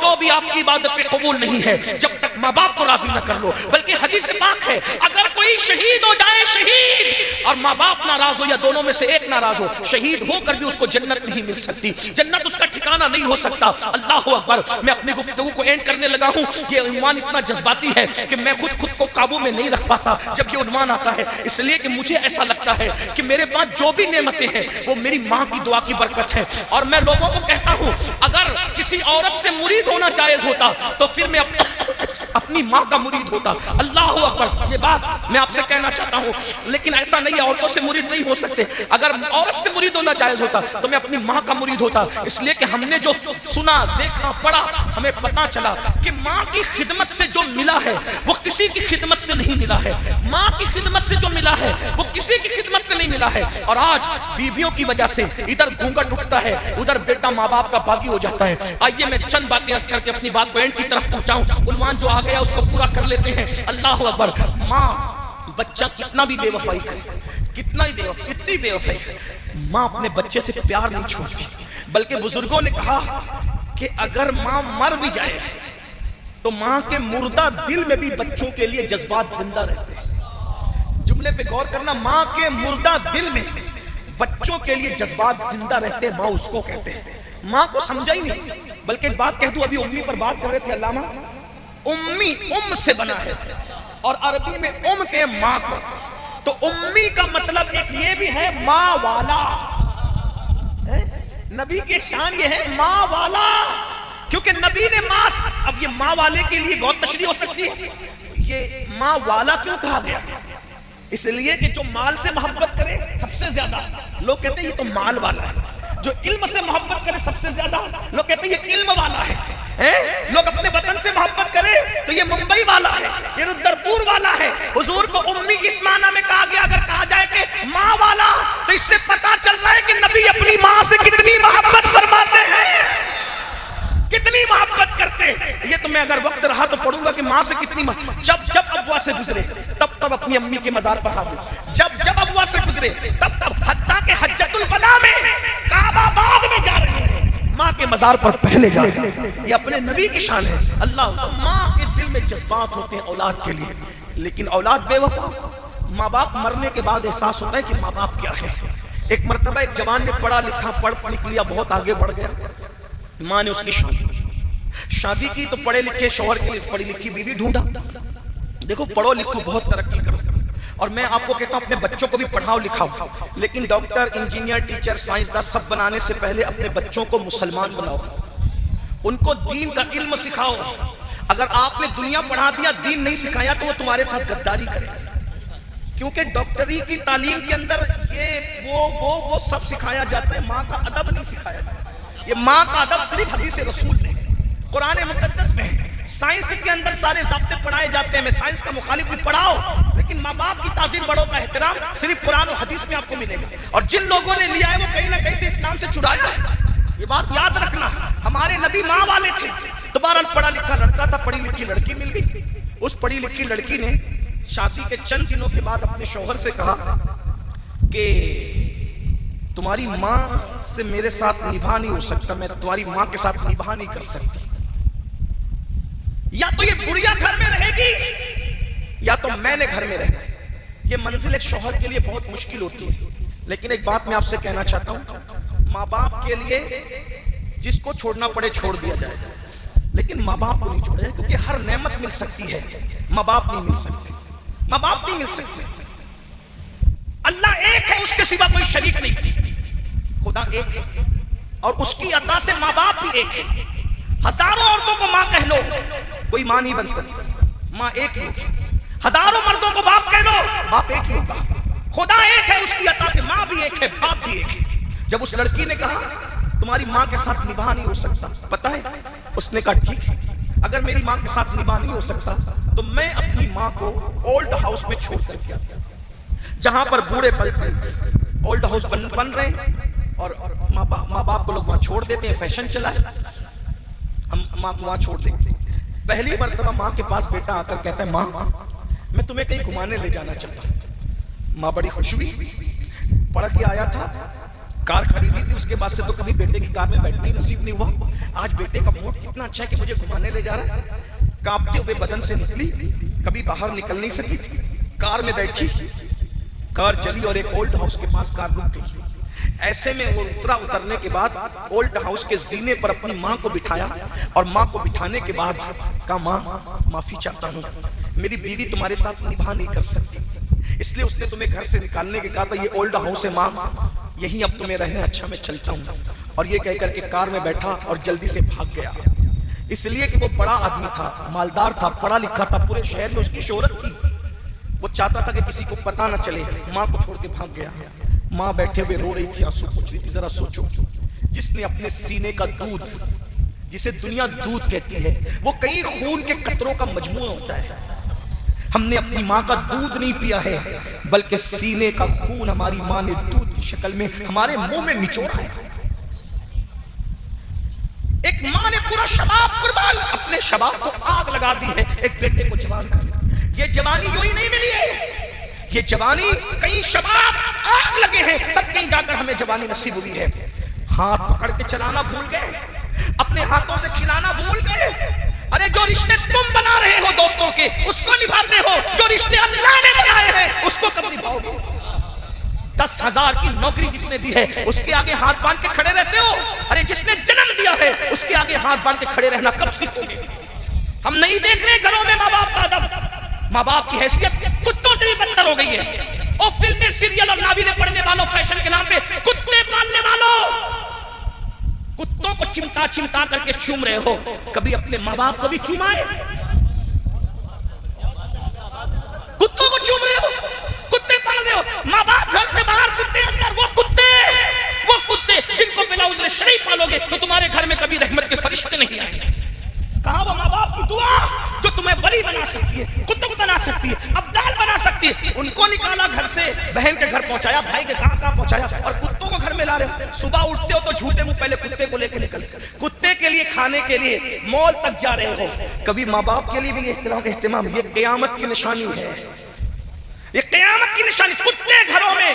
Speaker 2: تو بھی آپ کی عبادت پہ قبول نہیں ہے جب تک ماں باپ کو راضی نہ کر لو. بلکہ حدیث پاک ہے اگر کوئی شہید ہو جائے شہید اور ماں باپ ناراض ہو یا دونوں میں سے ایک ناراض ہو, شہید ہو کر بھی اس کو جنت نہیں مل سکتی, جنت اس کا ٹھکانہ نہیں ہو سکتا. اللہ اکبر. میں اپنی گفتگو کو اینڈ کرنے لگا ہوں. یہ عنوان اتنا جذباتی ہے کہ میں خود کو قابو میں نہیں رکھ پاتا جب یہ عنوان آتا ہے, اس لیے کہ مجھے ایسا لگتا ہے کہ میرے پاس جو بھی نعمتیں ہیں وہ میری ماں کی دعا کی برکت ہے. اور میں لوگوں کو کہتا ہوں اگر کسی عورت سے مرید ہونا جائز ہوتا تو پھر میں اپنی ماں کا مرید ہوتا. اللہ اکبر. یہ بات میں آپ سے کہنا چاہتا ہوں, لیکن ایسا نہیں ہے, عورتوں سے مرید نہیں ہو سکتے. اگر عورت سے مرید ہونا جائز ہوتا تو میں اپنی ماں کا مرید ہوتا, اس لیے کہ ہم نے جو سنا دیکھا پڑھا ہمیں پتا چلا کہ ماں کی خدمت سے جو ملا ہے وہ کسی کی خدمت سے نہیں ملا ہے. ماں کی خدمت سے جو ملا ہے وہ کسی کی خدمت سے نہیں ملا ہے. اور آج بیویوں کی وجہ سے ادھر گھونگھٹ اٹھتا ہے, ادھر بیٹا ماں باپ کا باغی ہو جاتا ہے. آئیے میں چند باتیں عرض کر کے اپنی بات کو اینڈ کی طرف پہنچاؤں. عنوان جو آ گیا اس کو پورا کر لیتے ہیں. اللہ اکبر. ماں بچہ کتنا بھی بے وفائی کرے, کتنا ہی اتنی بے وفائی کرے, ماں اپنے بچے سے پیار نہیں چھوڑتی. بلکہ بزرگوں نے کہا کہ اگر ماں مر بھی جائے تو ماں کے مردہ دل میں بھی بچوں کے لیے جذبات زندہ رہتے ہیں. جملے پہ غور کرنا, ماں کے مردہ دل میں بچوں کے لیے جذبات زندہ رہتے ہیں. ماں اس کو کہتے ہیں. ماں کو سمجھا ہی نہیں. بلکہ ایک بات کہہ دوں, ابھی امی پر بات کر رہے تھے علامہ, امی ام سے بنا ہے اور عربی میں ام کے ماں کو, تو امی کا مطلب ایک یہ بھی ہے ماں والا. نبی کی ایک شان یہ ہے ماں والا, کیونکہ نبی نے ماں. اب یہ ماں والے کے لیے بہت تشریح ہو سکتی ہے, یہ ماں والا کیوں کہا گیا؟ اس لیے کہ جو مال سے محبت کرے سب سے زیادہ, لوگ کہتے ہیں یہ تو مال والا ہے. جو علم سے محبت کرے سب سے زیادہ, لوگ کہتے ہیں یہ علم والا ہے. لوگ اپنے وطن سے محبت کرے تو یہ ممبئی والا ہے, یہ رودرپور والا ہے. حضور کو امی اس معنی میں کہا گیا. اگر کہا جائے کہ ماں والا تو اس سے پتا چل رہا ہے کہ نبی اپنی ماں سے کتنی محبت فرماتے ہیں, کتنی محبت کرتے. یہ تو میں اگر وقت رہا تو پڑھوں گا کہ ماں سے کتنی جب جب ابوا سے گزرے تب اپنی امی کے مزار پر حاضر, جب ابوا سے گزرے تب حتیٰ کہ حجۃ الوداع میں کعبہ بعد میں جا رہے ہیں, ماں کے مزار پر پہلے جا رہے ہیں. یہ اپنے نبی کی شان ہے. اللہ, ماں کے دل میں جذبات ہوتے ہیں اولاد کے لیے, لیکن اولاد بے وفا. ماں باپ مرنے کے بعد احساس ہوتا ہے کہ ماں باپ کیا ہے. ایک مرتبہ ایک جوان نے پڑھا لکھا پڑھ لکھ لیا, بہت آگے بڑھ گیا, ماں نے اس کی شادی کی تو پڑھے لکھے شوہر کے لیے پڑھی لکھی بیوی ڈھونڈا. دیکھو پڑھو لکھو بہت ترقی کرو, اور میں آپ کو کہتا ہوں اپنے بچوں کو بھی پڑھاؤ لکھاؤ, لیکن ڈاکٹر, انجینئر, ٹیچر, سائنسداں سب بنانے سے پہلے اپنے بچوں کو مسلمان بناؤ, ان کو دین کا علم سکھاؤ. اگر آپ نے دنیا پڑھا دیا, دین نہیں سکھایا تو وہ تمہارے ساتھ غداری کرے. کیونکہ ڈاکٹری کی تعلیم کے اندر یہ وہ سب سکھایا جاتا ہے, ماں کا ادب نہیں سکھایا جاتا. یہ ماں کا ادب صرف حدیث رسول میں, قرآن مقدس میں ہے. سائنس کے اندر سارے ضابطے پڑھائے جاتے ہیں, میں سائنس کا مخالف بھی پڑھاؤ, لیکن ماں باپ کی تعظیم بڑوں کا احترام صرف قرآن و حدیث میں آپ کو ملے گا. اور جن لوگوں نے لیا ہے وہ کہیں نہ کہیں سے اسلام سے چھڑایا ہے. یہ بات یاد رکھنا, ہمارے نبی ماں والے تھے. تو بہرحال پڑھا لکھا لڑکا تھا, پڑھی لکھی لڑکی مل گئی. اس پڑھی لکھی لڑکی نے شادی کے چند دنوں کے بعد اپنے شوہر سے کہا کہ تمہاری ماں سے میرے ساتھ نبھا نہیں ہو سکتا, میں تمہاری ماں کے ساتھ نبھا نہیں کر سکتی. یا تو یہ بڑھیا گھر میں رہے گی یا تو میں نے گھر میں رہنا ہے. یہ منزل ایک شوہر کے لیے بہت مشکل ہوتی ہے. لیکن ایک بات میں آپ سے کہنا چاہتا ہوں, ماں باپ کے لیے جس کو چھوڑنا پڑے چھوڑ دیا جائے, لیکن ماں باپ کو نہیں چھوڑا جائے, کیونکہ ہر نعمت مل سکتی ہے, ماں باپ نہیں مل سکتے. ماں باپ نہیں مل سکتے. اللہ ایک ہے, اس کے سوا کوئی شریک نہیں. خدا ایک ہے اور اس کی عطا سے ماں باپ بھی ایک ہے. ہزاروں عورتوں کو ماں کہہ لو, کوئی ماں نہیں بن سکتی. ماں ایک ہی ہوگی. ہزاروں مردوں کو باپ کہہ لو, باپ ایک ہی ہوگا. خدا ایک ہے, اس کی عطا سے ماں بھی ایک ہے, باپ بھی ایک ہے. جب اس لڑکی نے کہا تمہاری ماں کے ساتھ نباہ نہیں ہو سکتا, پتہ ہے اس نے کہا ٹھیک ہے, اگر میری ماں کے ساتھ نباہ نہیں ہو سکتا تو میں اپنی ماں کو اولڈ ہاؤس میں چھوڑ کر کے آتا, جہاں پر بوڑھے اولڈ ہاؤس بن رہے ہیں اور ماں باپ کو لوگ وہاں چھوڑ دیتے ہیں. فیشن چلا ہے, ہم ماں کو وہاں چھوڑ دیں گے. پہلی مرتبہ ماں کے پاس بیٹا آ کر کہتا ہے ماں میں تمہیں کہیں گھمانے لے جانا چاہتا ہوں. ماں بڑی خوش ہوئی, پڑھ کے آیا تھا کار خریدی تھی، اس کے بعد سے تو کبھی بیٹے کی کار میں بیٹھنا ہی نصیب نہیں ہوا. آج بیٹے کا موڈ کتنا اچھا ہے کہ مجھے گھمانے لے جا رہا ہے. کانپتے ہوئے بدن سے نکلی، کبھی باہر نکل نہیں سکی تھی، کار میں بیٹھی، کار چلی اور ایک اولڈ ہاؤس کے پاس کار رک گئی. ایسے میں وہ اترنے کے بعد اولڈ ہاؤس کے زینے پر اپنی ماں کو بٹھایا اور ماں کو بٹھانے کے بعد کہا ماں معافی چاہتا ہوں، میری بیوی تمہارے ساتھ نبھا نہیں کر سکتی، اس لیے اس نے تمہیں گھر سے نکالنے کے کہا تھا یہ اولڈ ہاؤس ہے ماں، یہیں اب تمہیں رہنے اچھا میں چلتا ہوں. اور یہ کہہ کر کے کار میں بیٹھا اور جلدی سے بھاگ گیا. اس لیے کہ وہ بڑا آدمی تھا، مالدار تھا، پڑھا لکھا تھا، پورے شہر میں اس کی شہرت تھی. وہ چاہتا تھا کہ کسی کو پتہ نہ چلے. ماں کو چھوڑ کے بھاگ گیا. ماں بیٹھے ہوئے رو رہی تھی، آنسو پوچھ رہی تھی. ذرا سوچو، جس نے اپنے سینے کا دودھ، جسے دنیا دودھ کہتی ہے، وہ کئی خون کے قطروں کا مجموعہ ہوتا ہے. ہم نے اپنی ماں کا دودھ نہیں پیا ہے، بلکہ سینے کا خون ہماری ماں نے دودھ کی شکل میں ہمارے منہ میں نچوڑا ہے. ایک ماں نے پورا شباب قربان، اپنے شباب کو آگ لگا دی ہے ایک بیٹے کو جوان کر. یہ جوانی یوں ہی نہیں ملی ہے، یہ جوانی کئی شباب آگ لگے ہیں تب کہیں جا کر ہمیں جوانی نصیب ہوئی ہے. ہاتھ پکڑ کے چلانا بھول گئے، اپنے ہاتھوں سے کھلانا بھول گئے. ارے جو رشتے تم بنا رہے ہو دوستوں کے اس کو نبھاتے ہو، جو رشتے اللہ نے بنائے ہیں اس کو کب نبھاؤ گے؟ 10,000 کی نوکری جس نے دی ہے اس کے آگے ہاتھ باندھ کے کھڑے رہتے ہو. ارے جس نے جنم دیا ہے اس کے آگے ہاتھ باندھ کے کھڑے رہنا کب سیکھو گے؟ ہم نہیں دیکھ رہے گھروں میں ماں باپ کا ادب، ماں باپ کی حیثیت کتوں سے بھی بدتر ہو گئی ہے. اور فلمیں، سیریل اور ناولیں پڑھنے والوں، فیشن کے نام پہ کتے پالنے والوں، کتوں کو چمٹا چمٹا کر کے چوم رہے ہو. کبھی اپنے ماں باپ کو بھی چومائے؟ کتوں کو چوم رہے ہو، کتے پال رہے ہو. ماں باپ گھر سے باہر، کتے اندر. وہ کتے جن کو بلا عذر شرعی پالو گے تو تمہارے گھر میں کبھی رحمت کے فرشتے نہیں آئیں گے. کہاں وہ ماں باپ کی دعا جو تمہیں ولی بنا سکتی ہے، قطب بنا سکتی ہے، ابدال بنا سکتی ہے. ان کو نکالا گھر سے، بہن کے گھر پہنچایا، بھائی کے کہاں پہنچایا، اور کتوں کو گھر میں لا رہے ہو. صبح اٹھتے ہو تو جھوٹے منہ پہلے کتے کو لے کے نکلتے، کتے کے لیے کھانے کے لیے مال تک جا رہے ہو. کبھی ماں باپ کے لیے بھی اہتمام. یہ قیامت کی نشانی ہے، یہ قیامت کی نشانی. کتے گھروں میں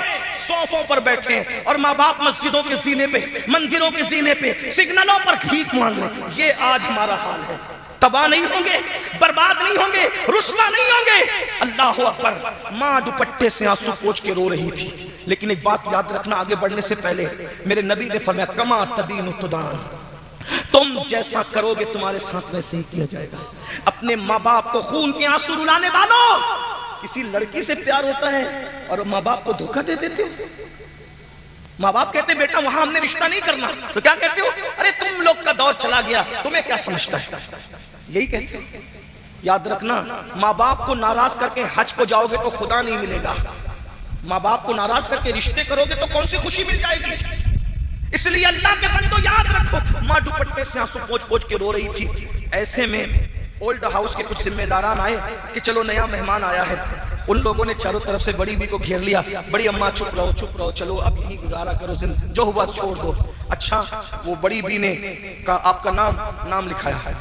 Speaker 2: صوفوں پر بیٹھے ہیں اور ماں باپ مسجدوں کے زینے پہ، مندروں کے زینے پہ، سگنلوں پر بھیک مانگ رہے. یہ آج ہمارا حال ہے. تباہ نہیں ہوں گے، برباد نہیں ہوں گے، رسوا نہیں ہوں گے. اللہ اکبر. ماں دوپٹے سے آنسو پوچھ کے رو رہی تھی. لیکن ایک بات یاد رکھنا، آگے بڑھنے سے پہلے میرے نبی نے فرمایا کما تدین تدان، تم جیسا کرو گے تمہارے ساتھ ویسے ہی کیا جائے گا. اپنے ماں باپ کو خون کے آنسو رلانے والوں، کسی لڑکی سے پیار ہوتا ہے اور ماں باپ کو دھوکہ دے دیتے ہو. ماں باپ کہتے بیٹا وہاں ہم نے رشتہ نہیں کرنا، تو کیا کہتے ہو؟ ارے تم لوگ کا دور چلا گیا، تمہیں کیا سمجھتا ہے، یہی کہتے ہو. یاد رکھنا، ماں باپ کو ناراض کر کے حج کو جاؤ گے تو خدا نہیں ملے گا. ماں باپ کو ناراض کر کے رشتے کرو گے تو کون سی خوشی مل جائے گی؟ اس لیے اللہ کے بندو یاد رکھو. ماں دوپٹے سے آنسو پوچھ پوچھ کے رو رہی تھی. ایسے میں اولڈ ہاؤس کے کچھ ذمہ داران آئے کہ چلو نیا مہمان آیا ہے. ان لوگوں نے چاروں طرف سے بڑی بی کو گھیر لیا. بڑی اماں چپ رہو، چلو اب یہیں گزارا کرو، جو ہوا چھوڑ دو. اچھا، وہ بڑی بی نے کہا آپ کا نام لکھایا،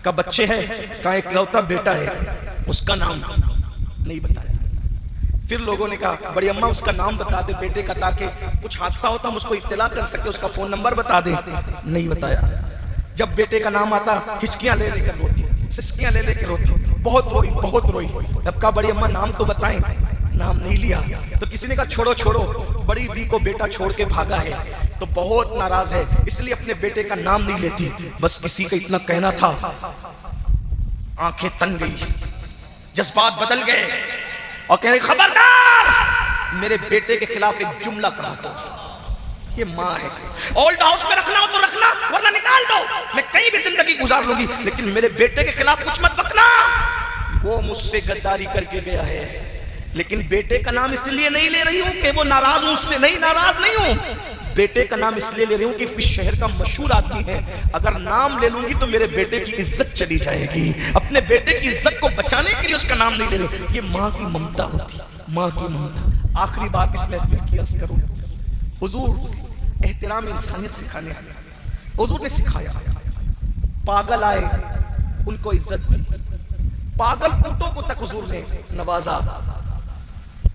Speaker 2: کہا بچے ہیں، کہا ایک لوتا بیٹا ہے، اس کا نام نہیں بتایا. پھر لوگوں نے کہا بڑی اماں اس کا نام بتا دے بیٹے کا، تاکہ کچھ حادثہ ہوتا ہم اس کو اطلاع کر سکے، اس کا فون نمبر بتا دے. نہیں بتایا. جب بیٹے کا نام آتا ہچکیاں لے لے کر روتی، سسکیاں لے لے کے روتی، بہت روئی. جب کہا بڑی اماں نام تو بتائیں، نام نہیں لیا. تو کسی نے کہا چھوڑو، بڑی بی کو بیٹا چھوڑ کے بھاگا ہے تو بہت ناراض ہے، اس لیے اپنے بیٹے کا نام نہیں لیتی. بس کسی کا اتنا کہنا تھا، آنکھیں تن گئی، جذبات بدل گئے اور کہنے خبردار میرے بیٹے کے خلاف ایک جملہ کہا تو یہ ماں ہے. اولڈ ہاؤس میں رکھنا ہو تو رکھنا، ورنہ نکال دو، میں کہیں بھی زندگی گزار لوں گی، لیکن میرے بیٹے کے خلاف کچھ مت بکنا. وہ مجھ سے غداری کر کے گیا ہے، لیکن بیٹے کا نام اس لیے نہیں لے رہی ہوں کہ وہ ناراض ہوں، اس سے ناراض نہیں ہوں. بیٹے کا نام اس لیے لے رہی ہوں کہ اس شہر کا مشہور آدمی ہے، اگر نام لے لوں گی تو میرے بیٹے کی عزت چلی جائے گی. اپنے بیٹے کی عزت کو بچانے کے لیے اس کا نام نہیں لے رہی. یہ ماں کی ممتا ہوتی، ماں کی ممتا. آخری بات اس محفل کی عرض کروں، حضور احترام انسانیت سکھانے آئے. حضور نے سکھایا، پاگل آئے ان کو عزت دی، پاگل اونٹوں کو تک حضور نے نوازا.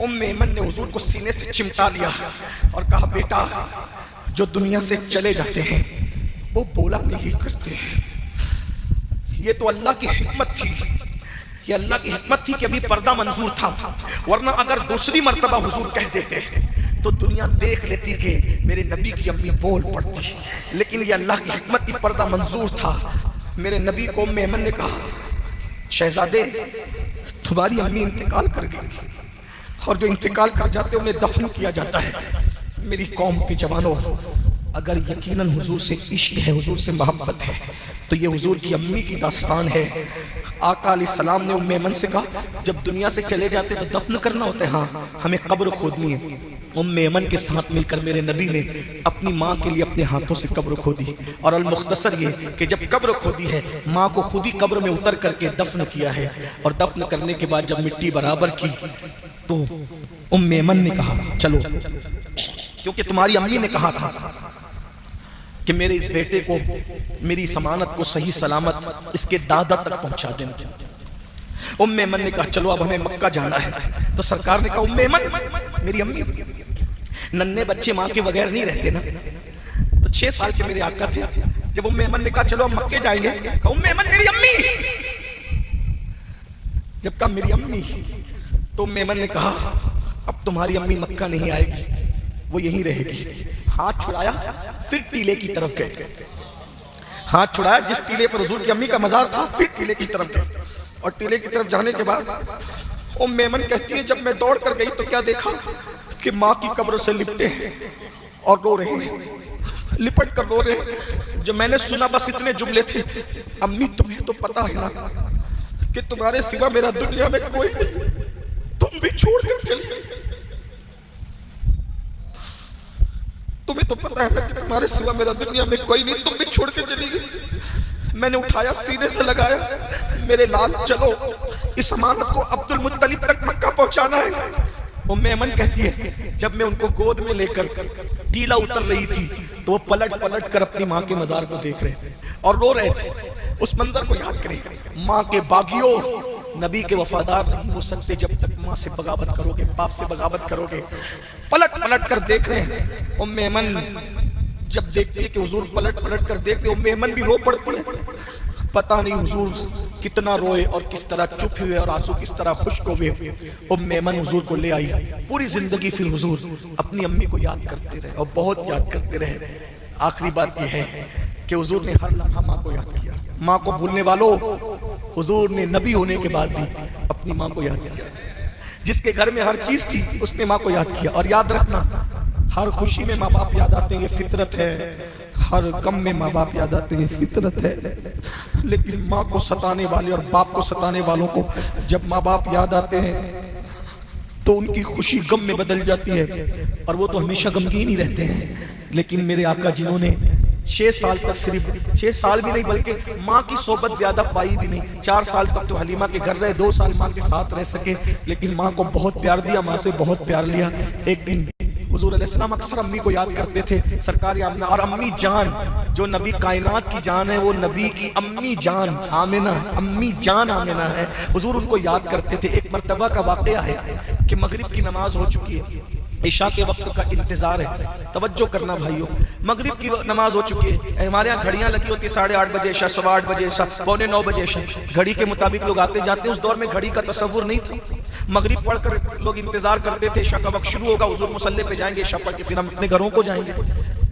Speaker 1: ام ایمن نے حضور کو سینے سے چمٹا لیا اور کہا بیٹا جو دنیا سے چلے جاتے ہیں وہ بولا نہیں کرتے ہیں. یہ تو اللہ کی حکمت تھی, یہ اللہ کی حکمت تھی کہ ابھی پردہ منظور تھا, ورنہ اگر دوسری مرتبہ حضور کہہ دیتے تو دنیا دیکھ لیتی کہ میرے نبی کی امی بول پڑتی, لیکن یہ اللہ کی حکمت تھی, پردہ منظور تھا. میرے نبی کو ام ایمن نے کہا شہزادے تمہاری امی انتقال کر گئی اور جو انتقال کر جاتے انہیں دفن کیا جاتا ہے. میری قوم کے جوانوں, اگر یقیناً حضور سے عشق ہے, حضور سے محبت ہے, تو یہ حضور کی امی کی داستان ہے. آقا علیہ السلام نے ام ایمن سے کہا جب دنیا سے چلے جاتے تو دفن کرنا ہوتا ہے, ہاں ہمیں قبر کھودنی ہے. ام ایمن کے ساتھ مل کر میرے نبی نے اپنی ماں کے لیے اپنے ہاتھوں سے قبر کھودی, اور المختصر یہ کہ جب قبر کھودی ہے ماں کو خود ہی قبر میں اتر کر کے دفن کیا ہے, اور دفن کرنے کے بعد جب مٹی برابر کی تو ام ایمن نے کہا چلو, کیونکہ تمہاری امی نے کہا تھا کہ میرے اس بیٹے کو, میری ضمانت کو صحیح سلامت اس کے دادا تک پہنچا دینا. ام ایمن نے کہا چلو اب ہمیں مکہ جانا ہے. تو سرکار نے کہا ام ایمن میری امی, ننھے بچے ماں کے بغیر نہیں رہتے نا, تو 6 سال کے میرے آقا تھے. جب ام ایمن نے کہا چلو ہم مکے جائیں گے, کہا ام ایمن میری امی. جب کہا میری امی, تو ام ایمن نے کہا اب تمہاری امی مکہ نہیں آئے گی, وہ یہیں رہے گی. ہاتھ چھڑایا, پھر ٹیلے کی طرف گئے. ہاتھ چھڑایا جس ٹیلے پر حضور کی امی کا مزار تھا, پھر ٹیلے کی طرف گئے. اور ٹیلے کی طرف جانے کے بعد ام ایمن کہتی ہے جب میں دوڑ کر گئی تو کیا دیکھا کہ ماں کی قبر سے لپٹے ہیں اور رو رہے ہیں, لپٹ کر رو رہے ہیں. جو میں نے سنا بس اتنے جملے تھے, امی تمہیں تو پتا ہے نا کہ تمہارے سوا میرا دنیا میں کوئی نہیں, تم بھی چھوڑ کر چلی گئی. تمہیں تو پتا ہے نا کہ تمہارے سوا میرا دنیا میں کوئی نہیں, تم بھی چھوڑ کے چلی گئی. میں نے اٹھایا, سینے سے لگایا, میرے لال چلو اس امانت کو عبد المطلب تک مکہ پہنچانا ہے. ام ایمن کہتی ہے جب میں ان کو گود میں لے کر ٹیلا اتر رہی تھی تو وہ پلٹ پلٹ کر اپنی ماں کے مزار کو دیکھ رہے تھے اور رو رہے تھے. اس منظر کو یاد کریں, ماں کے باغیوں, نبی کے وفادار نہیں ہو سکتے جب تک ماں سے بغاوت کرو گے, باپ سے بغاوت کرو گے. پلٹ پلٹ کر دیکھ رہے ہیں. ام ایمن جب دیکھتی ہے کہ حضور پلٹ پلٹ کر دیکھ رہے, ام ایمن بھی رو پڑتی ہے. پتہ نہیں حضور کتنا روئے اور کس طرح چپ ہوئے اور آنسو کس طرح خشک ہوئے. ام ایمن حضور کو لے آئی. پوری زندگی پھر حضور اپنی امی کو یاد کرتے رہے اور بہت یاد کرتے رہے. آخری بات یہ ہے کہ حضور نے ہر لمحہ ماں کو یاد کیا. ماں کو بھولنے والوں, حضور نے نبی ہونے کے بعد بھی اپنی ماں کو یاد کیا. جس کے گھر میں ہر چیز تھی اس نے ماں کو یاد کیا. اور یاد رکھنا, ہر خوشی میں ماں باپ یاد آتے ہیں, یہ فطرت ہے. ہر غم میں ماں باپ یاد آتے ہیں, فطرت ہے. لیکن ماں کو ستانے والے اور باپ کو ستانے والوں کو جب ماں باپ یاد آتے ہیں تو ان کی خوشی غم میں بدل جاتی ہے, اور وہ تو ہمیشہ غمگین ہی رہتے ہیں. لیکن میرے آقا جنہوں نے 6 سال تک, صرف 6 سال بھی نہیں بلکہ ماں کی صحبت زیادہ پائی بھی نہیں, 4 سال تک تو حلیمہ کے گھر رہے, 2 سال ماں کے ساتھ رہ سکے, لیکن ماں کو بہت پیار دیا, ماں سے بہت پیار لیا. ایک دن حضور علیہ السلام اکثر امی کو یاد کرتے تھے, سرکار آمنہ. اور امی جان جو نبی کائنات کی جان ہے, وہ نبی کی امی جان آمنہ, امی جان آمنہ ہے. حضور ان کو یاد کرتے تھے. ایک مرتبہ کا واقعہ ہے کہ مغرب کی نماز ہو چکی ہے, عشاء کے وقت کا انتظار ہے. توجہ کرنا بھائیوں, مغرب کی نماز ہو چکی ہے. ہمارے ہاں گھڑیاں لگی ہوتی 8:30 بجے عشاء, 8:15 بجے عشاء, 8:45 بجے عشاء. گھڑی کے مطابق لوگ آتے جاتے. اس دور میں گھڑی کا تصور نہیں تھا. مغرب پڑھ کر لوگ انتظار کرتے تھے, عشاء کا وقت شروع ہوگا, حضور مصلی پہ جائیں گے, عشاء پڑھ کے پھر ہم اپنے گھروں کو جائیں گے.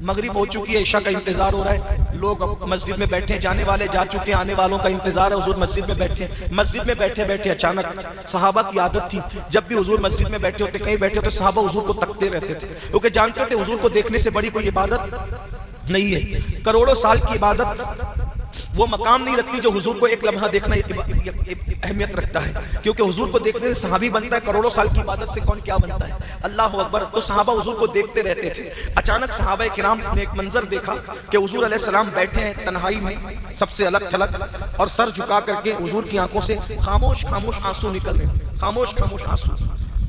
Speaker 1: مغرب ہو چکی ہے, عشاء کا انتظار ہو رہا ہے. لوگ مسجد میں بیٹھے, جانے والے جا چکے, آنے والوں کا انتظار ہے. حضور مسجد میں بیٹھے. مسجد میں بیٹھے بیٹھے اچانک صحابہ کی عادت تھی, جب بھی حضور مسجد میں بیٹھے ہوتے, کہیں بیٹھے ہوتے, صحابہ حضور کو تکتے رہتے تھے, کیونکہ جانتے تھے حضور کو دیکھنے سے بڑی کوئی عبادت نہیں ہے. کروڑوں سال کی عبادت وہ مقام نہیں رکھتی جو حضور کو ایک لمحہ دیکھنا اہمیت رکھتا ہے, کیونکہ حضور کو دیکھنے سے صحابی بنتا ہے, کروڑوں سال کی عبادت سے کون کیا بنتا ہے. اللہ اکبر. تو صحابہ حضور کو دیکھتے رہتے تھے. اچانک صحابہ کرام نے ایک منظر دیکھا کہ حضور علیہ السلام بیٹھے ہیں تنہائی میں, سب سے الگ تھلگ, اور سر جھکا کر کے حضور کی آنکھوں سے خاموش خاموش آنسو نکل رہے ہیں, خاموش خاموش آنسو.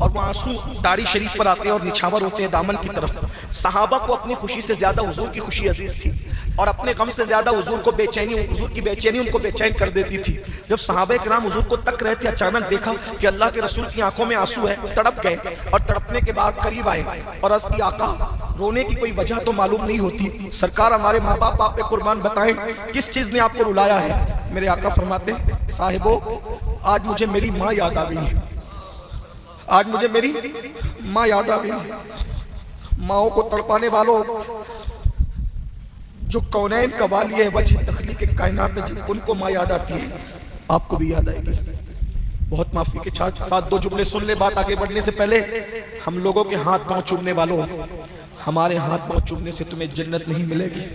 Speaker 2: اور وہ آنسو داڑھی شریف پر آتے ہیں اور نچھاور ہوتے ہیں دامن کی طرف. صحابہ کو اپنی خوشی سے زیادہ حضور کی خوشی عزیز تھی اور اپنے غم سے زیادہ حضور کی بے چینی ان کو بے چین کر دیتی تھی. جب صحابہ کرام حضور کو تک رہے تھے, اچانک دیکھا کہ اللہ کے رسول کی آنکھوں میں آنسو ہے, تڑپ گئے اور تڑپنے کے بعد قریب آئے اور عرض کی آقا رونے کی کوئی وجہ تو معلوم نہیں ہوتی, سرکار ہمارے ماں باپ آپ پہ قربان بتائیں کس چیز نے آپ کو رلایا ہے. میرے آقا فرماتے ہیں صاحبو آج مجھے میری ماں یاد آ گئی ہے, آج مجھے میری ماں یاد آ گئی ہے. ماؤں کو تڑپانے والوں جو کونین کا والی ہے, وجہ تخلیق کائنات ہے, ان کو ماں یاد آتی ہے, آپ کو بھی یاد آئے گی. بہت معافی کے ساتھ دو جملے سن لے, بات آگے بڑھنے سے پہلے. ہم لوگوں کے ہاتھ پاؤں چومنے والوں, ہمارے ہاتھ پاؤں چومنے سے تمہیں جنت نہیں ملے گی.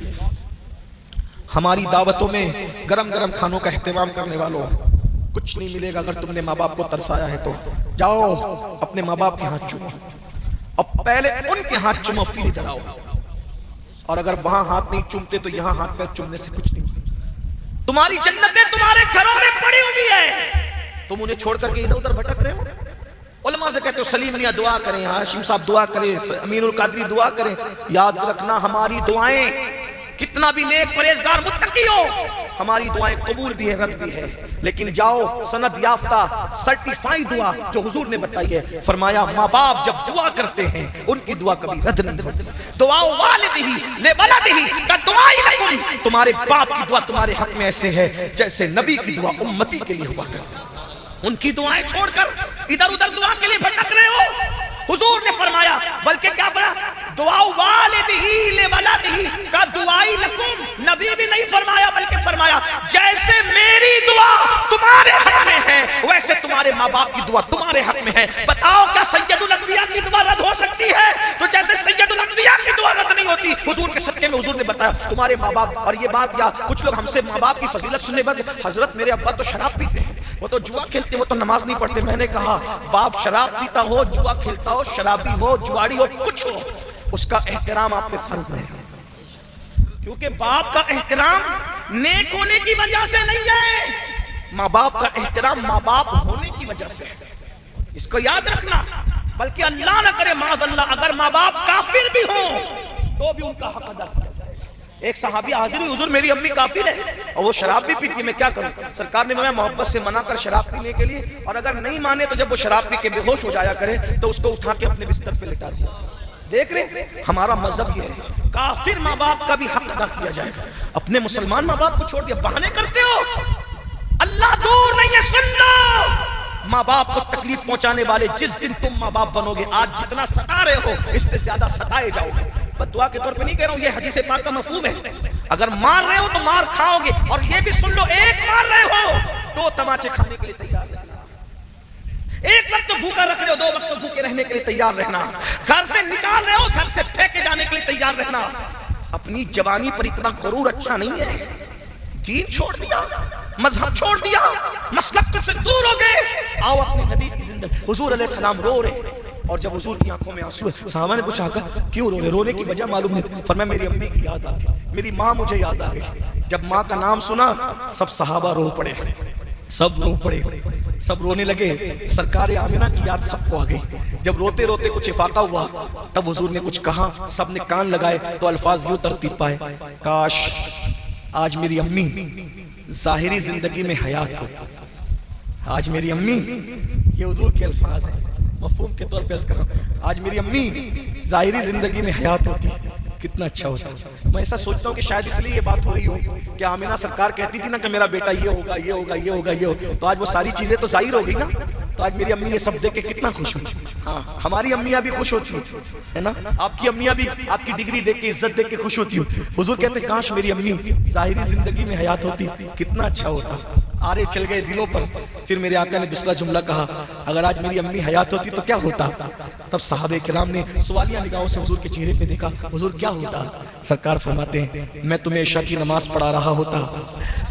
Speaker 2: ہماری دعوتوں میں گرم گرم کھانوں کا اہتمام کرنے والوں, کچھ نہیں ملے گا اگر تم نے ماں باپ کو ترسایا ہے تو. جاؤ اپنے ماں باپ کے ہاتھ چومو, اور پہلے ان کے ہاتھ چومو پھر ادھر آؤ. اور اگر وہاں ہاتھ نہیں چومتے تو یہاں ہاتھ پیر چومنے سے کچھ نہیں. تمہاری جنتیں تمہارے گھروں میں پڑی ہوئی ہیں, تم انہیں چھوڑ کر کے ادھر ادھر بھٹک رہے ہو. علماء سے کہتے ہو سلیم میاں دعا کریں, ہاشم صاحب دعا کریں, امین القادری دعا کریں. یاد رکھنا ہماری دعائیں کتنا بھی نیک پرہیزگار متقی ہو, ہماری دعائیں قبول بھی ہے رد بھی ہے. لیکن جاؤ سند یافتہ سرٹیفائی دعا جو حضور نے بتائی ہے, فرمایا ماں باپ جب دعا کرتے ہیں ان کی دعا کبھی رد نہیں ہوتی. دعا والدہ لولدہ کا دعا لکم, تمہارے باپ کی دعا تمہارے حق میں ایسے ہے جیسے نبی کی دعا امتی کے لیے ہوا کرتی. ان کی دعائیں چھوڑ کر ادھر ادھر دعا کے لیے بھٹک رہے ہو. حضور نے فرمایا, بلکہ کیا فرمایا, دعا والدہ لولدہ کا دعائی لکم. نبی بھی نہیں فرمایا بلکہ فرمایا جیسے میری دعا تمہارے حق میں ہے ویسے تمہارے ماں باپ کی دعا تمہارے حق میں ہے. بتاؤ کیا سید الانبیاء کی دعا رد ہو سکتی ہے؟ تو جیسے سید الانبیاء کی دعا رد نہیں ہوتی, حضور کے صدقے میں حضور نے بتایا تمہارے ماں باپ. اور یہ بات, یا کچھ لوگ ہم سے ماں باپ کی فضیلت سننے بعد, حضرت میرے ابا تو شراب پیتے ہیں, وہ تو جوا کھیلتے ہیں, وہ تو نماز نہیں پڑھتے. میں نے کہا باپ شراب پیتا ہو, جوا کھیلتا ہو, شرابی ہو, جواڑی ہو, کچھ ہو, اس کا احترام آپ پہ فرض ہے. کیونکہ باپ کا احترام نیک ہونے کی وجہ سے نہیں ہے, ماں باپ کا احترام ماں باپ ہونے کی وجہ سے ہے. اس کو یاد رکھنا. بلکہ اللہ نہ کرے معاذ اللہ اگر ماں باپ کافر بھی ہوں تو بھی ان کا حق ادا کیا جائے. ایک صحابی حاضر ہوئی, حضور میری امی کافر ہے اور وہ شراب بھی پیتی ہے, میں کیا کروں؟ سرکار نے میں محبت سے منع کر شراب پینے کے لیے, اور اگر نہیں مانے تو جب وہ شراب پی کے بے ہوش ہو جایا کرے تو اس کو اٹھا کے اپنے بستر پہ لٹا دیا. دیکھ رہے ہمارا مذہب یہ ہے, کافر ماں باپ کا بھی حق ادا کیا جائے گا. اپنے مسلمان ماں باپ کو چھوڑ دیا, بہانے کرتے ہو. اللہ دور نہیں ہے, سن لو. ماں باپ کو تکلیف پہنچانے والے جس دن تم ماں باپ بنو گے, آج جتنا ستا رہے ہو اس سے زیادہ ستائے جاؤ گے. بد دعا کے طور پہ نہیں کہہ رہا ہوں, یہ حدیث پاک کا مفہوم ہے. اگر مار رہے ہو تو مار کھاؤ گے, اور یہ بھی سن لو ایک مار رہے ہو دو تماچے کھانے کے لیے تیار رہنا. ایک وقت تو بھوکا رکھ رہے ہو, دو وقت تو بھوکے رہنے کے لیے تیار رہنا. گھر سے نکال رہے ہو, گھر سے پھینکے جانے کے لیے تیار رہنا. اپنی جوانی پر اتنا غرور اچھا نہیں ہے. دین چھوڑ دیا, مذہب چھوڑ دیا, مسلک سے دور ہو گئے. آؤ اپنے نبی کی زندگی. حضور علیہ السلام رو رہے, اور جب حضور کی آنکھوں میں آنسو ہے, صحابہ نے پوچھا کیوں رو رہے؟ رونے کی وجہ معلوم نہیں تھی. فرمایا میری امی کی یاد آ گئی, میری ماں مجھے یاد آ گئی. جب ماں کا نام سنا سب صحابہ رو پڑے, سب رو پڑے, سب رونے لگے. سرکار آمنہ کی یاد سب کو آ گئی. جب روتے روتے کچھ افاقہ ہوا تب حضور نے کچھ کہا, سب نے کان لگائے تو الفاظ یوں ترتیب پائے, کاش آج میری امی ظاہری زندگی میں حیات ہوتی. آج میری امی, یہ حضور کے الفاظ ہیں, مفہوم کے طور پہ عرض کر رہا ہوں, آج میری امی ظاہری زندگی میں حیات ہوتی کتنا اچھا ہوتا. میں ایسا سوچتا ہوں کہ شاید اس لیے یہ بات ہو رہی ہو کہ آمنہ سرکار کہتی تھی نا کہ میرا بیٹا یہ ہوگا, یہ ہوگا, یہ ہوگا, یہ ہوگا, تو آج وہ ساری چیزیں تو ظاہر ہو گئی نا. تو آج میری امی یہ سب دیکھ کے کتنا خوش ہوئی. ہاں ہماری امیاں بھی خوش ہوتی ہے نا, آپ کی امیاں بھی آپ کی ڈگری دیکھ کے, عزت دیکھ کے خوش ہوتی ہو. حضور کہتے ہیں کاش میری امی ظاہری زندگی میں حیات ہوتی کتنا اچھا ہوتا. آرے چل گئے دلوں پر. پھر میرے آقا نے دوسرا جملہ کہا, اگر آج میری امی حیات ہوتی تو کیا ہوتا؟ تب صحابہ کرام نے سوالیہ نگاہوں سے حضور کے چہرے پہ دیکھا, حضور کیا ہوتا؟ سرکار فرماتے ہیں میں تمہیں عشاء کی نماز پڑھا رہا ہوتا,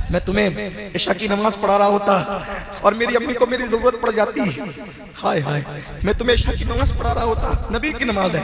Speaker 2: میں تمہیں عشاء کی نماز پڑھا رہا ہوتا اور میری امی کو میری ضرورت پڑ جاتی, ہائے ہائے, میں تمہیں عشاء کی نماز پڑھا رہا ہوتا, نبی کی نماز ہے,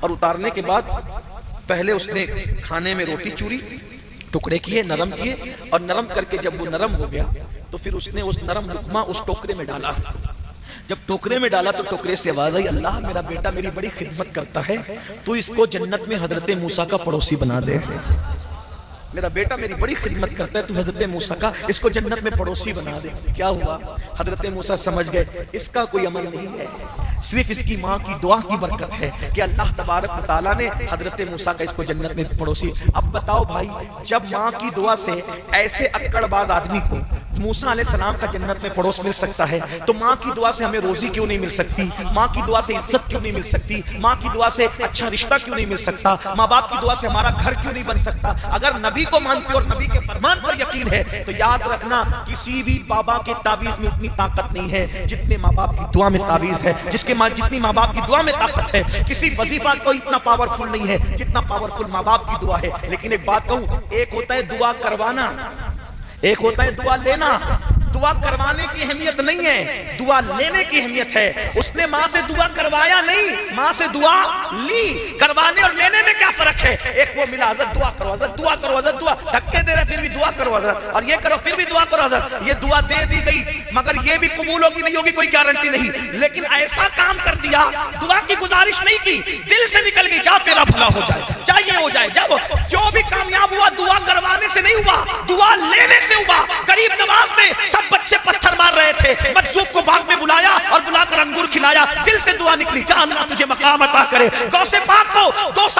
Speaker 2: اور اتارنے کے بعد پہلے اس نے کھانے میں روٹی چوری، ٹکڑے کیے، نرم کیے، اور نرم کر کے جب وہ نرم ہو گیا تو پھر اس نے اس نرم لقمہ اس ٹوکرے میں ڈالا۔ جب ٹوکرے میں ڈالا تو ٹوکرے سے آواز آئی، اللہ میرا بیٹا میری بڑی خدمت کرتا ہے، تو اس کو جنت میں حضرت موسیٰ کا پڑوسی بنا دے۔ میرا بیٹا میری بڑی خدمت کرتا ہے، تو حضرت موسیٰ کا اس کو جنت میں پڑوسی بنا دے۔ کیا ہوا؟ حضرت موسیٰ سمجھ گئے اس کا کوئی عمل نہیں ہے، صرف اس کی ماں کی دعا کی برکت ہے کہ اللہ تبارک و تعالیٰ نے حضرت موسیٰ کا اس کو جنت میں پڑوسی۔ اب بتاؤ بھائی، جب ماں کی دعا سے ایسے اکڑ باز آدمی کو موسیٰ علیہ السلام کا جنت میں پڑوس مل سکتا ہے، تو ماں کی دعا سے ہمیں روزی کیوں نہیں مل سکتی؟ ماں کی دعا سے عزت کیوں نہیں مل سکتی؟ ماں کی دعا سے اچھا رشتہ کیوں نہیں مل سکتا؟ ماں باپ کی دعا سے ہمارا گھر کیوں نہیں بن سکتا؟ اگر نبی کو مانتے اور نبی کے فرمان پر یقین ہے تو یاد رکھنا کسی بھی بابا کے تعویذ میں اتنی طاقت نہیں ہے جتنے ماں باپ کی دعا میں تعویذ ہے، جتنی ماں باپ کی دعا میں طاقت ہے۔ کسی وظیفہ کو اتنا پاورفل نہیں ہے جتنا پاورفل ماں باپ کی دعا ہے۔ لیکن ایک بات کہوں، ایک ہوتا ہے دعا کروانا، ایک ہوتا ہے دعا لینا۔ دعا کروانے کی اہمیت نہیں ہے، دعا لینے کی اہمیت ہے۔ اس نے ماں سے دعا کروایا نہیں، ماں سے دعا لی۔ کروانے اور لینے میں کیا فرق ہے؟ ایک وہ ملا، حضرت دعا کرو، حضرت دعا کرو، حضرت دعا، دھکے دے رہے پھر بھی دعا کرو حضرت، اور یہ کرو پھر بھی دعا کرو حضرت۔ یہ دعا دے دی گئی مگر یہ بھی قبول ہوگی نہیں ہوگی کوئی گارنٹی نہیں، لیکن ایسا کام کر دیا، دعا کی گزارش نہیں کی، دل سے نکل گئی، جا تیرا بھلا ہو جائے، جا یہ ہو جائے، جب جو بھی کامیاب ہوا دعا کروانے سے نہیں ہوا، دعا لینے سے ہوا۔ غریب نواز نے سب بچے پتھر مار رہے تھے، مجذوب کو باغ میں بلایا اور بلا کر انگور کھلایا، دل سے دعا نکلی، جا اللہ تجھے مقام عطا کرے۔ غوث پاک کو غوث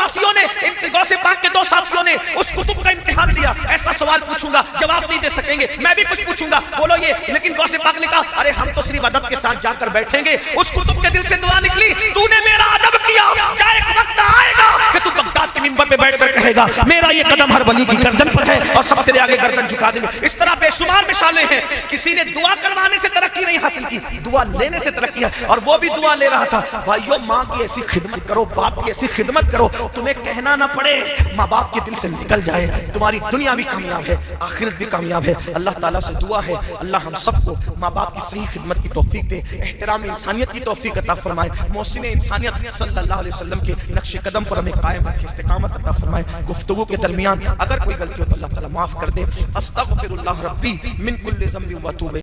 Speaker 2: پاک کے دو ساتھیوں نے اس کتب کا امتحان لیا۔ ایسا سوال پوچھوں گا جواب نہیں دے سکیں گے، میں بھی کچھ پوچھوں گا بولو یہ، لیکن غوث پاک نے کہا ارے ہم تو صرف ادب کے ساتھ جا کر بیٹھیں گے۔ اس کتب کے دل سے دعا نکلی، تو نے میرا ادب کیا، جا ایک وقت آئے گا کہ تو بغداد کے منبر پہ بیٹھ کر کہے گا میرا یہ قدم ہر ولی کی گردن پر ہے اور سب تیرے آگے گردن جھکا دیں گے۔ اس طرح بے شمار مثالیں ہیں۔ کسی نے دعا کروانے سے ترقی نہیں حاصل کی، دعا لینے سے ترقی ہے، اور وہ بھی دعا لے رہا تھا۔ بھائیو، ماں کی ایسی خدمت کرو، باپ کی ایسی خدمت کرو، تمہیں کہنا نہ پڑے، ماں باپ کے دل سے نکل جائے، تمہاری دنیا بھی کامیاب ہے، آخرت بھی کامیاب ہے۔ اللہ تعالیٰ سے دعا ہے اللہ ہم سب کو ماں باپ کی صحیح خدمت کی توفیق دے، احترام انسانیت کی توفیق عطا فرمائے، محسن انسانیت صلی اللہ علیہ وسلم کے نقش قدم پر ہمیں قائم رکھے، استقامت عطا فرمائے۔ گفتگو کے درمیان اگر کوئی غلطی ہو تو اللہ تعالیٰ معاف کر دے۔ استغفر اللہ ربی من کل ذنب و اتوب